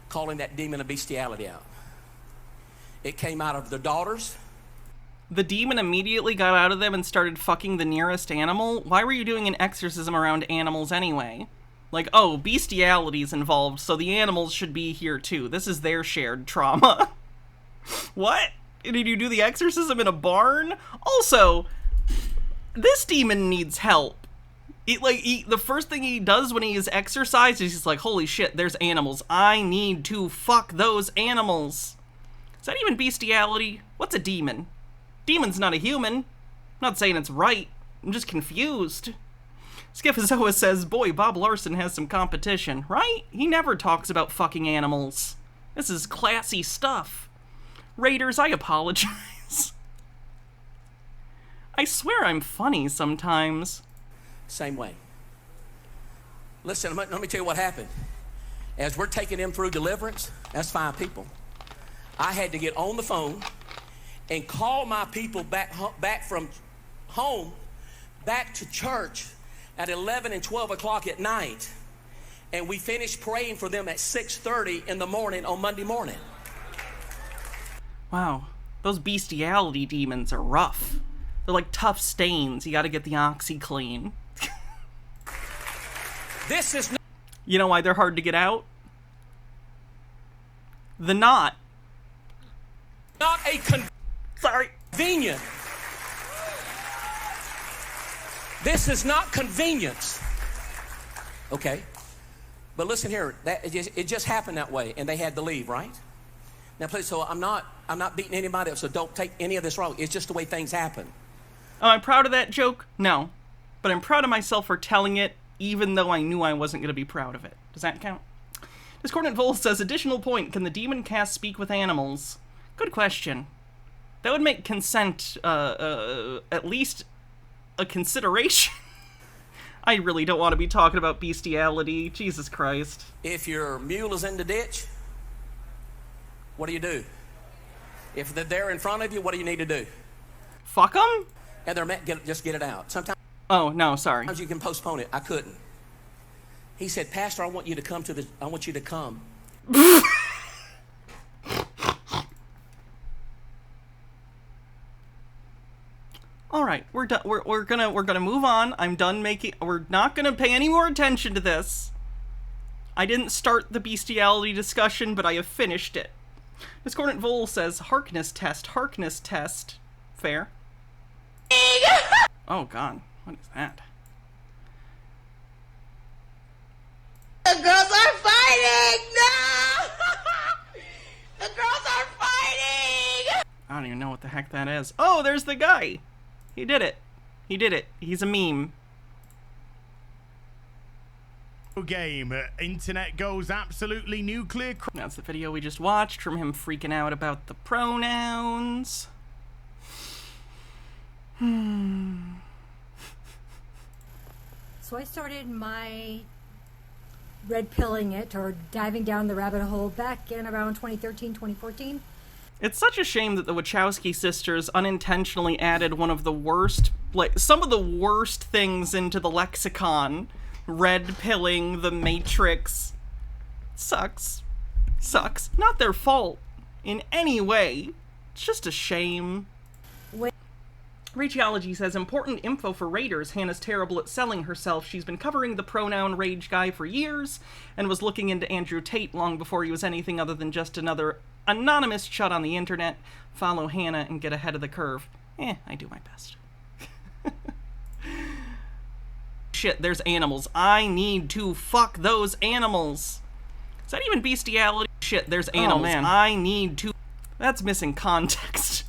Calling that demon of bestiality out. It came out of the daughters. The demon immediately got out of them and started fucking the nearest animal? Why were you doing an exorcism around animals anyway? Like, oh, bestiality's involved, so the animals should be here too. This is their shared trauma. What? Did you do the exorcism in a barn? Also, this demon needs help. The first thing he does when he is exorcised is he's like, holy shit, there's animals. I need to fuck those animals. Is that even bestiality? What's a demon? Demon's not a human. I'm not saying it's right. I'm just confused. Skiffazoa says, boy, Bob Larson has some competition, right? He never talks about fucking animals. This is classy stuff. Raiders, I apologize. I swear I'm funny sometimes. Same way. Listen, let me tell you what happened. As we're taking them through deliverance, that's 5 people. I had to get on the phone and call my people back from home, back to church at 11 and 12 o'clock at night. And we finished praying for them at 6:30 in the morning on Monday morning. Wow, those bestiality demons are rough. They're like tough stains. You gotta get the oxy clean. This is... You know why they're hard to get out? The knot. Not a convenient. This is not convenience. Okay? But listen here, it just happened that way, and they had to leave, right? Now, please, so I'm not beating anybody up, so don't take any of this wrong. It's just the way things happen. Am I proud of that joke? No. But I'm proud of myself for telling it, even though I knew I wasn't going to be proud of it. Does that count? Discordant Vol says, additional point, can the demon cast speak with animals? Good question. That would make consent, at least a consideration. I really don't want to be talking about bestiality. Jesus Christ. If your mule is in the ditch, what do? If they're there in front of you, what do you need to do? Fuck them? And just get it out. Sometimes. Oh, no, sorry. Sometimes you can postpone it. I couldn't. He said, Pastor, I want you to come I want you to come. All right, we're done. We're gonna move on. I'm done making. We're not gonna pay any more attention to this. I didn't start the bestiality discussion, but I have finished it. Discordant Vol says, Harkness test. Fair. Oh god, what is that? The girls are fighting! No! The girls are fighting! I don't even know what the heck that is. Oh, there's the guy! He did it. He's a meme. Game. Internet goes absolutely nuclear. That's the video we just watched from him freaking out about the pronouns. So I started my red pilling it or diving down the rabbit hole back in around 2013, 2014. It's such a shame that the Wachowski sisters unintentionally added one of the worst, some of the worst things into the lexicon. Red pilling, the Matrix. Sucks. Not their fault in any way. It's just a shame. Rageology says, important info for raiders. Hannah's terrible at selling herself. She's been covering the pronoun rage guy for years and was looking into Andrew Tate long before he was anything other than just another anonymous chud on the internet. Follow Hannah and get ahead of the curve. I do my best. Shit, there's animals. I need to fuck those animals. Is that even bestiality? Shit, there's animals. Oh, man. I need to... That's missing context.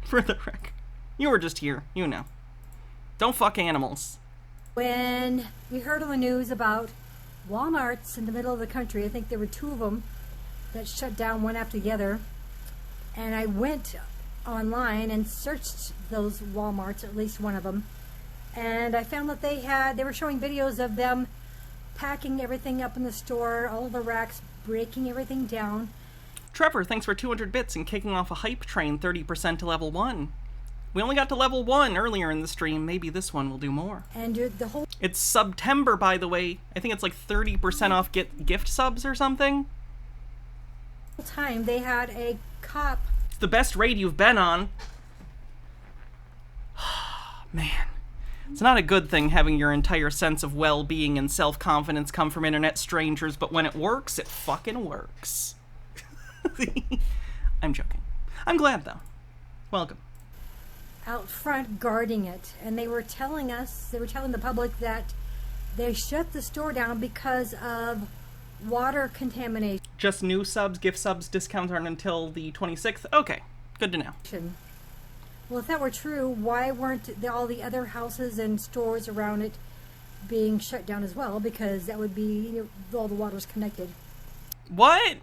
For the record. You were just here. You know. Don't fuck animals. When we heard on the news about Walmarts in the middle of the country, I think there were 2 of them that shut down one after the other. And I went online and searched those Walmarts, at least one of them. And I found that they were showing videos of them packing everything up in the store, all the racks, breaking everything down. Trevor, thanks for 200 bits and kicking off a hype train 30% to level 1. We only got to level 1 earlier in the stream. Maybe this one will do more. And the whole It's September, by the way. I think it's like 30% off gift subs or something. time they had a cop. It's the best raid you've been on. Man. It's not a good thing having your entire sense of well-being and self-confidence come from internet strangers, but when it works, it fucking works. I'm joking. I'm glad, though. Welcome. Out front guarding it, and they were telling the public that they shut the store down because of water contamination. Just new subs, gift subs, discounts aren't until the 26th? Okay, good to know. Well, if that were true, why weren't all the other houses and stores around it being shut down as well? Because that would be, all the water's connected. What?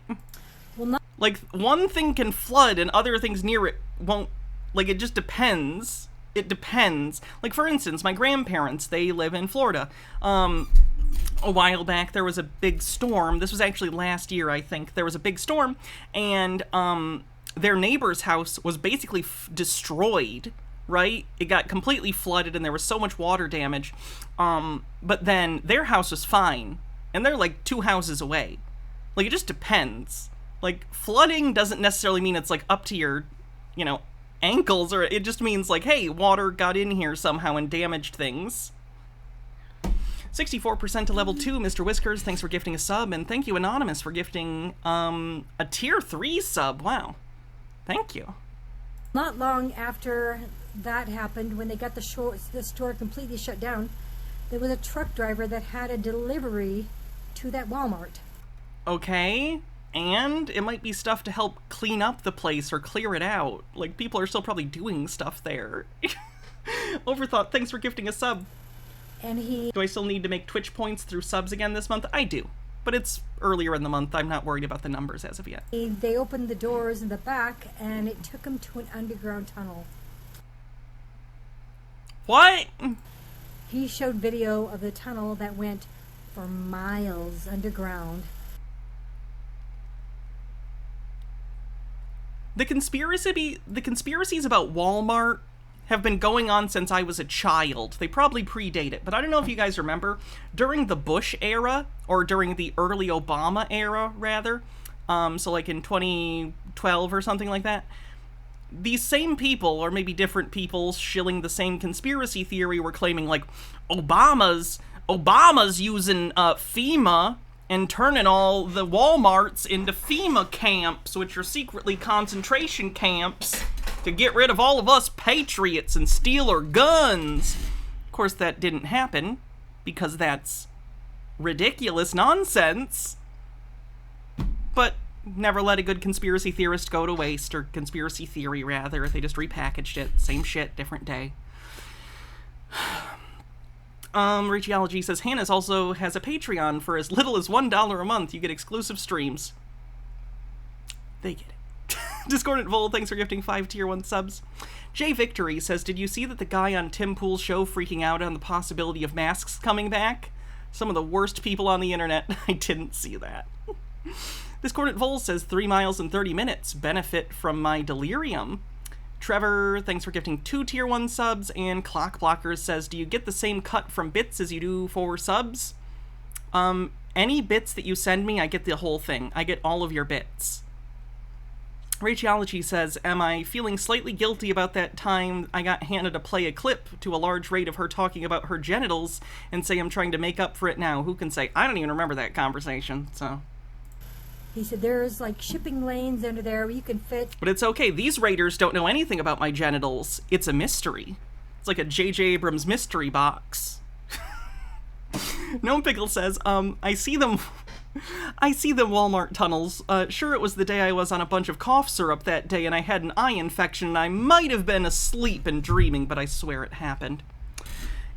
Well, not like, one thing can flood and other things near it won't. Like, it just depends. It depends. Like, for instance, my grandparents, they live in Florida. A while back, there was a big storm. This was actually last year, I think. There was a big storm, and their neighbor's house was basically destroyed, right? It got completely flooded, and there was so much water damage. But then their house was fine, and they're like 2 houses away. Like, it just depends. Like, flooding doesn't necessarily mean it's like up to your, ankles, or it just means like, hey, water got in here somehow and damaged things. 64% to level 2, Mr. Whiskers, thanks for gifting a sub, and thank you, Anonymous, for gifting a tier 3 sub. Wow. Thank you. Not long after that happened, when they got the store completely shut down, there was a truck driver that had a delivery to that Walmart. Okay, and it might be stuff to help clean up the place or clear it out. Like, people are still probably doing stuff there. Overthought, thanks for gifting a sub. And Do I still need to make Twitch points through subs again this month? I do. But it's earlier in the month. I'm not worried about the numbers as of yet. They opened the doors in the back, and it took them to an underground tunnel. What? He showed video of the tunnel that went for miles underground. The conspiracies about Walmart have been going on since I was a child. They probably predate it, but I don't know if you guys remember, during the Bush era, or during the early Obama era, rather, so like in 2012 or something like that, these same people, or maybe different people shilling the same conspiracy theory, were claiming, like, Obama's using FEMA and turning all the Walmarts into FEMA camps, which are secretly concentration camps, to get rid of all of us patriots and steal our guns. Of course, that didn't happen, because that's ridiculous nonsense. But never let a good conspiracy theorist go to waste, or conspiracy theory, rather. They just repackaged it. Same shit, different day. Richiology says, Hannah's also has a Patreon. For as little as $1 a month, you get exclusive streams. They get it. Discordant Vol, thanks for gifting 5 tier 1 subs. Jay Victory says, did you see that the guy on Tim Pool's show freaking out on the possibility of masks coming back? Some of the worst people on the internet. I didn't see that. Discordant Vol says, 3 miles in 30 minutes. Benefit from my delirium. Trevor, thanks for gifting 2 tier 1 subs. And Clock Blockers says, do you get the same cut from bits as you do for subs? Any bits that you send me, I get the whole thing. I get all of your bits. Rachiology says, am I feeling slightly guilty about that time I got Hannah to play a clip to a large rate of her talking about her genitals and say I'm trying to make up for it now? Who can say? I don't even remember that conversation, so. He said there's like shipping lanes under there where you can fit. But it's okay. These raiders don't know anything about my genitals. It's a mystery. It's like a J.J. Abrams mystery box. Gnome Pickle says, I see them Walmart tunnels. Sure, it was the day I was on a bunch of cough syrup that day and I had an eye infection and I might have been asleep and dreaming, but I swear it happened.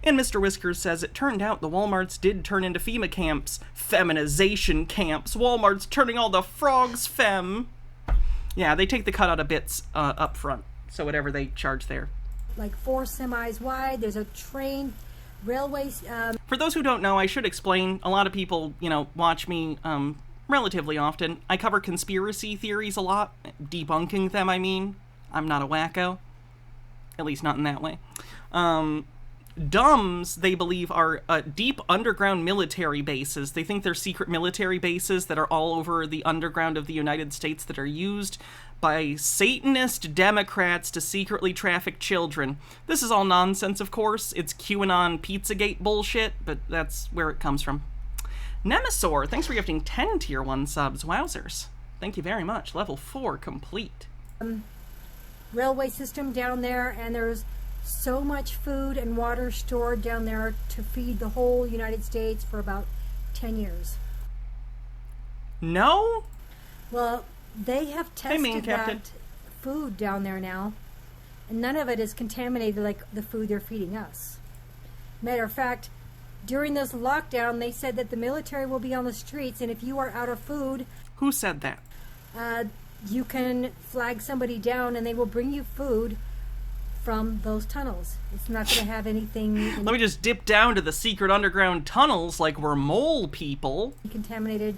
And Mr. Whiskers says, it turned out the Walmarts did turn into FEMA camps. Feminization camps. Walmart's turning all the frogs femme. Yeah, they take the cut out of bits up front. So whatever they charge there. Like 4 semis wide. There's a train, railway. For those who don't know, I should explain. A lot of people, watch me relatively often. I cover conspiracy theories a lot. Debunking them, I mean. I'm not a wacko. At least not in that way. DUMBs, they believe, are deep underground military bases. They think they're secret military bases that are all over the underground of the United States that are used by Satanist Democrats to secretly traffic children. This is all nonsense, of course. It's QAnon Pizzagate bullshit, but that's where it comes from. Nemesaur, thanks for gifting 10 Tier 1 subs. Wowzers. Thank you very much. Level 4 complete. Railway system down there, and there's so much food and water stored down there to feed the whole United States for about 10 years. No? Well, they have tested Captain. that food down there now, and none of it is contaminated like the food they're feeding us. Matter of fact, during this lockdown, they said that the military will be on the streets, and if you are out of food... Who said that? You can flag somebody down, and they will bring you food from those tunnels. It's not going to have anything... Let me just dip down to the secret underground tunnels like we're mole people. Contaminated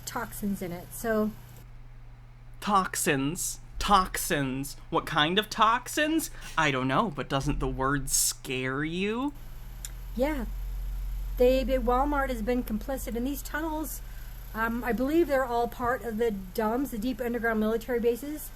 toxins in it, so... Toxins. Toxins. What kind of toxins? I don't know, but doesn't the word scare you? Yeah. Walmart has been complicit in these tunnels. I believe they're all part of the DUMBs, the deep underground military bases.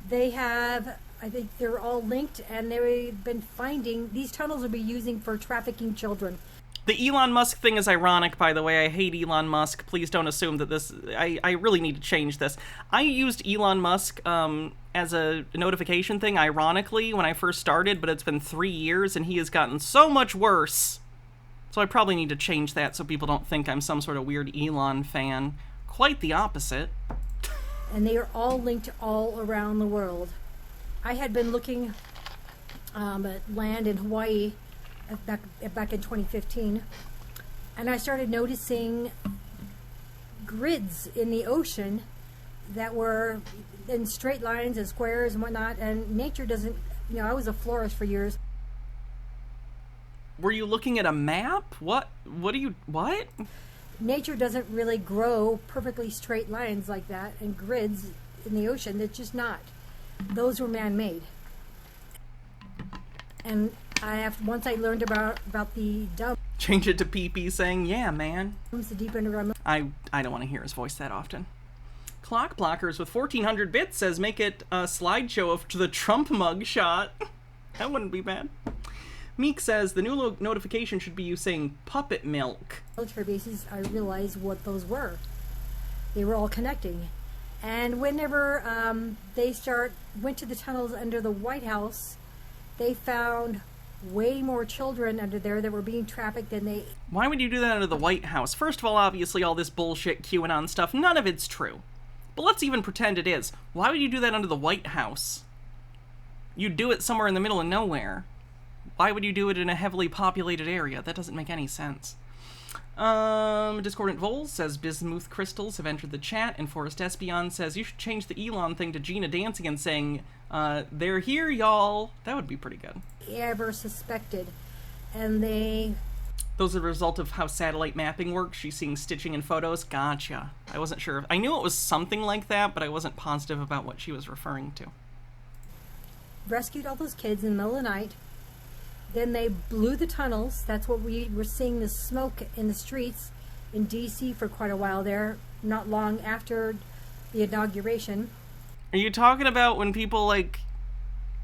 They have... I think they're all linked, and they've been finding these tunnels will be using for trafficking children. The Elon Musk thing is ironic, by the way. I hate Elon Musk. Please don't assume that this... I really need to change this. I used Elon Musk as a notification thing, ironically, when I first started, but it's been 3 years, and he has gotten so much worse. So I probably need to change that so people don't think I'm some sort of weird Elon fan. Quite the opposite. And they are all linked all around the world. I had been looking at land in Hawaii back in 2015, and I started noticing grids in the ocean that were in straight lines and squares and whatnot, and nature doesn't, I was a florist for years. Were you looking at a map? What? What? Nature doesn't really grow perfectly straight lines like that, and grids in the ocean, they're just not. Those were man-made. And once I learned about the DUMB... Change it to PP saying, yeah, man. The deep underground... I don't want to hear his voice that often. Clock Blockers with 1400 bits says, make it a slideshow of the Trump mug shot. That wouldn't be bad. Meek says, the new notification should be you saying puppet milk. Military bases, I realized what those were. They were all connecting. And whenever they went to the tunnels under the White House, they found way more children under there that were being trafficked than they... Why would you do that under the White House? First of all, obviously, all this bullshit QAnon stuff, none of it's true. But let's even pretend it is. Why would you do that under the White House? You'd do it somewhere in the middle of nowhere. Why would you do it in a heavily populated area? That doesn't make any sense. Discordant Voles says bismuth crystals have entered the chat, and Forrest Espion says you should change the Elon thing to Gina dancing and saying, they're here, y'all. That would be pretty good. Ever suspected. And they... Those are the result of how satellite mapping works. She's seeing stitching in photos. Gotcha. I wasn't sure. I knew it was something like that, but I wasn't positive about what she was referring to. Rescued all those kids in the middle of the night. Then they blew the tunnels. That's what we were seeing, the smoke in the streets in D.C. for quite a while there, not long after the inauguration. Are you talking about when people,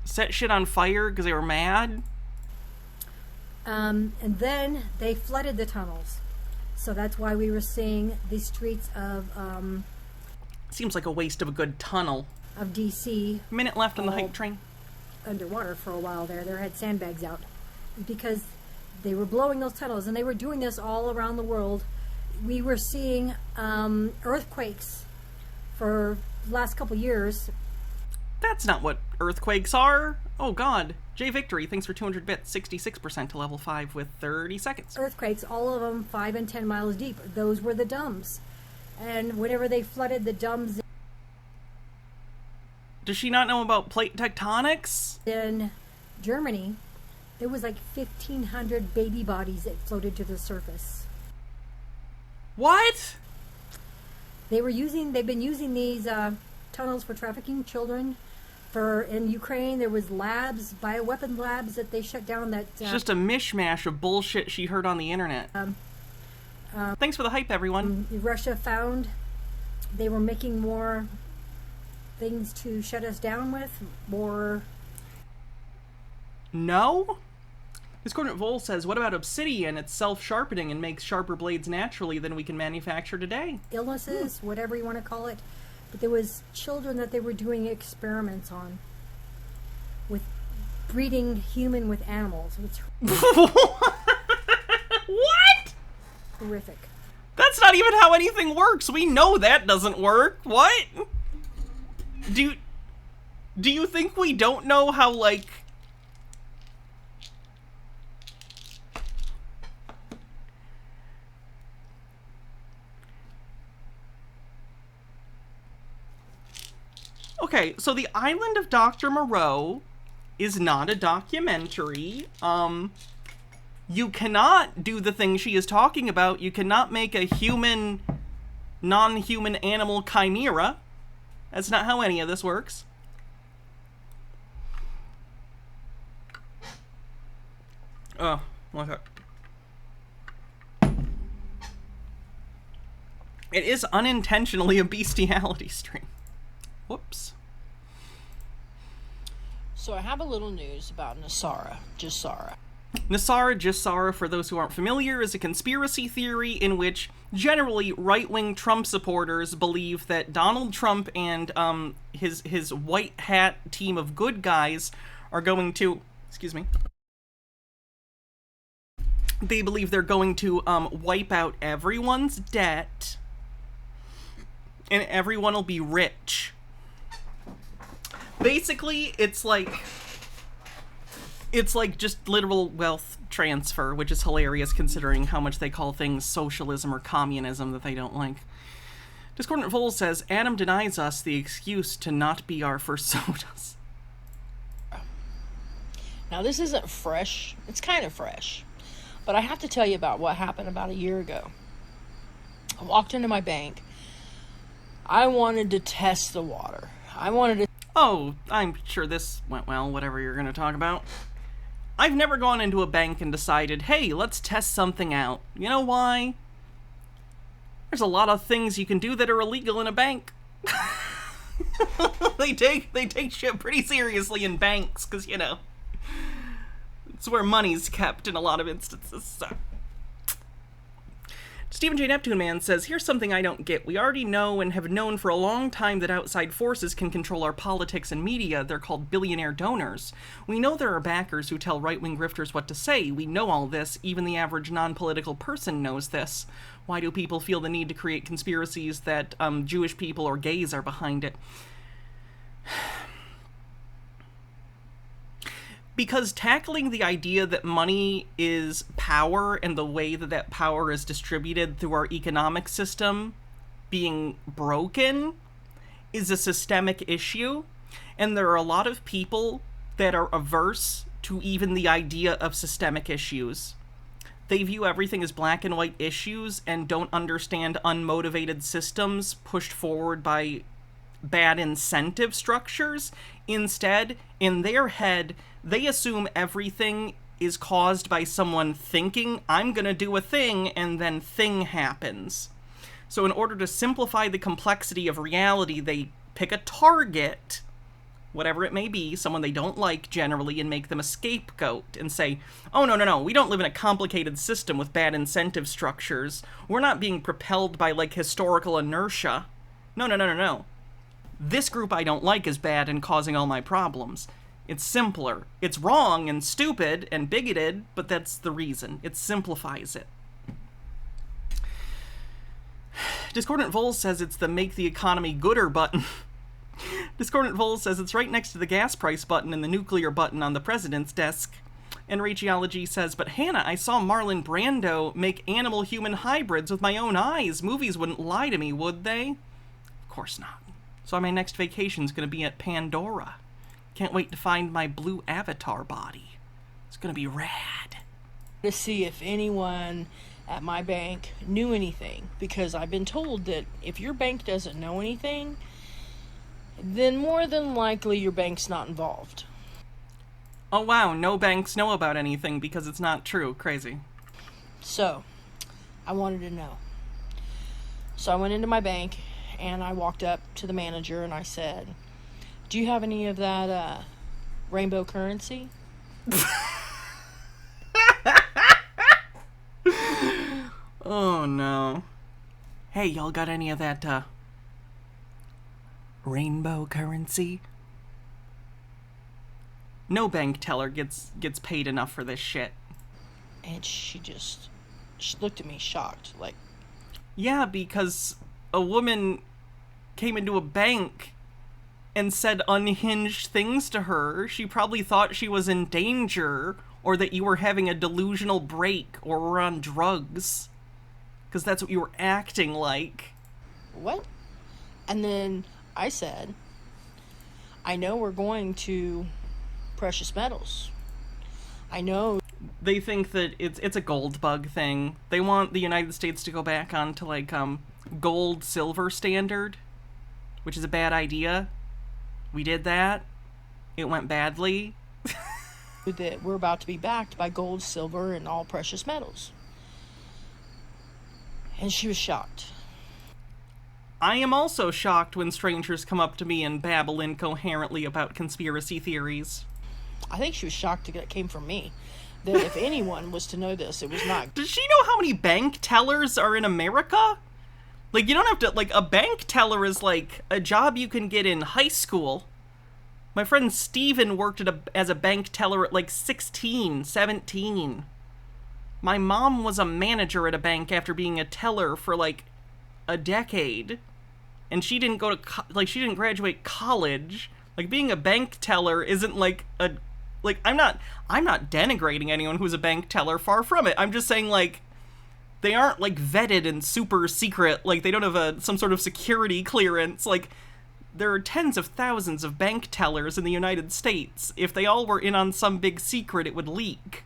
set shit on fire because they were mad? And then they flooded the tunnels. So that's why we were seeing the streets of... Seems like a waste of a good tunnel. Of D.C. Minute left on the hype train. Underwater for a while there. They had sandbags out. Because they were blowing those tunnels, and they were doing this all around the world. We were seeing earthquakes for the last couple years. That's not what earthquakes are. Oh god. J Victory, thanks for 200 bits, 66% to level 5 with 30 seconds. Earthquakes, all of them 5 and 10 miles deep. Those were the DUMBs. And whenever they flooded the DUMBs... Does she not know about plate tectonics? In Germany, there was 1,500 baby bodies that floated to the surface. What? They've been using these tunnels for trafficking children in Ukraine, there was labs, bioweapon labs that they shut down. That it's just a mishmash of bullshit she heard on the internet. Thanks for the hype, everyone. Russia found they were making more things to shut us down with. More. No. Discordant Vol says, what about obsidian? It's self-sharpening and makes sharper blades naturally than we can manufacture today. Illnesses, whatever you want to call it. But there was children that they were doing experiments on with breeding human with animals. It's what? Horrific. That's not even how anything works. We know that doesn't work. What? Do you think we don't know how, like... Okay, so The Island of Dr. Moreau is not a documentary. You cannot do the thing she is talking about. You cannot make a human, non-human animal chimera. That's not how any of this works. Oh, okay. It is unintentionally a bestiality stream. Whoops. So I have a little news about Nasara Jissara. Nasara Jissara, for those who aren't familiar, is a conspiracy theory in which generally right-wing Trump supporters believe that Donald Trump and his white hat team of good guys are going to... Excuse me. They believe they're going to wipe out everyone's debt and everyone will be rich. Basically, it's like just literal wealth transfer, which is hilarious considering how much they call things socialism or communism that they don't like. Discordant Vol says, Adam denies us the excuse to not be our first sodas. Now, this isn't fresh. It's kind of fresh. But I have to tell you about what happened about a year ago. I walked into my bank. I wanted to test the water. I wanted to... Oh, I'm sure this went well, whatever you're going to talk about. I've never gone into a bank and decided, hey, let's test something out. You know why? There's a lot of things you can do that are illegal in a bank. They take shit pretty seriously in banks, because, you know, it's where money's kept in a lot of instances, so... Stephen J. Neptune Man says, here's something I don't get. We already know and have known for a long time that outside forces can control our politics and media. They're called billionaire donors. We know there are backers who tell right-wing grifters what to say. We know all this. Even the average non-political person knows this. Why do people feel the need to create conspiracies that Jewish people or gays are behind it? Because tackling the idea that money is power and the way that that power is distributed through our economic system being broken is a systemic issue. And there are a lot of people that are averse to even the idea of systemic issues. They view everything as black and white issues and don't understand unmotivated systems pushed forward by bad incentive structures. Instead, in their head, they assume everything is caused by someone thinking, I'm gonna do a thing, and then thing happens. So in order to simplify the complexity of reality, they pick a target, whatever it may be, someone they don't like generally, and make them a scapegoat and say, oh, no, we don't live in a complicated system with bad incentive structures. We're not being propelled by, like, historical inertia. No. This group I don't like is bad and causing all my problems. It's simpler. It's wrong and stupid and bigoted, but that's the reason. It simplifies it. Discordant Vol says it's the make the economy gooder button. Discordant Vol says it's right next to the gas price button and the nuclear button on the president's desk. And Rachiology says, but Hannah, I saw Marlon Brando make animal-human hybrids with my own eyes. Movies wouldn't lie to me, would they? Of course not. So my next vacation's gonna be at Pandora. Can't wait to find my blue avatar body. It's gonna be rad. To see if anyone at my bank knew anything, because I've been told that if your bank doesn't know anything, then more than likely your bank's not involved. Oh wow, no banks know about anything because it's not true. Crazy. So, I wanted to know. So I went into my bank and I walked up to the manager and I said, "Do you have any of that rainbow currency?" Oh no. Hey, y'all got any of that rainbow currency? No bank teller gets paid enough for this shit. And she looked at me shocked, like, yeah, because a woman came into a bank and said unhinged things to her. She probably thought she was in danger, or that you were having a delusional break, or were on drugs. Because that's what you were acting like. What? And then I said, I know we're going to precious metals. I know. They think that it's a gold bug thing. They want the United States to go back onto like gold silver standard, which is a bad idea. We did that. It went badly. That we're about to be backed by gold, silver, and all precious metals. And she was shocked. I am also shocked when strangers come up to me and babble incoherently about conspiracy theories. I think she was shocked that it came from me. That if anyone was to know this, it was not. Does she know how many bank tellers are in America? Like, you don't have to, like, a bank teller is like a job you can get in high school. My friend Steven worked as a bank teller at like 16, 17. My mom was a manager at a bank after being a teller for like a decade. And she didn't go to, she didn't graduate college. Like, being a bank teller isn't like a, like, I'm not denigrating anyone who's a bank teller, far from it. I'm just saying, like, they aren't, like, vetted and super secret. Like, they don't have some sort of security clearance. Like, there are tens of thousands of bank tellers in the United States. If they all were in on some big secret, it would leak.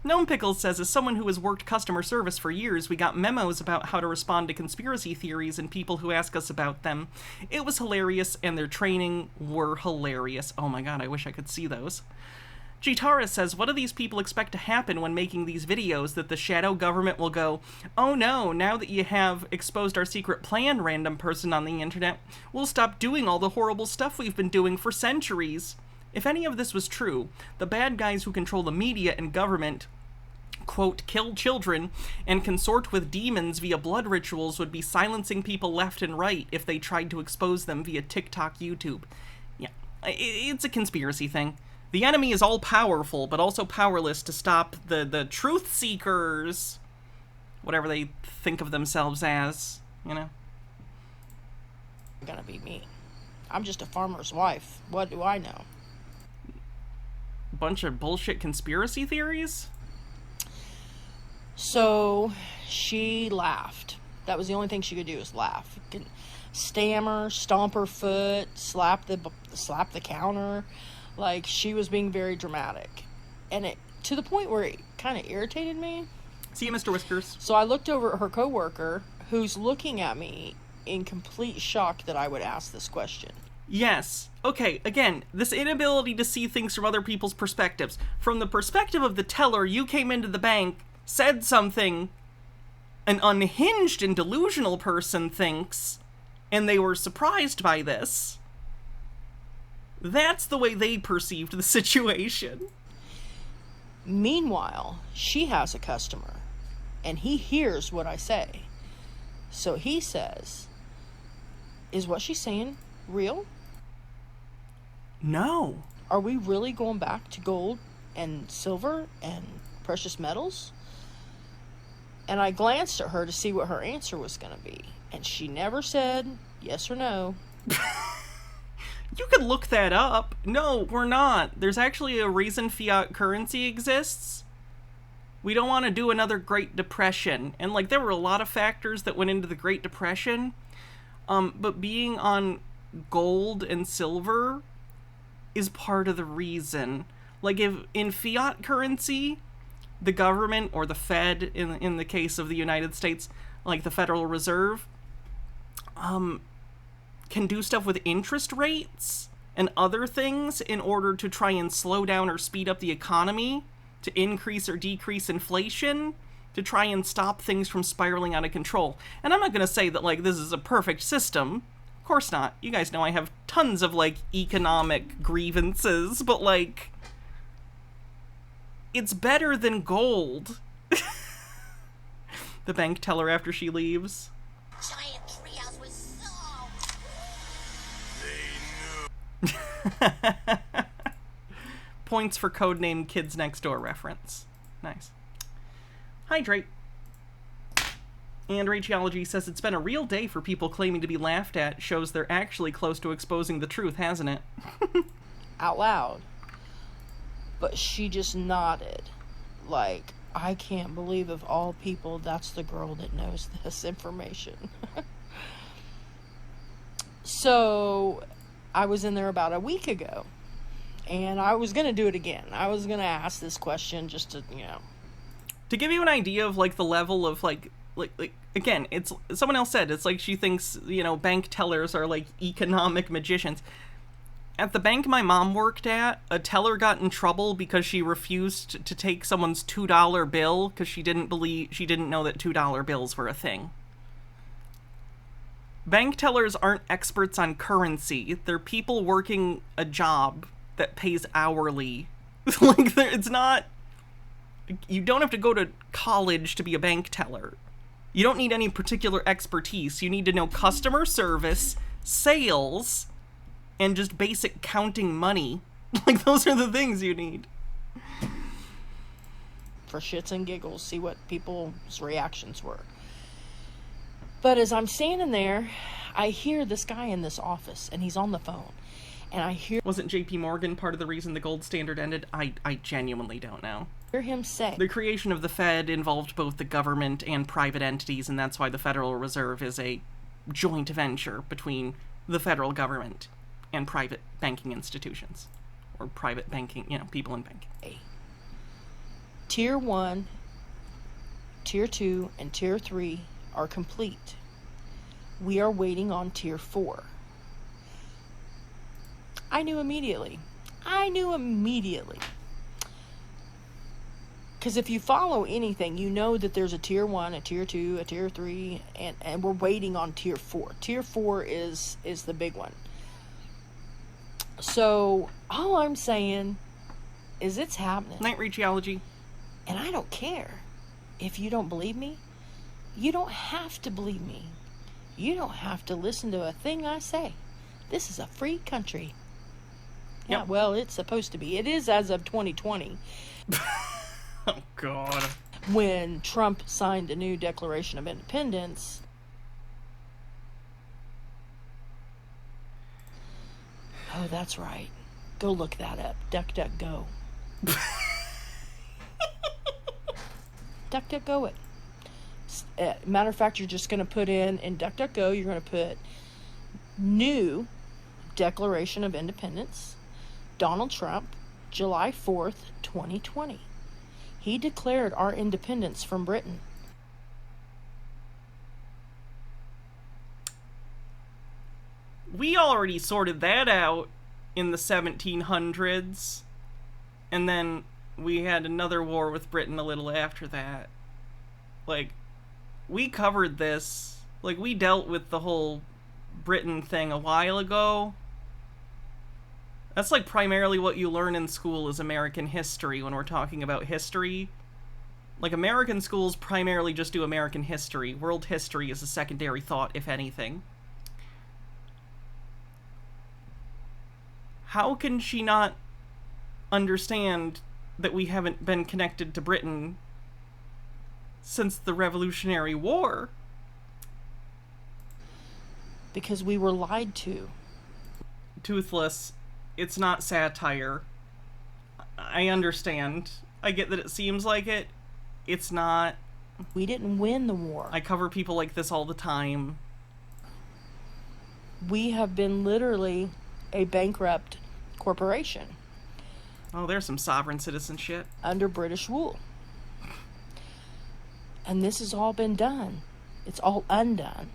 Gnome Pickles says, as someone who has worked customer service for years, we got memos about how to respond to conspiracy theories and people who ask us about them. It was hilarious, and their training were hilarious. Oh my god, I wish I could see those. Gitara says, what do these people expect to happen when making these videos? That the shadow government will go, oh no, now that you have exposed our secret plan, random person on the internet, we'll stop doing all the horrible stuff we've been doing for centuries. If any of this was true, the bad guys who control the media and government, quote, kill children and consort with demons via blood rituals would be silencing people left and right if they tried to expose them via TikTok, YouTube. Yeah, it's a conspiracy thing. The enemy is all-powerful, but also powerless to stop the truth seekers, whatever they think of themselves as, you know? Gonna be me. I'm just a farmer's wife. What do I know? Bunch of bullshit conspiracy theories? So, she laughed. That was the only thing she could do, is laugh. Stammer, stomp her foot, slap the counter. Like, she was being very dramatic. And it, to the point where it kind of irritated me. See you, Mr. Whiskers. So I looked over at her coworker, who's looking at me in complete shock that I would ask this question. Yes. Okay, again, this inability to see things from other people's perspectives. From the perspective of the teller, you came into the bank, said something an unhinged and delusional person thinks, and they were surprised by this. That's the way they perceived the situation. Meanwhile, she has a customer, and he hears what I say. So he says, is what she's saying real? No. Are we really going back to gold and silver and precious metals? And I glanced at her to see what her answer was going to be. And she never said yes or no. You could look that up. No, we're not. There's actually a reason fiat currency exists. We don't want to do another Great Depression. And, like, there were a lot of factors that went into the Great Depression. But being on gold and silver is part of the reason. Like, if in fiat currency, the government, or the Fed, in the case of the United States, like the Federal Reserve, can do stuff with interest rates and other things in order to try and slow down or speed up the economy, to increase or decrease inflation, to try and stop things from spiraling out of control. And I'm not going to say that, like, this is a perfect system. Of course not. You guys know I have tons of, like, economic grievances, but, like, it's better than gold. The bank teller after she leaves. Giant treehouse was so... Points for codename Kids Next Door reference. Nice. Hydrate. And Rageology says it's been a real day for people claiming to be laughed at. Shows they're actually close to exposing the truth, hasn't it? Out loud. But she just nodded. Like, I can't believe of all people, that's the girl that knows this information. So, I was in there about a week ago. And I was going to do it again. I was going to ask this question just to, you know. To give you an idea of, like, the level of, like, again, it's, someone else said, it's like she thinks, you know, bank tellers are, like, economic magicians. At the bank my mom worked at, a teller got in trouble because she refused to take someone's $2 bill because she didn't know that $2 bills were a thing. Bank tellers aren't experts on currency. They're people working a job that pays hourly. Like, it's not... You don't have to go to college to be a bank teller. You don't need any particular expertise. You need to know customer service, sales, and just basic counting money. Like, those are the things you need. For shits and giggles, see what people's reactions were. But as I'm standing there, I hear this guy in this office, and he's on the phone. And I hear... Wasn't JP Morgan part of the reason the gold standard ended? I genuinely don't know. Hear him say... The creation of the Fed involved both the government and private entities, and that's why the Federal Reserve is a joint venture between the federal government and private banking institutions. Or private banking, you know, people in banking. Tier 1, Tier 2, and Tier 3 are complete. We are waiting on Tier 4. I knew immediately. Because if you follow anything, you know that there's a Tier 1, a Tier 2, a Tier 3, and we're waiting on Tier 4. Tier 4 is the big one. So, all I'm saying is it's happening. Night Regeology. And I don't care. If you don't believe me, you don't have to believe me. You don't have to listen to a thing I say. This is a free country. Yeah, Yep. well, it's supposed to be. It is as of 2020. Oh, God. When Trump signed the new Declaration of Independence. Oh, that's right. Go look that up. DuckDuckGo. DuckDuckGo it. Matter of fact, you're just going to put in DuckDuckGo, you're going to put new Declaration of Independence, Donald Trump, July 4th, 2020. He declared our independence from Britain. We already sorted that out in the 1700s. And then we had another war with Britain a little after that. Like, we covered this. Like, we dealt with the whole Britain thing a while ago. That's, like, primarily what you learn in school is American history when we're talking about history. Like, American schools primarily just do American history. World history is a secondary thought, if anything. How can she not understand that we haven't been connected to Britain since the Revolutionary War? Because we were lied to. Toothless, it's not satire. I understand. I get that it seems like it. It's not. We didn't win the war. I cover people like this all the time. We have been literally a bankrupt corporation. Oh, there's some sovereign citizen shit. Under British rule. And this has all been done. It's all undone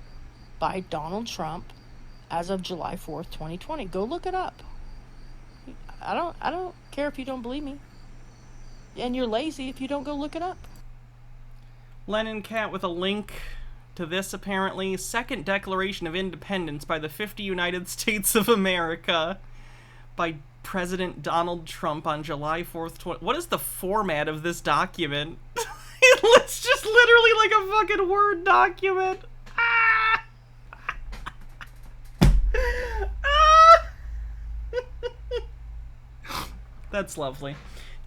by Donald Trump as of July 4th, 2020. Go look it up. I don't care if you don't believe me. And you're lazy if you don't go look it up. Lennon Cat with a link to this, apparently. Second Declaration of Independence by the 50 United States of America by President Donald Trump on July 4th. What is the format of this document? It's just literally like a fucking Word document. Ah! That's lovely.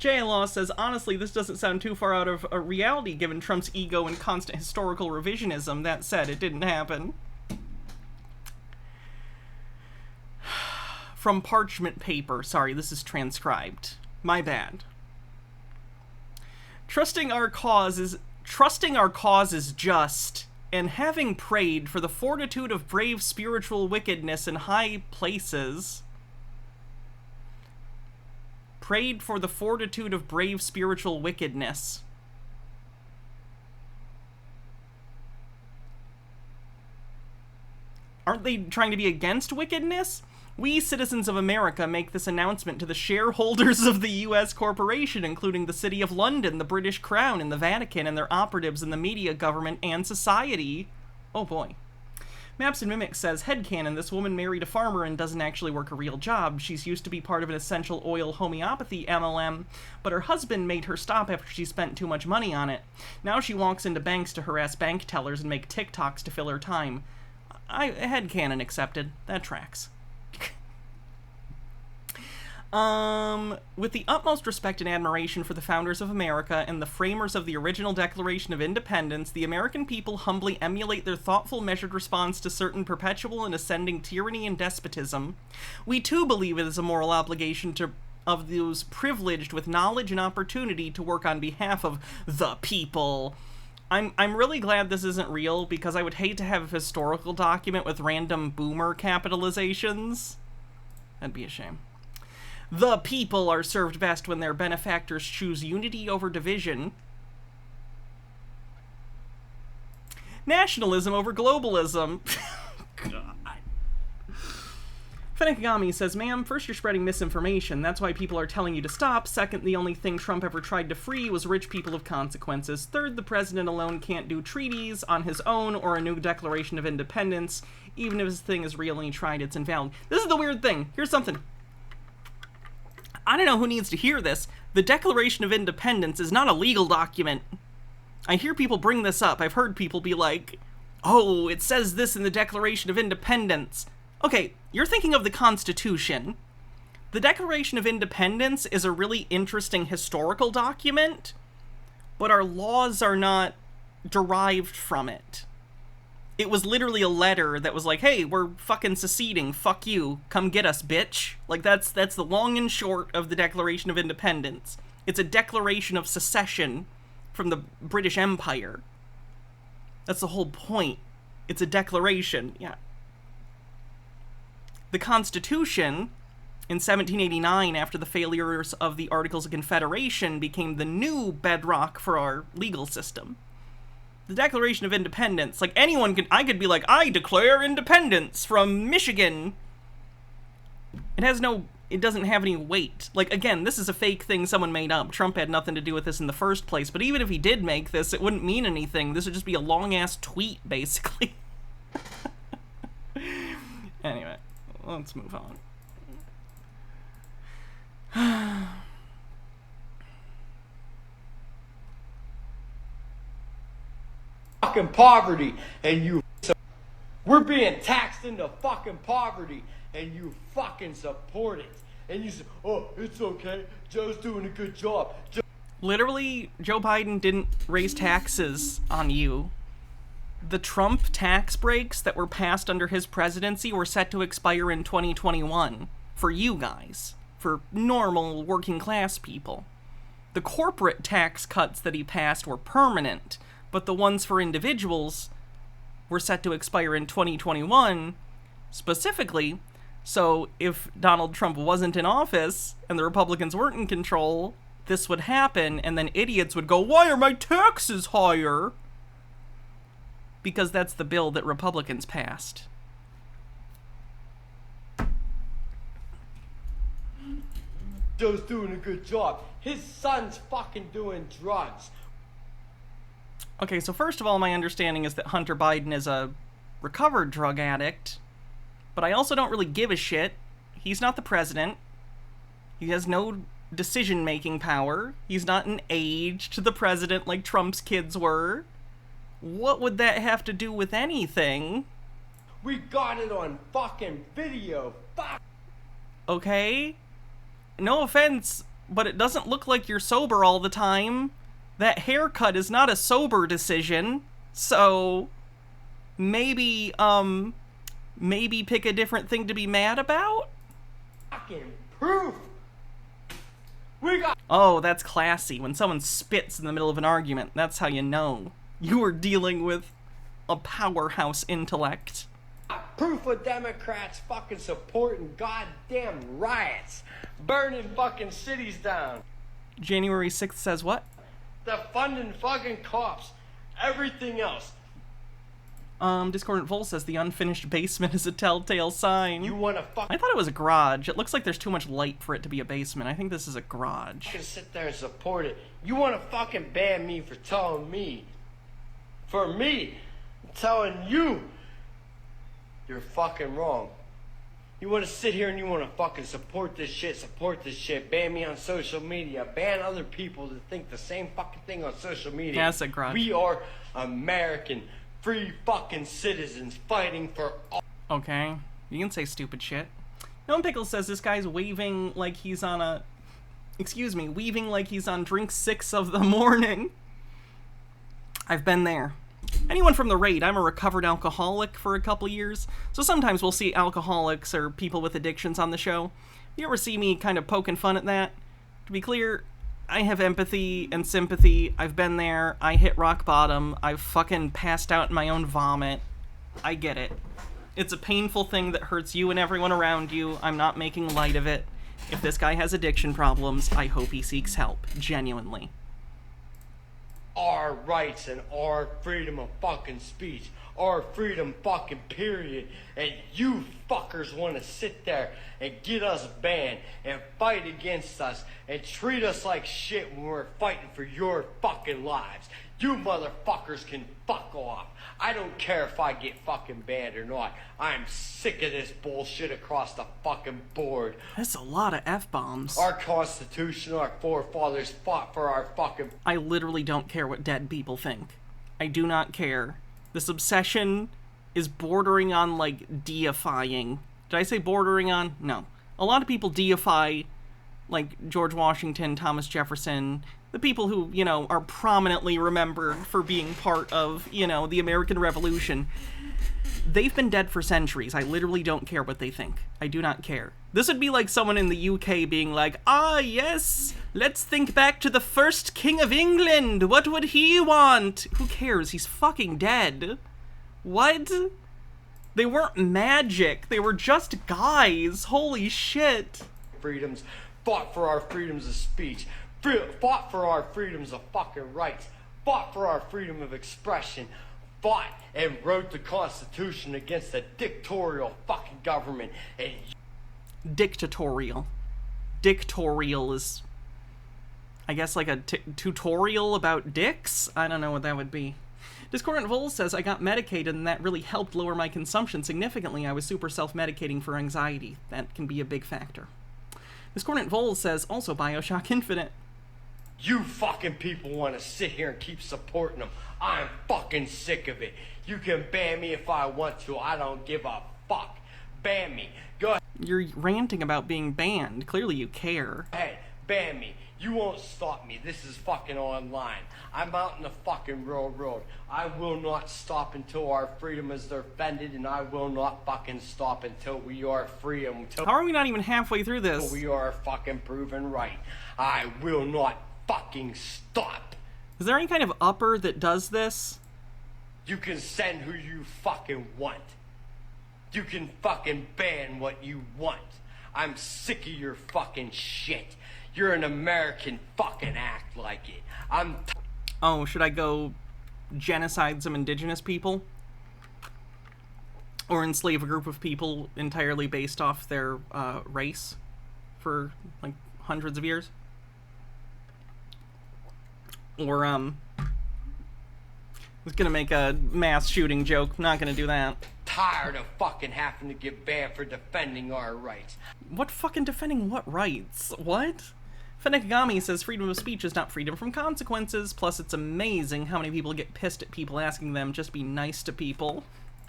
JLaw says, honestly, this doesn't sound too far out of a reality given Trump's ego and constant historical revisionism. That said, it didn't happen. From parchment paper. Sorry, this is transcribed. My bad. Trusting our cause is just, and having prayed for the fortitude of brave spiritual wickedness in high places. Prayed for the fortitude of brave spiritual wickedness. Aren't they trying to be against wickedness? We, citizens of America, make this announcement to the shareholders of the U.S. corporation, including the City of London, the British Crown, and the Vatican, and their operatives in the media, government, and society. Oh boy. Maps and Mimic says, headcanon, this woman married a farmer and doesn't actually work a real job. She's used to be part of an essential oil homeopathy MLM, but her husband made her stop after she spent too much money on it. Now she walks into banks to harass bank tellers and make TikToks to fill her time. Headcanon accepted. That tracks. With the utmost respect and admiration for the founders of America and the framers of the original Declaration of Independence, the American people humbly emulate their thoughtful, measured response to certain perpetual and ascending tyranny and despotism. We too believe it is a moral obligation of those privileged with knowledge and opportunity to work on behalf of the people. I'm really glad this isn't real, because I would hate to have a historical document with random boomer capitalizations. That'd be a shame. The people are served best when their benefactors choose unity over division. Nationalism over globalism. God. Fenekagami says, ma'am, first you're spreading misinformation. That's why people are telling you to stop. Second, the only thing Trump ever tried to free was rich people of consequences. Third, the president alone can't do treaties on his own or a new Declaration of Independence. Even if his thing is real and he tried, it's invalid. This is the weird thing. Here's something. I don't know who needs to hear this. The Declaration of Independence is not a legal document. I hear people bring this up. I've heard people be like, oh, it says this in the Declaration of Independence. Okay, you're thinking of the Constitution. The Declaration of Independence is a really interesting historical document, but our laws are not derived from it. It was literally a letter that was like, hey, we're fucking seceding, fuck you, come get us, bitch. Like, that's the long and short of the Declaration of Independence. It's a declaration of secession from the British Empire. That's the whole point. It's a declaration, yeah. The Constitution, in 1789, after the failures of the Articles of Confederation, became the new bedrock for our legal system. The Declaration of Independence, like, I could be like, I declare independence from Michigan. It doesn't have any weight. Like, again, this is a fake thing someone made up. Trump had nothing to do with this in the first place, but even if he did make this, it wouldn't mean anything. This would just be a long-ass tweet, basically. Anyway, let's move on. Fucking poverty, and you we're being taxed into fucking poverty, and you fucking support it, and you say, oh, it's okay, Joe's doing a good job. Literally, Joe Biden didn't raise taxes on you. The Trump tax breaks that were passed under his presidency were set to expire in 2021 for you guys, for normal working class people. The corporate tax cuts that he passed were permanent, but the ones for individuals were set to expire in 2021 specifically, so if Donald Trump wasn't in office and the Republicans weren't in control, this would happen, and then idiots would go, why are my taxes higher? Because that's the bill that Republicans passed. Joe's doing a good job. His son's fucking doing drugs. Okay, so first of all, my understanding is that Hunter Biden is a recovered drug addict, but I also don't really give a shit. He's not the president. He has no decision-making power. He's not an age to the president like Trump's kids were. What would that have to do with anything? We got it on fucking video. Fuck. Okay? No offense, but it doesn't look like you're sober all the time. That haircut is not a sober decision, so maybe pick a different thing to be mad about? Fucking proof. We got. Oh, that's classy. When someone spits in the middle of an argument, that's how you know you are dealing with a powerhouse intellect. Proof of Democrats fucking supporting goddamn riots, burning fucking cities down. January 6th says what? The funding fucking cops, everything else. Discordant Vol says the unfinished basement is a telltale sign. You wanna fuck? I thought it was a garage. It looks like there's too much light for it to be a basement. I think this is a garage. You can sit there and support it. You wanna fucking ban me for telling me? For me, telling you, you're fucking wrong. You wanna sit here and you wanna fucking support this shit, ban me on social media, ban other people that think the same fucking thing on social media. Yeah, that's a garage. We are American, free fucking citizens fighting for all. Okay, you can say stupid shit. No one Pickle says this guy's waving like he's on a... Excuse me, weaving like he's on drink 6 of the morning. I've been there. Anyone from the raid, I'm a recovered alcoholic for a couple years, so sometimes we'll see alcoholics or people with addictions on the show. You ever see me kind of poking fun at that? To be clear, I have empathy and sympathy. I've been there. I hit rock bottom. I've fucking passed out in my own vomit. I get it. It's a painful thing that hurts you and everyone around you. I'm not making light of it. If this guy has addiction problems, I hope he seeks help. Genuinely. Our rights and our freedom of fucking speech, our freedom fucking period, and you fuckers want to sit there and get us banned and fight against us and treat us like shit when we're fighting for your fucking lives. You motherfuckers can fuck off. I don't care if I get fucking banned or not. I'm sick of this bullshit across the fucking board. That's a lot of F-bombs. Our Constitution, our forefathers fought for our fucking... I literally don't care what dead people think. I do not care. This obsession is bordering on, like, deifying. Did I say bordering on? No. A lot of people deify, like, George Washington, Thomas Jefferson... The people who, you know, are prominently remembered for being part of, you know, the American Revolution. They've been dead for centuries. I literally don't care what they think. I do not care. This would be like someone in the UK being like, ah, yes, let's think back to the first King of England. What would he want? Who cares? He's fucking dead. What? They weren't magic. They were just guys. Holy shit. Freedoms, fought for our freedoms of speech. Fought for our freedoms of fucking rights, fought for our freedom of expression, fought and wrote the Constitution against a dictatorial fucking government. And dictatorial. Dictatorial is, I guess, like a tutorial about dicks? I don't know what that would be. Discordant Vol says, I got medicated and that really helped lower my consumption significantly. I was super self-medicating for anxiety. That can be a big factor. Discordant Vol says, also Bioshock Infinite. You fucking people want to sit here and keep supporting them. I'm fucking sick of it. You can ban me if I want to. I don't give a fuck. Ban me. Go ahead. You're ranting about being banned. Clearly you care. Hey, ban me. You won't stop me. This is fucking online. I'm out in the fucking real road. I will not stop until our freedom is defended, and I will not fucking stop until we are free. And until how are we not even halfway through this? We are fucking proven right. I will not fucking stop. Is there any kind of upper that does this? You can send who you fucking want. You can fucking ban what you want. I'm sick of your fucking shit. You're an American, fucking act like it. Oh, should I go genocide some indigenous people? Or enslave a group of people entirely based off their race? For, like, hundreds of years. Or, was gonna make a mass shooting joke. Not gonna do that. Tired of fucking having to get banned for defending our rights. What fucking defending what rights? What? Fenekagami says freedom of speech is not freedom from consequences, plus it's amazing how many people get pissed at people asking them just be nice to people.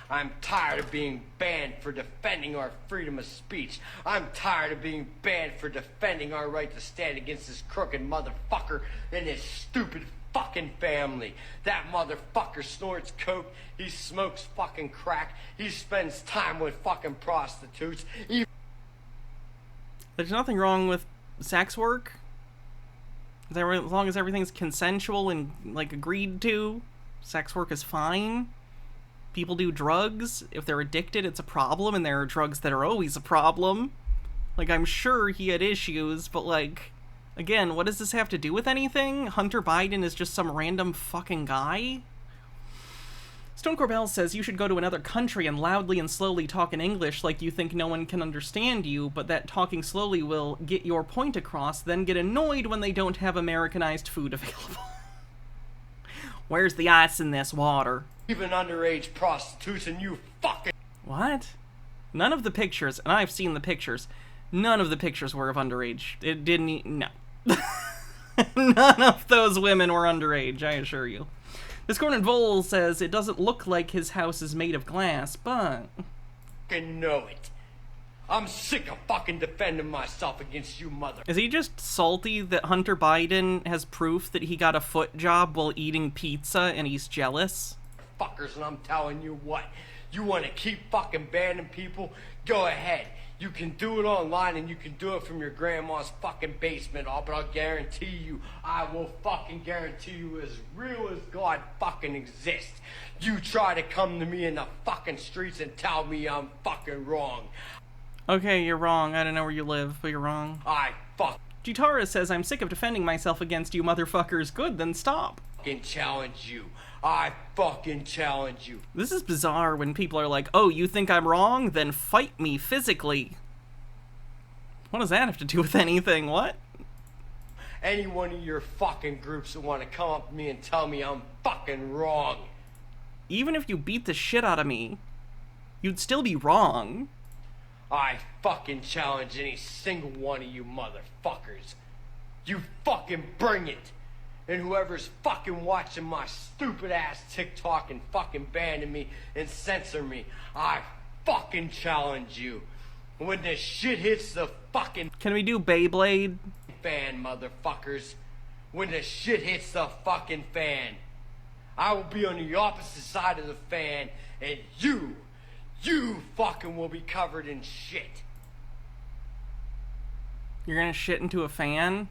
I'm tired of being banned for defending our freedom of speech. I'm tired of being banned for defending our right to stand against this crooked motherfucker and his stupid fucking family. That motherfucker snorts coke, he smokes fucking crack, he spends time with fucking prostitutes. There's nothing wrong with sex work. As long as everything's consensual and, like, agreed to, sex work is fine. People do drugs. If they're addicted, it's a problem, and there are drugs that are always a problem. Like, I'm sure he had issues, but, like, again, what does this have to do with anything? Hunter Biden is just some random fucking guy? Stone Corbell says you should go to another country and loudly and slowly talk in English like you think no one can understand you, but that talking slowly will get your point across, then get annoyed when they don't have Americanized food available. Where's the ice in this water? Even underage prostitutes and you fucking... What? None of the pictures, and I've seen the pictures, none of the pictures were of underage. It didn't... No. None of those women were underage, I assure you. Discord and Vol says it doesn't look like his house is made of glass, but... Fucking know it. I'm sick of fucking defending myself against you mother... Is he just salty that Hunter Biden has proof that he got a foot job while eating pizza and he's jealous? Fuckers, and I'm telling you what, you want to keep fucking banning people? Go ahead. You can do it online and you can do it from your grandma's fucking basement, but I'll guarantee you, I will fucking guarantee you, as real as God fucking exists, you try to come to me in the fucking streets and tell me I'm fucking wrong. Okay, you're wrong. I don't know where you live, but you're wrong. I fuck. Jutara says, I'm sick of defending myself against you motherfuckers. Good, then stop. Fucking challenge you. I fucking challenge you. This is bizarre when people are like, oh, you think I'm wrong? Then fight me physically. What does that have to do with anything? What? Any one of your fucking groups that want to come up to me and tell me I'm fucking wrong. Even if you beat the shit out of me, you'd still be wrong. I fucking challenge any single one of you motherfuckers. You fucking bring it. And whoever's fucking watching my stupid ass TikTok and fucking banning me and censor me, I fucking challenge you. When this shit hits the fucking... Can we do Beyblade? Fan, motherfuckers. When the shit hits the fucking fan, I will be on the opposite side of the fan, and you fucking will be covered in shit. You're gonna shit into a fan?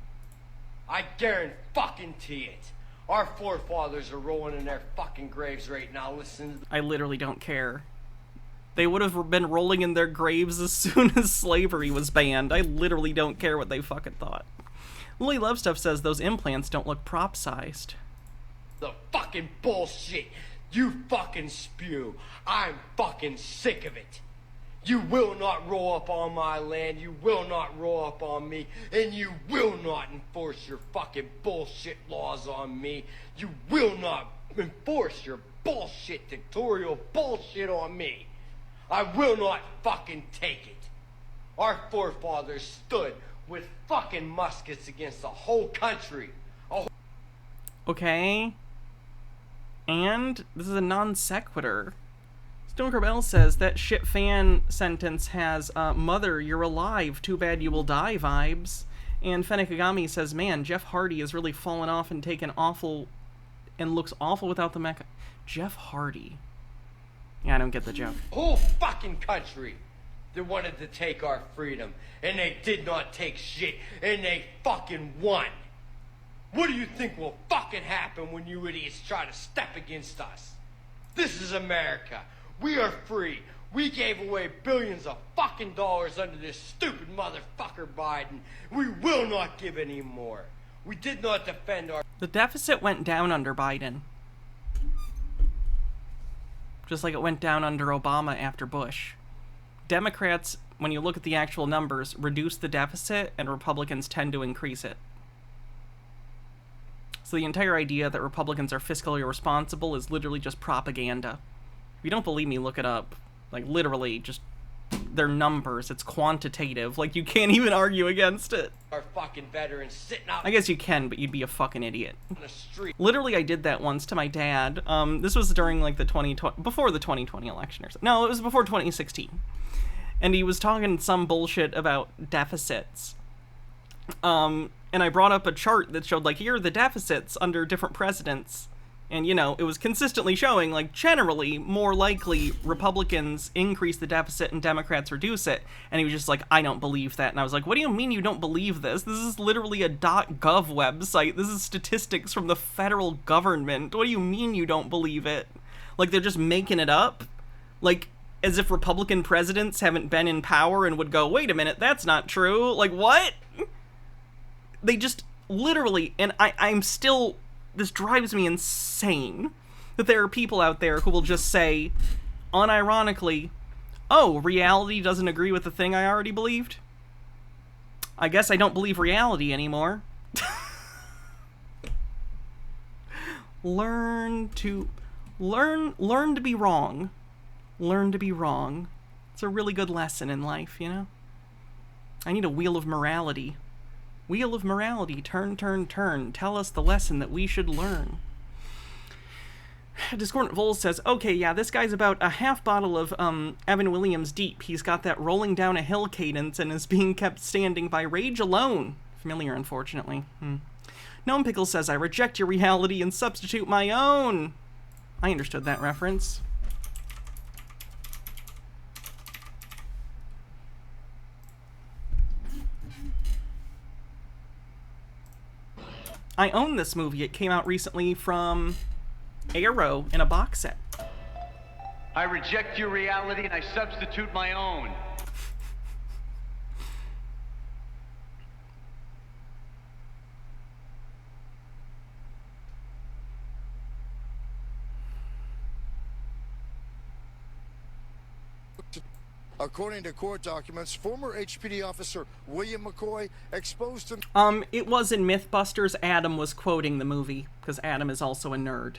I guarantee it. Our forefathers are rolling in their fucking graves right now. Listen. I literally don't care. They would have been rolling in their graves as soon as slavery was banned. I literally don't care what they fucking thought. Lily Lovestuff says those implants don't look prop-sized. The fucking bullshit you fucking spew. I'm fucking sick of it. You will not roll up on my land, you will not roll up on me, and you will not enforce your fucking bullshit laws on me. You will not enforce your bullshit dictatorial bullshit on me. I will not fucking take it. Our forefathers stood with fucking muskets against the whole country. Okay. And this is a non sequitur. Stone Corbell says that shit fan sentence has mother, you're alive, too bad you will die vibes. And Fenekagami says, man, Jeff Hardy has really fallen off and taken awful and looks awful without the mecha. Jeff Hardy. Yeah, I don't get the joke. Whole fucking country that wanted to take our freedom, and they did not take shit, and they fucking won. What do you think will fucking happen when you idiots try to step against us? This is America. We are free. We gave away billions of fucking dollars under this stupid motherfucker Biden. We will not give any more. We did not defend our... The deficit went down under Biden. Just like it went down under Obama after Bush. Democrats when you look at the actual numbers, reduce the deficit, and Republicans tend to increase it. So the entire idea that Republicans are fiscally responsible is literally just propaganda. If you don't believe me, look it up. Like, literally, just their numbers. It's quantitative. Like, you can't even argue against it. Our fucking veterans sitting out I guess you can, but you'd be a fucking idiot. on the street. Literally, I did that once to my dad. This was during, like, the 2020... Before the 2020 election or something. No, it was before 2016. And he was talking some bullshit about deficits. And I brought up a chart that showed, like, here are the deficits under different presidents. And, you know, it was consistently showing, like, generally, more likely, Republicans increase the deficit and Democrats reduce it. And he was just like, I don't believe that. And I was like, what do you mean you don't believe this? This is literally a .gov website. This is statistics from the federal government. What do you mean you don't believe it? Like, they're just making it up? Like, as if Republican presidents haven't been in power and would go, wait a minute, that's not true. Like, what? They just literally, and I'm still... This drives me insane that there are people out there who will just say, unironically, oh, reality doesn't agree with the thing I already believed? I guess I don't believe reality anymore. Learn to be wrong. Learn to be wrong. It's a really good lesson in life, you know? I need a wheel of morality. Wheel of morality, turn, turn, turn. Tell us the lesson that we should learn. Discordant Voles says, okay, yeah, this guy's about a half bottle of Evan Williams deep. He's got that rolling down a hill cadence and is being kept standing by rage alone. Familiar, unfortunately. Gnome Pickle says, I reject your reality and substitute my own. I understood that reference. I own this movie. It came out recently from Arrow in a box set. I reject your reality and I substitute my own. According to court documents, former HPD officer William McCoy exposed him. It was in Mythbusters. Adam was quoting the movie, because Adam is also a nerd.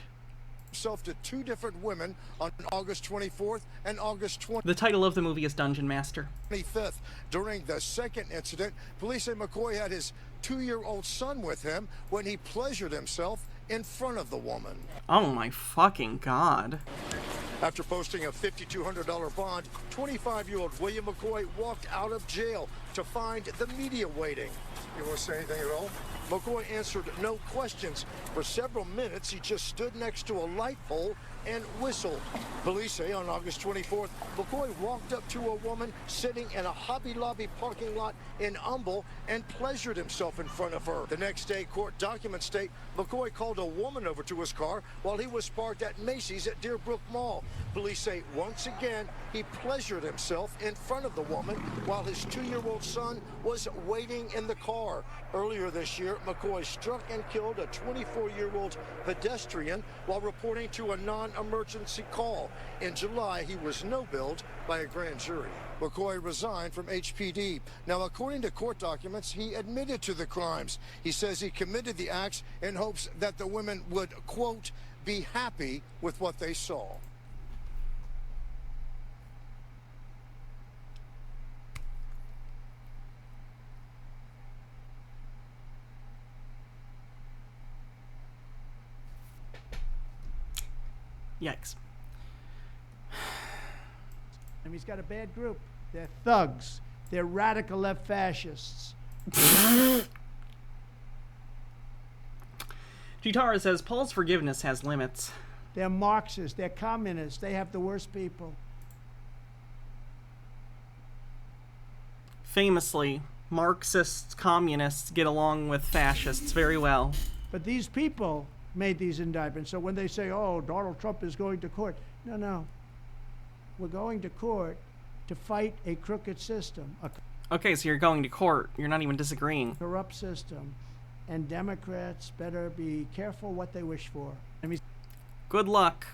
Himself to two different women on August 24th and August 20th. The title of the movie is Dungeon Master. 25th. During the second incident, police say McCoy had his 2-year-old son with him when he pleasured himself in front of the woman. Oh my fucking god. After posting a $5,200 bond, 25-year-old William McCoy walked out of jail to find the media waiting. You want to say anything at all? McCoy answered no questions. For several minutes, he just stood next to a light pole and whistled. Police say on August 24th, McCoy walked up to a woman sitting in a Hobby Lobby parking lot in Humble and pleasured himself in front of her. The next day, court documents state McCoy called a woman over to his car while he was parked at Macy's at Deerbrook Mall. Police say once again, he pleasured himself in front of the woman while his 2-year-old son was waiting in the car. Earlier this year, McCoy struck and killed a 24-year-old pedestrian while reporting to a non-emergency call. In July, he was no-billed by a grand jury. McCoy resigned from HPD. Now, according to court documents, he admitted to the crimes. He says he committed the acts in hopes that the women would, quote, be happy with what they saw. Yikes. And he's got a bad group. They're thugs. They're radical left fascists. Jutara says, Paul's forgiveness has limits. They're Marxists. They're communists. They have the worst people. Famously, Marxists, communists get along with fascists very well. But these people made these indictments. So when they say, oh, Donald Trump is going to court. No. We're going to court to fight a crooked system. Okay, so you're going to court. You're not even disagreeing. Corrupt system. And Democrats better be careful what they wish for. I mean, good luck.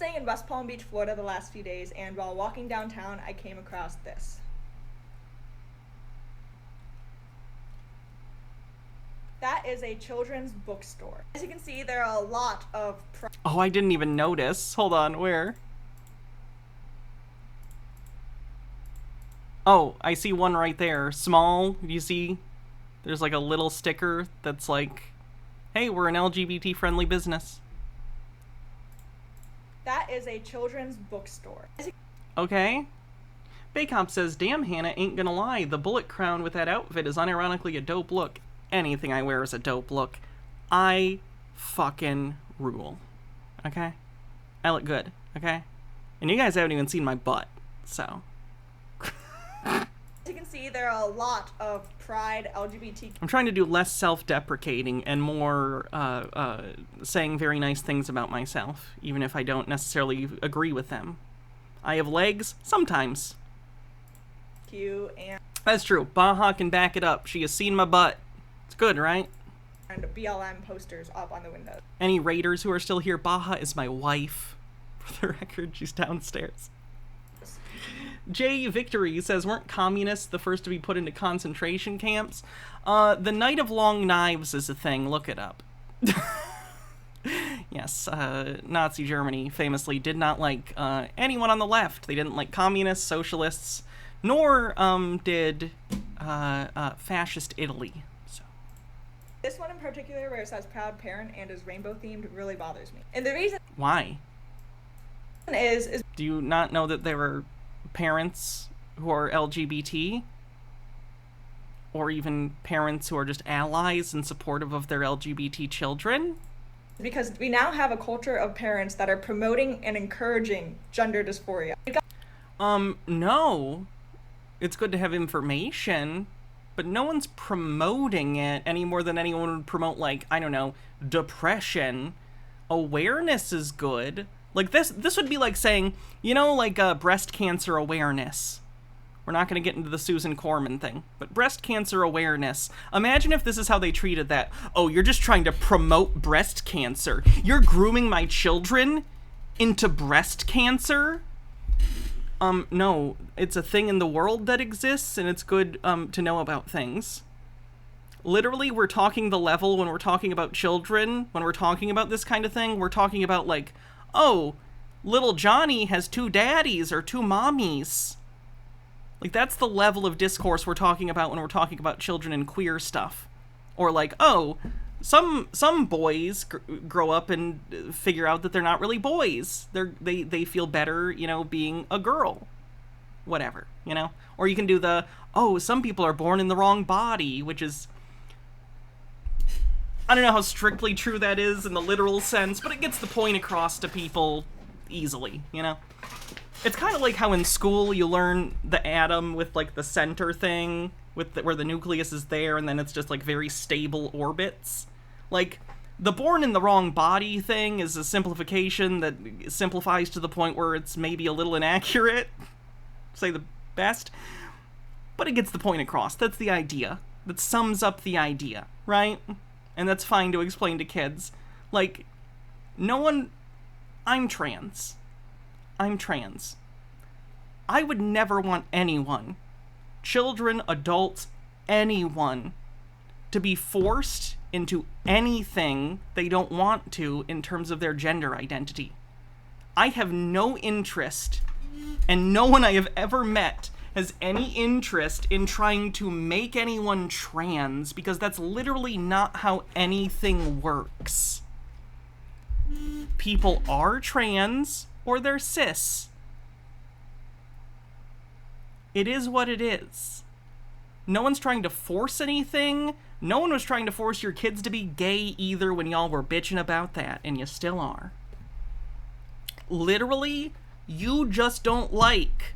staying in West Palm Beach, Florida the last few days, and while walking downtown, I came across this. That is a children's bookstore. As you can see, there are a lot of... Oh, I didn't even notice. Hold on, where? Oh, I see one right there. Small, you see? There's like a little sticker that's like, hey, we're an LGBT-friendly business. That is a children's bookstore. Okay. Baycop says, damn, Hannah, ain't gonna lie. The bullet crown with that outfit is unironically a dope look. Anything I wear is a dope look. I fucking rule. Okay? I look good. Okay? And you guys haven't even seen my butt, so... As you can see, there are a lot of pride LGBT... I'm trying to do less self-deprecating and more saying very nice things about myself, even if I don't necessarily agree with them. I have legs? Sometimes. And that's true. Baja can back it up. She has seen my butt. It's good, right? And BLM posters up on the windows. Any raiders who are still here, Baja is my wife. For the record, she's downstairs. Jay Victory says, weren't communists the first to be put into concentration camps? The Night of Long Knives is a thing. Look it up. Yes, Nazi Germany famously did not like anyone on the left. They didn't like communists, socialists, nor did fascist Italy. So. This one in particular, where it says proud parent and is rainbow themed, really bothers me. And the reason... Why? Is do you not know that there are parents who are LGBT? Or even parents who are just allies and supportive of their LGBT children? Because we now have a culture of parents that are promoting and encouraging gender dysphoria. No. It's good to have information, but no one's promoting it any more than anyone would promote, like, I don't know, depression. Awareness is good. Like, this would be like saying, you know, like, breast cancer awareness. We're not going to get into the Susan Corman thing, but breast cancer awareness. Imagine if this is how they treated that. Oh, you're just trying to promote breast cancer. You're grooming my children into breast cancer? No, it's a thing in the world that exists, and it's good to know about things. Literally, we're talking the level when we're talking about children, when we're talking about this kind of thing, we're talking about, like, oh, little Johnny has 2 daddies or 2 mommies. Like, that's the level of discourse we're talking about when we're talking about children and queer stuff. Or like, oh, some boys grow up and figure out that they're not really boys. They feel better, you know, being a girl. Whatever, you know? Or you can do the, oh, some people are born in the wrong body, which is... I don't know how strictly true that is in the literal sense, but it gets the point across to people easily, you know? It's kind of like how in school you learn the atom with, like, the center thing, with where the nucleus is there, and then it's just, like, very stable orbits. Like, the born in the wrong body thing is a simplification that simplifies to the point where it's maybe a little inaccurate, say the best, but it gets the point across. That's the idea. That sums up the idea, right? And that's fine to explain to kids. Like, no one... I'm trans. I would never want anyone, children, adults, anyone, to be forced into anything they don't want to in terms of their gender identity. I have no interest, and no one I have ever met has any interest in trying to make anyone trans, because that's literally not how anything works. People are trans, or they're cis. It is what it is. No one's trying to force anything. No one was trying to force your kids to be gay either when y'all were bitching about that, and you still are. Literally, you just don't like.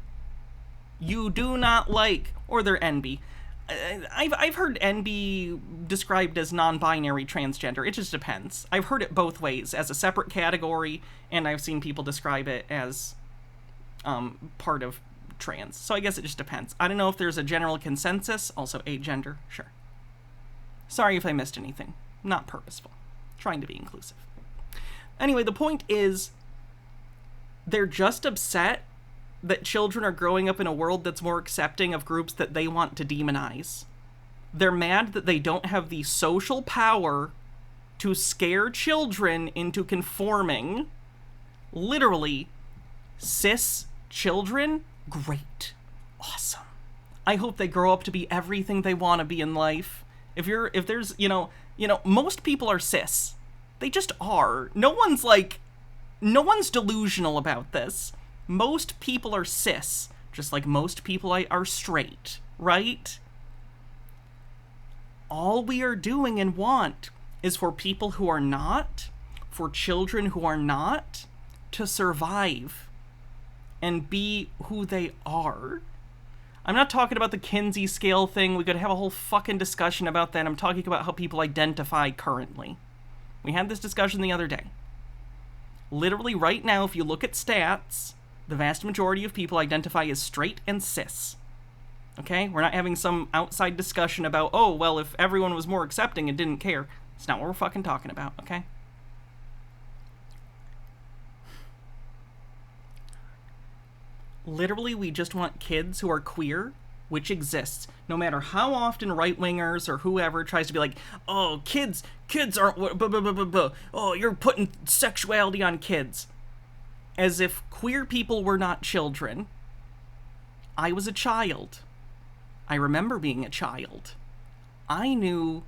You do not like, or they're NB. I've heard NB described as non-binary transgender. It just depends. I've heard it both ways, as a separate category, and I've seen people describe it as part of trans. So I guess it just depends. I don't know if there's a general consensus. Also, agender, sure. Sorry if I missed anything. Not purposeful. Trying to be inclusive. Anyway, the point is, They're just upset that children are growing up in a world that's more accepting of groups that they want to demonize. They're mad that they don't have the social power to scare children into conforming. Literally, cis children, great. Awesome. I hope they grow up to be everything they want to be in life. If there's, most people are cis. They just are. No one's delusional about this. Most people are cis, just like most people are straight, right? All we are doing and want is for people who are not, for children who are not, to survive and be who they are. I'm not talking about the Kinsey scale thing. We could have a whole fucking discussion about that. I'm talking about how people identify currently. We had this discussion the other day. Literally right now, if you look at stats, the vast majority of people identify as straight and cis. Okay? We're not having some outside discussion about, oh, well, if everyone was more accepting and didn't care. It's not what we're fucking talking about, okay? Literally, we just want kids who are queer, which exists. No matter how often right-wingers or whoever tries to be like, oh, kids aren't, oh, you're putting sexuality on kids. As if queer people were not children. I was a child. I remember being a child. I knew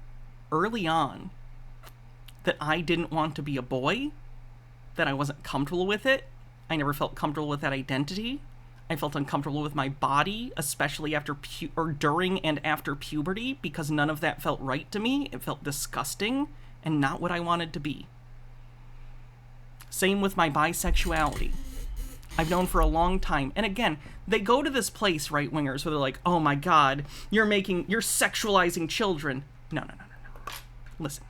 early on that I didn't want to be a boy, that I wasn't comfortable with it. I never felt comfortable with that identity. I felt uncomfortable with my body, especially after during and after puberty, because none of that felt right to me. It felt disgusting and not what I wanted to be. Same with my bisexuality. I've known for a long time. And again, they go to this place, right-wingers, where they're like, oh my god, you're sexualizing children. No. Listen.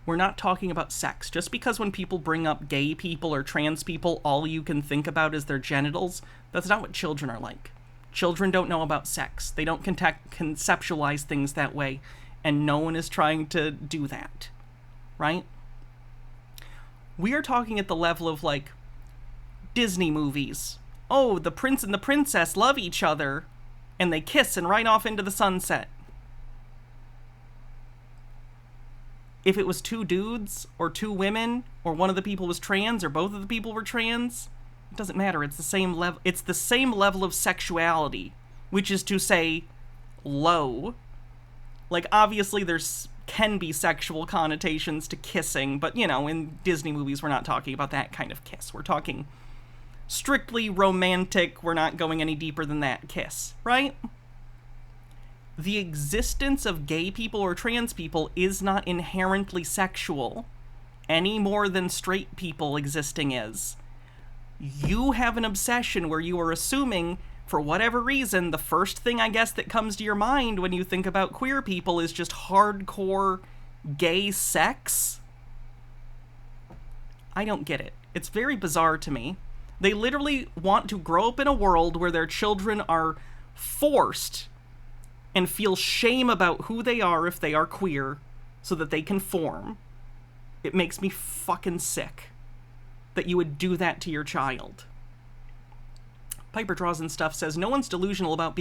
We're not talking about sex. Just because when people bring up gay people or trans people, all you can think about is their genitals, that's not what children are like. Children don't know about sex. They don't conceptualize things that way, and no one is trying to do that. Right? We are talking at the level of, like, Disney movies. Oh, the prince and the princess love each other, and they kiss and ride off into the sunset. If it was two dudes, or two women, or one of the people was trans, or both of the people were trans, it doesn't matter. It's the same level. It's the same level of sexuality, which is to say, low. Like, obviously, can be sexual connotations to kissing, but, in Disney movies, we're not talking about that kind of kiss. We're talking strictly romantic, we're not going any deeper than that kiss, right? The existence of gay people or trans people is not inherently sexual, any more than straight people existing is. You have an obsession where you are assuming, for whatever reason, the first thing I guess that comes to your mind when you think about queer people is just hardcore gay sex. I don't get it. It's very bizarre to me. They literally want to grow up in a world where their children are forced and feel shame about who they are if they are queer, so that they conform. It makes me fucking sick that you would do that to your child. Piper Draws and Stuff says, no one's delusional about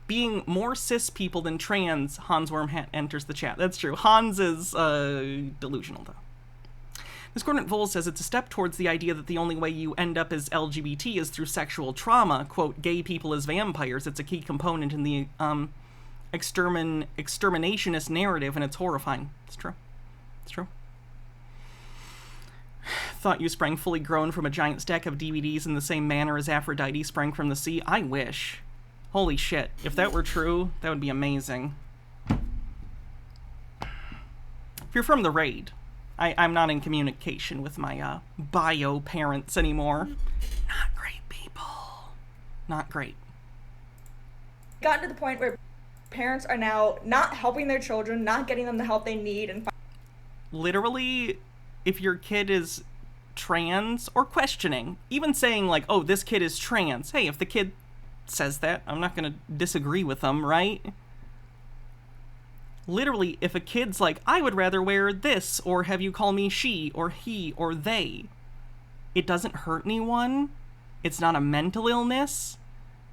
being more cis people than trans. Hans Wormhat enters the chat. That's true. Hans is delusional, though. Discordant Vole says it's a step towards the idea that the only way you end up as LGBT is through sexual trauma. Quote, gay people as vampires. It's a key component in the exterminationist narrative, and it's horrifying. It's true. It's true. Thought you sprang fully grown from a giant stack of DVDs in the same manner as Aphrodite sprang from the sea. I wish. Holy shit. If that were true, that would be amazing. If you're from the raid, I'm not in communication with my bio parents anymore. Not great people. Not great. Gotten to the point where parents are now not helping their children, not getting them the help they need, and literally, if your kid is trans or questioning, even saying like, oh, this kid is trans. Hey, if the kid says that, I'm not going to disagree with them, right? Literally, if a kid's like, I would rather wear this, or have you call me she, or he, or they, It doesn't hurt anyone. It's not a mental illness.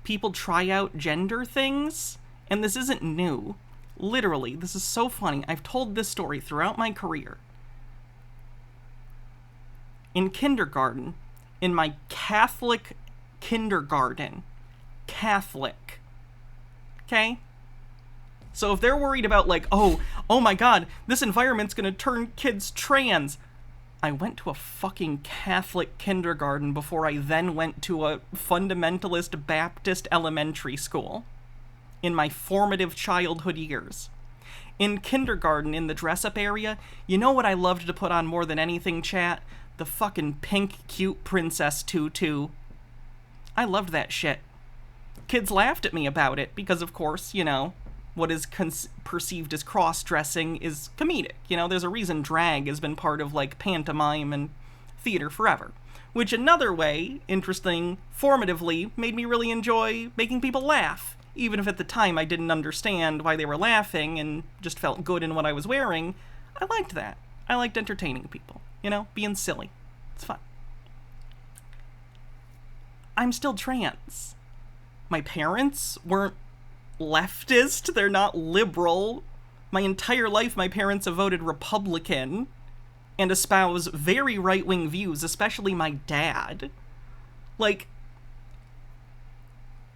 People try out gender things, and this isn't new. Literally, this is so funny. I've told this story throughout my career. In kindergarten, in my Catholic kindergarten, Catholic, okay? So if they're worried about like, oh my god, this environment's gonna turn kids trans, I went to a fucking Catholic kindergarten before I then went to a fundamentalist Baptist elementary school in my formative childhood years. In kindergarten, in the dress-up area, you know what I loved to put on more than anything, chat? The fucking pink cute princess tutu. I loved that shit. Kids laughed at me about it because, of course, you know, what is perceived as cross-dressing is comedic. You know, there's a reason drag has been part of, like, pantomime and theater forever. Which another way, interesting, formatively, made me really enjoy making people laugh. Even if at the time I didn't understand why they were laughing and just felt good in what I was wearing, I liked that. I liked entertaining people. You know, being silly. It's fun. I'm still trans. My parents weren't leftist. They're not liberal. My entire life, my parents have voted Republican and espouse very right-wing views, especially my dad. Like,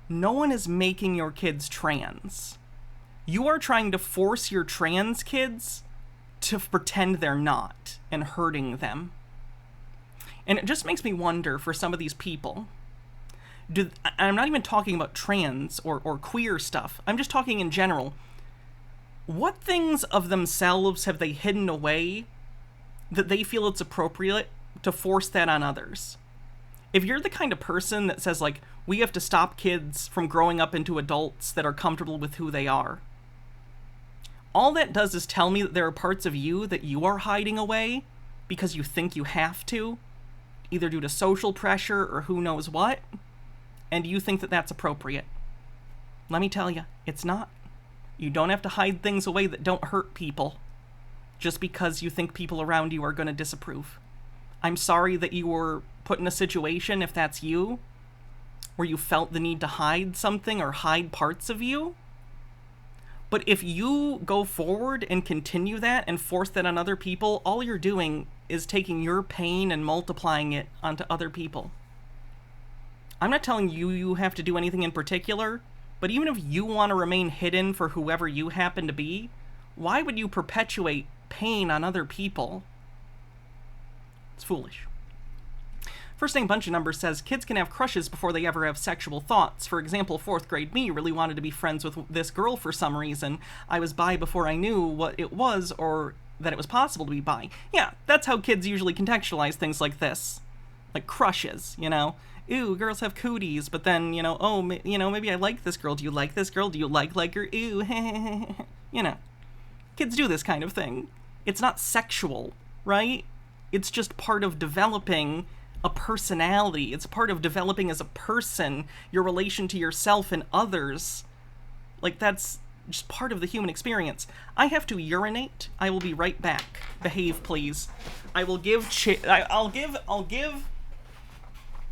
no one is making your kids trans. You are trying to force your trans kids to pretend they're not and hurting them. And it just makes me wonder for some of these people. I'm not even talking about trans or queer stuff. I'm just talking in general. What things of themselves have they hidden away that they feel it's appropriate to force that on others? If you're the kind of person that says, like, we have to stop kids from growing up into adults that are comfortable with who they are, all that does is tell me that there are parts of you that you are hiding away because you think you have to, either due to social pressure or who knows what, and you think that that's appropriate. Let me tell you, it's not. You don't have to hide things away that don't hurt people just because you think people around you are going to disapprove. I'm sorry that you were put in a situation, if that's you, where you felt the need to hide something or hide parts of you. But if you go forward and continue that and force that on other people, all you're doing is taking your pain and multiplying it onto other people. I'm not telling you you have to do anything in particular, but even if you want to remain hidden for whoever you happen to be, why would you perpetuate pain on other people? It's foolish. First Name Bunch of Numbers says, kids can have crushes before they ever have sexual thoughts. For example, 4th grade me really wanted to be friends with this girl for some reason. I was bi before I knew what it was or that it was possible to be bi. Yeah, that's how kids usually contextualize things like this. Like crushes, you know? Ooh, girls have cooties, but then, you know, oh, maybe I like this girl. Do you like this girl? Do you like her? Ooh, you know. Kids do this kind of thing. It's not sexual, right? It's just part of developing a personality. It's part of developing as a person, your relation to yourself and others. Like, that's just part of the human experience. I have to urinate. I will be right back. Behave, please. I will give I'll give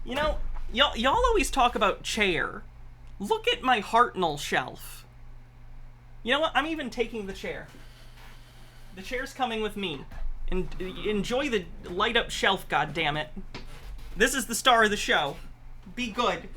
you know, y'all always talk about chair. Look at my Hartnell shelf. You know what? I'm even taking the chair. The chair's coming with me. And enjoy the light up shelf, goddammit. This is the star of the show. Be good.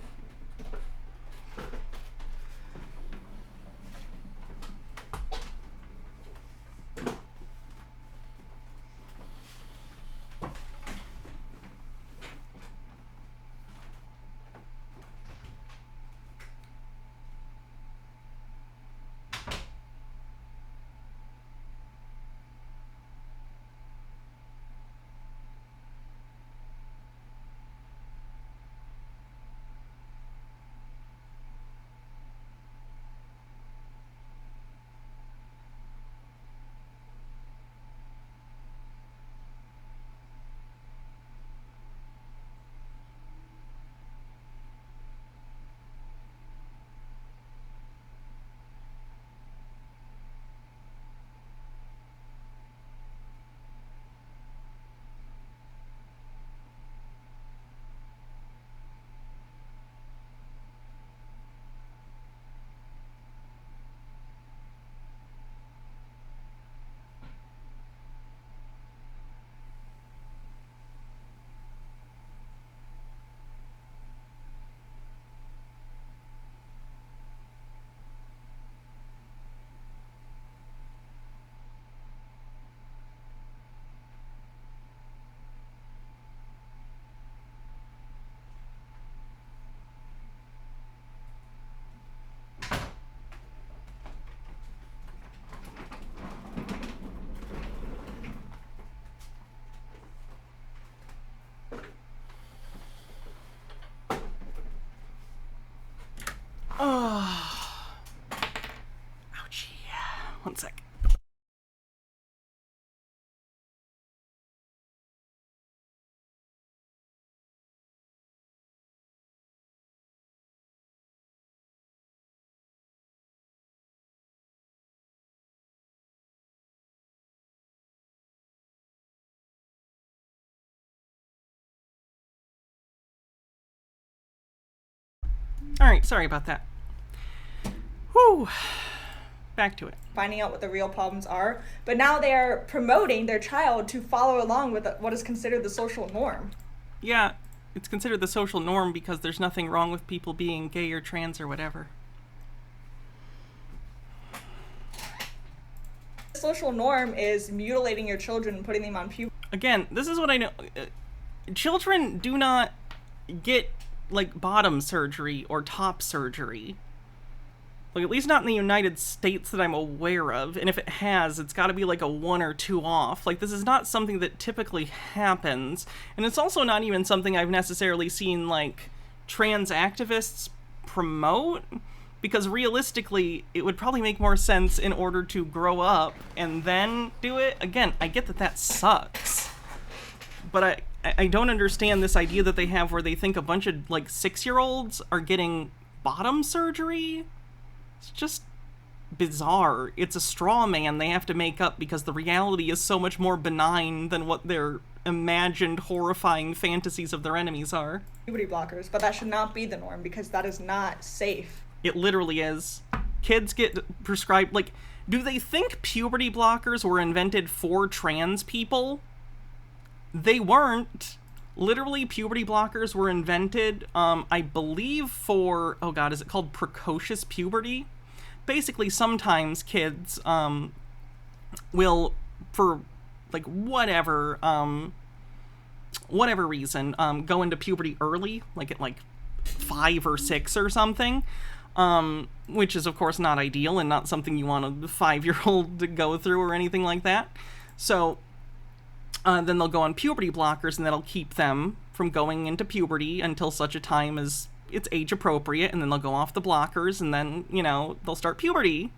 Oh. Ouchie. One sec. Alright, sorry about that. Whew. Back to it. Finding out what the real problems are, but now they're promoting their child to follow along with what is considered the social norm. Yeah, it's considered the social norm because there's nothing wrong with people being gay or trans or whatever. The social norm is mutilating your children and putting them on puberty. Again, this is what I know. Children do not get, like, bottom surgery or top surgery. Like, at least not in the United States that I'm aware of. And if it has, it's got to be like a 1 or 2 off. Like, this is not something that typically happens. And it's also not even something I've necessarily seen, like, trans activists promote. Because realistically, it would probably make more sense in order to grow up and then do it. Again, I get that that sucks. But I don't understand this idea that they have where they think a bunch of, like, 6-year-olds are getting bottom surgery. It's just bizarre. It's a straw man they have to make up because the reality is so much more benign than what their imagined horrifying fantasies of their enemies are. Puberty blockers, but that should not be the norm because that is not safe. It literally is. Kids get prescribed, like, do they think puberty blockers were invented for trans people? They weren't. Literally, puberty blockers were invented, I believe for, oh god, is it called precocious puberty? Basically, sometimes kids, will, for, like, whatever reason, go into puberty early, like at, like, 5 or 6 or something, which is, of course, not ideal and not something you want a 5-year-old to go through or anything like that. So, then they'll go on puberty blockers, and that'll keep them from going into puberty until such a time as it's age appropriate, and then they'll go off the blockers, and then, you know, they'll start puberty.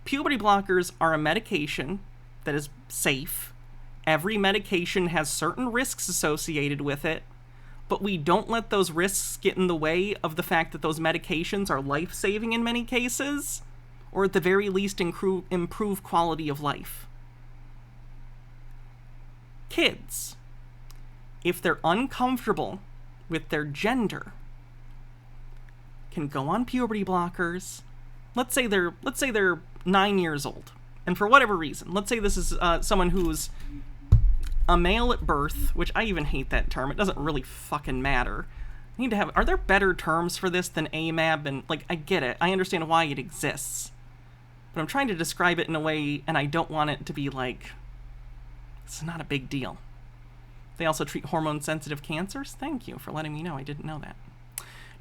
Puberty blockers are a medication that is safe. Every medication has certain risks associated with it, but we don't let those risks get in the way of the fact that those medications are life-saving in many cases, or at the very least improve quality of life. Kids, if they're uncomfortable with their gender, can go on puberty blockers. Let's say they're 9 years old, and for whatever reason, let's say this is someone who's a male at birth, which I even hate that term. It doesn't really fucking matter. I need to have. Are there better terms for this than AMAB? And, like, I get it. I understand why it exists, but I'm trying to describe it in a way, and I don't want it to be like, it's not a big deal. They also treat hormone-sensitive cancers? Thank you for letting me know. I didn't know that.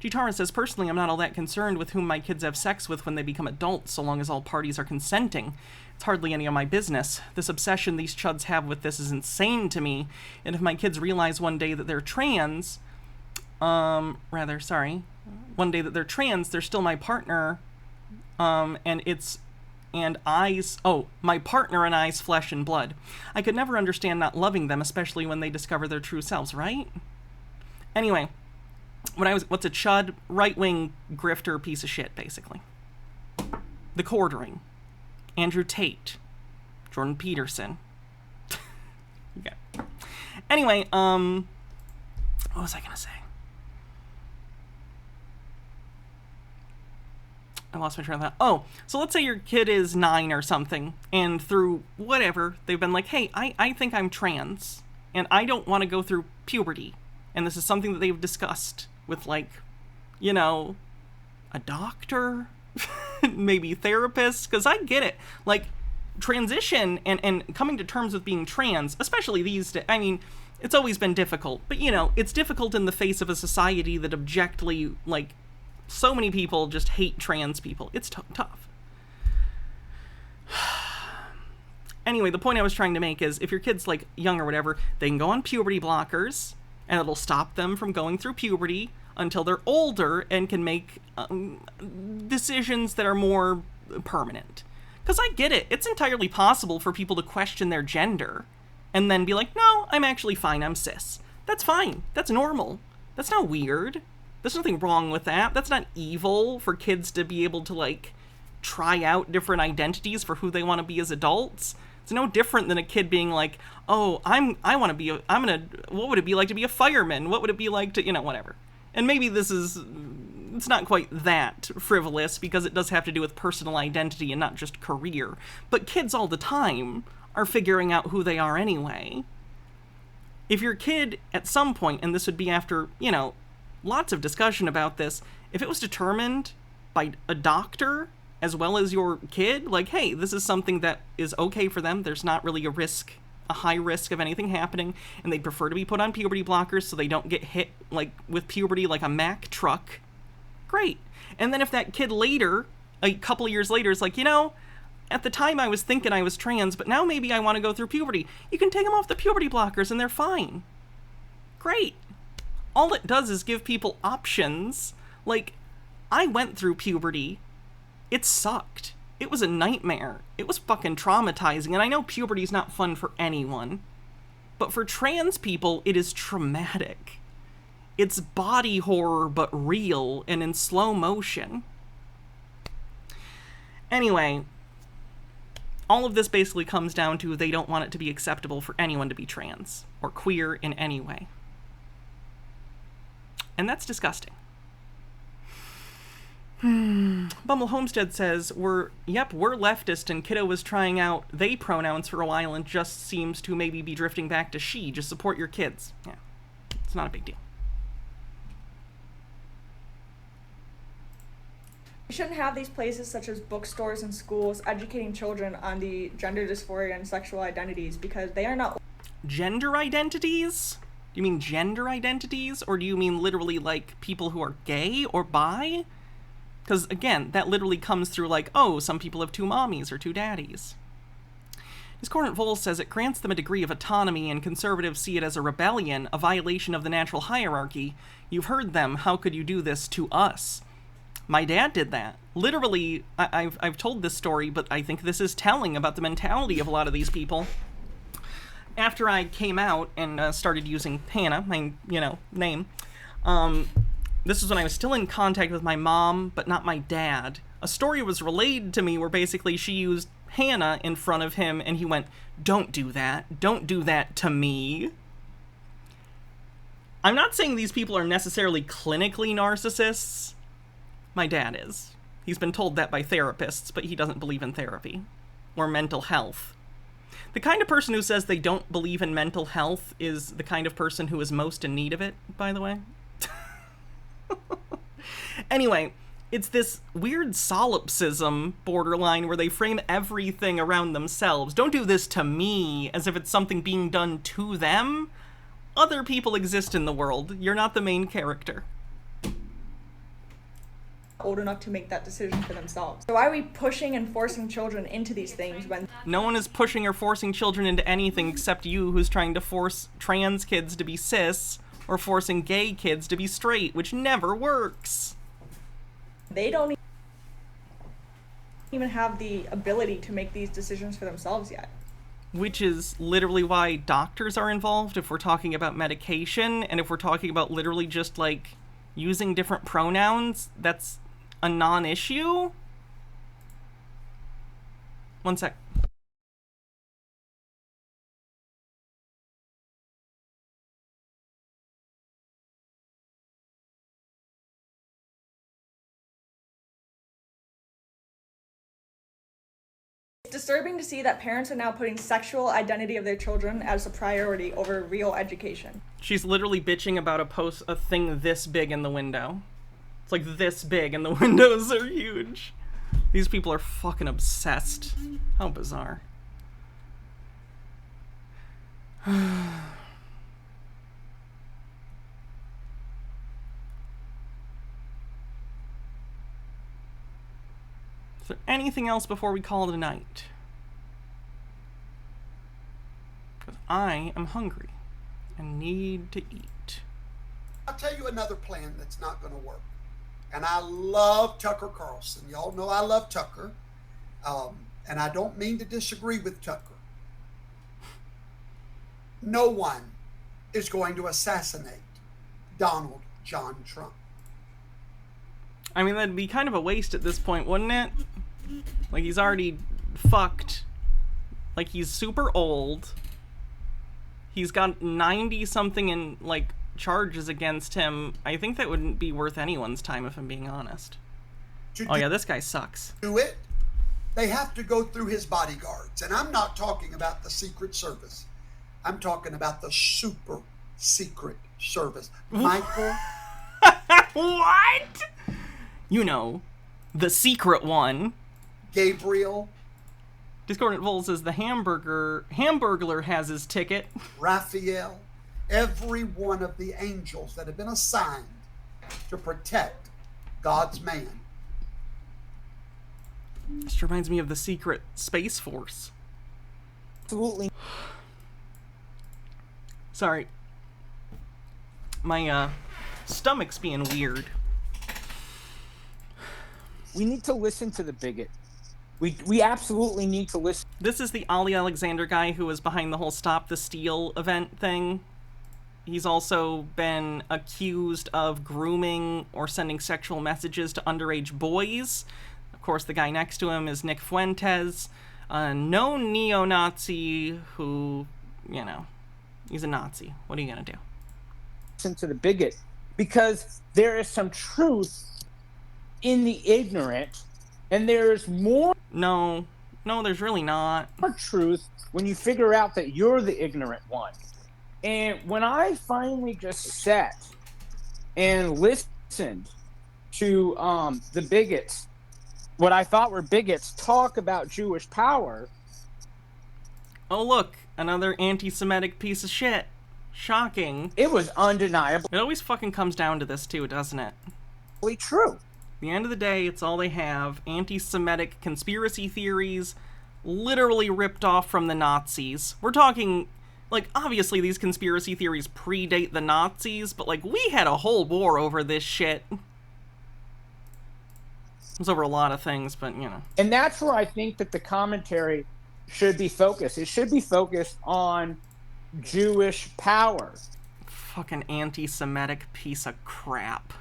Gitara says, personally, I'm not all that concerned with whom my kids have sex with when they become adults, so long as all parties are consenting. It's hardly any of my business. This obsession these chuds have with this is insane to me, and if my kids realize one day that they're trans, one day that they're trans, they're still my partner, my partner and I's flesh and blood. I could never understand not loving them, especially when they discover their true selves, right? Anyway, what's a chud? Right-wing grifter piece of shit, basically. The Quartering. Andrew Tate. Jordan Peterson. Okay. Anyway, what was I gonna say? I lost my train of thought. Oh, so let's say your kid is 9 or something, and through whatever, they've been like, hey, I think I'm trans, and I don't want to go through puberty. And this is something that they've discussed with, like, you know, a doctor, maybe therapists, because I get it. Like, transition and coming to terms with being trans, especially these days, I mean, it's always been difficult, but, you know, it's difficult in the face of a society that objectively, like, so many people just hate trans people. It's tough. Anyway, the point I was trying to make is if your kid's, like, young or whatever, they can go on puberty blockers, and it'll stop them from going through puberty. until they're older and can make decisions that are more permanent. Because I get it. It's entirely possible for people to question their gender and then be like, no, I'm actually fine, I'm cis. That's fine. That's normal. That's not weird. There's nothing wrong with that. That's not evil for kids to be able to, like, try out different identities for who they want to be as adults. It's no different than a kid being like, oh, what would it be like to be a fireman? What would it be like to, whatever. And maybe it's not quite that frivolous because it does have to do with personal identity and not just career. But kids all the time are figuring out who they are anyway. If your kid at some point, and this would be after, lots of discussion about this, if it was determined by a doctor as well as your kid, like, hey, this is something that is okay for them, there's not really a high risk of anything happening, and they prefer to be put on puberty blockers so they don't get hit, like, with puberty like a Mack truck, great. And then if that kid later, a couple of years later, is like, at the time I was thinking I was trans, but now maybe I want to go through puberty, you can take them off the puberty blockers and they're fine. Great. All it does is give people options. Like, I went through puberty. It sucked. It was a nightmare. It was fucking traumatizing, and I know puberty's not fun for anyone. But for trans people, it is traumatic. It's body horror, but real, and in slow motion. Anyway, all of this basically comes down to they don't want it to be acceptable for anyone to be trans, or queer in any way. And that's disgusting. Bumble Homestead says, we're leftist, and Kiddo was trying out they pronouns for a while and just seems to maybe be drifting back to she. Just support your kids. Yeah, it's not a big deal. We shouldn't have these places such as bookstores and schools educating children on the gender dysphoria and sexual identities because they are not... Gender identities? Do you mean gender identities? Or do you mean literally, like, people who are gay or bi? Because, again, that literally comes through like, oh, some people have two mommies or two daddies. Discordant Vol says it grants them a degree of autonomy, and conservatives see it as a rebellion, a violation of the natural hierarchy. You've heard them. How could you do this to us? My dad did that. Literally, I've told this story, but I think this is telling about the mentality of a lot of these people. After I came out and started using Hannah, my, name, this is when I was still in contact with my mom, but not my dad. A story was relayed to me where basically she used Hannah in front of him, and he went, don't do that. Don't do that to me. I'm not saying these people are necessarily clinically narcissists. My dad is. He's been told that by therapists, but he doesn't believe in therapy or mental health. The kind of person who says they don't believe in mental health is the kind of person who is most in need of it, by the way. Anyway, it's this weird solipsism borderline where they frame everything around themselves. Don't do this to me, as if it's something being done to them. Other people exist in the world. You're not the main character. Old enough to make that decision for themselves. So why are we pushing and forcing children into these things when... No one is pushing or forcing children into anything except you, who's trying to force trans kids to be cis, or forcing gay kids to be straight, which never works. They don't even have the ability to make these decisions for themselves yet. Which is literally why doctors are involved if we're talking about medication, and if we're talking about literally just, like, using different pronouns, that's a non-issue? One sec. It's disturbing to see that parents are now putting sexual identity of their children as a priority over real education. She's literally bitching about a thing this big in the window. It's like this big and the windows are huge. These people are fucking obsessed. How bizarre. Is there anything else before we call it a night? Because I am hungry and need to eat. I'll tell you you another plan that's not going to work. And I love Tucker Carlson. Y'all know I love Tucker. And I don't mean to disagree with Tucker. No one is going to assassinate Donald John Trump. I mean, that'd be kind of a waste at this point, wouldn't it? Like, he's already fucked. Like, he's super old. He's got 90-something in, like, charges against him. I think that wouldn't be worth anyone's time, if I'm being honest. Oh, yeah, this guy sucks. Do it. They have to go through his bodyguards. And I'm not talking about the Secret Service. I'm talking about the super secret service. Michael. What? You know, the secret one. Gabriel. Discordant Vol says the Hamburglar has his ticket. Raphael. Every one of the angels that have been assigned to protect God's man. This reminds me of the secret Space Force. Absolutely. Sorry. My, stomach's being weird. We need to listen to the bigot. We absolutely need to listen. This is the Ollie Alexander guy who was behind the whole Stop the Steal event thing. He's also been accused of grooming or sending sexual messages to underage boys. Of course, the guy next to him is Nick Fuentes, a known neo-Nazi who, you know, he's a Nazi. What are you gonna do? Listen to the bigot, because there is some truth in the ignorant, and there's more. No, there's really not. More truth when you figure out that you're the ignorant one. And when I finally just sat and listened to the bigots, what I thought were bigots, talk about Jewish power. Oh, look, another anti-Semitic piece of shit. Shocking. It was undeniable. It always fucking comes down to this too, doesn't it? True. At the end of the day, it's all they have. Anti-Semitic conspiracy theories, literally ripped off from the Nazis. We're talking, like, obviously these conspiracy theories predate the Nazis, but, like, we had a whole war over this shit. It was over a lot of things, but, you know. And that's where I think that the commentary should be focused. It should be focused on Jewish power. Fucking anti-Semitic piece of crap.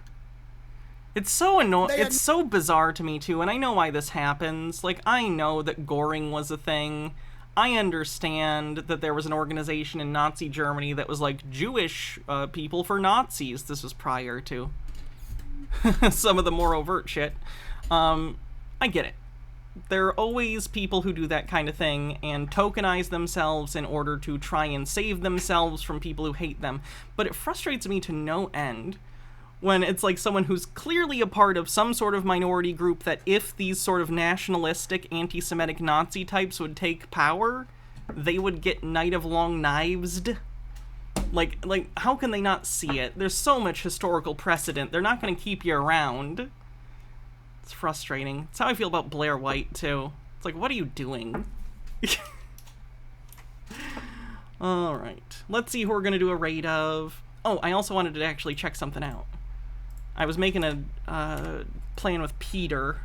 It's so annoying. It's so bizarre to me, too, and I know why this happens. Like, I know that Goring was a thing. I understand that there was an organization in Nazi Germany that was, like, Jewish people for Nazis. This was prior to some of the more overt shit. I get it. There are always people who do that kind of thing and tokenize themselves in order to try and save themselves from people who hate them. But it frustrates me to no end when it's like someone who's clearly a part of some sort of minority group that if these sort of nationalistic, anti-Semitic Nazi types would take power, they would get Night of Long Knives'd. Like, how can they not see it? There's so much historical precedent. They're not going to keep you around. It's frustrating. It's how I feel about Blair White, too. It's like, what are you doing? Alright. Let's see who we're going to do a raid of. Oh, I also wanted to actually check something out. I was making a plan with Peter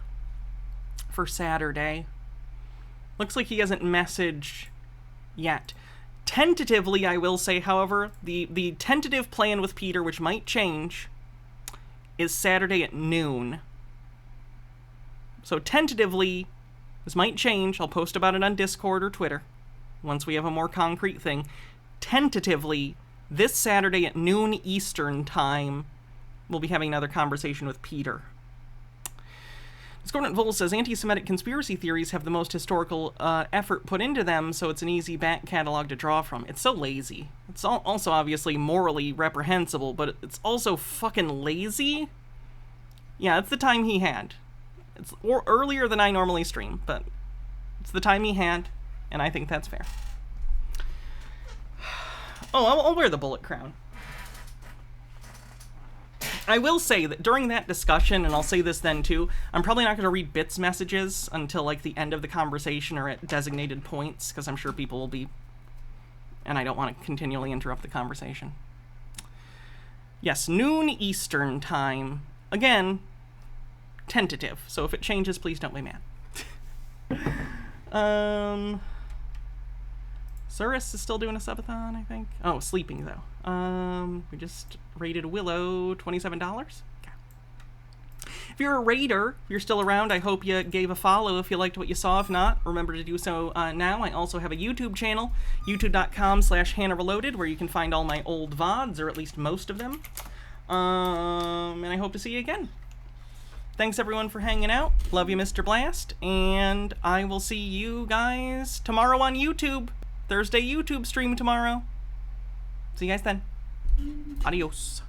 for Saturday. Looks like he hasn't messaged yet. Tentatively, I will say, however, the tentative plan with Peter, which might change, is Saturday at noon. So tentatively, this might change. I'll post about it on Discord or Twitter once we have a more concrete thing. Tentatively, this Saturday at noon Eastern time, we'll be having another conversation with Peter. Discordant Vol says, anti-Semitic conspiracy theories have the most historical effort put into them, so it's an easy back catalog to draw from. It's so lazy. It's also obviously morally reprehensible, but it's also fucking lazy. Yeah, it's the time he had. It's earlier than I normally stream, but it's the time he had, and I think that's fair. Oh, I'll wear the bullet crown. I will say that during that discussion, and I'll say this then too, I'm probably not going to read Bits messages until like the end of the conversation or at designated points, because I'm sure people will be, and I don't want to continually interrupt the conversation. Yes, noon Eastern time. Again, tentative. So if it changes, please don't be mad. Surus is still doing a subathon, I think. Oh, sleeping though. We just rated Willow $27. Okay. If you're a raider, if you're still around, I hope you gave a follow if you liked what you saw. If not, remember to do so now. I also have a YouTube channel, youtube.com/HannahReloaded, where you can find all my old VODs, or at least most of them. And I hope to see you again. Thanks everyone for hanging out. Love you, Mr. Blast. And I will see you guys tomorrow on YouTube. Thursday YouTube stream tomorrow. See you guys then. Adios.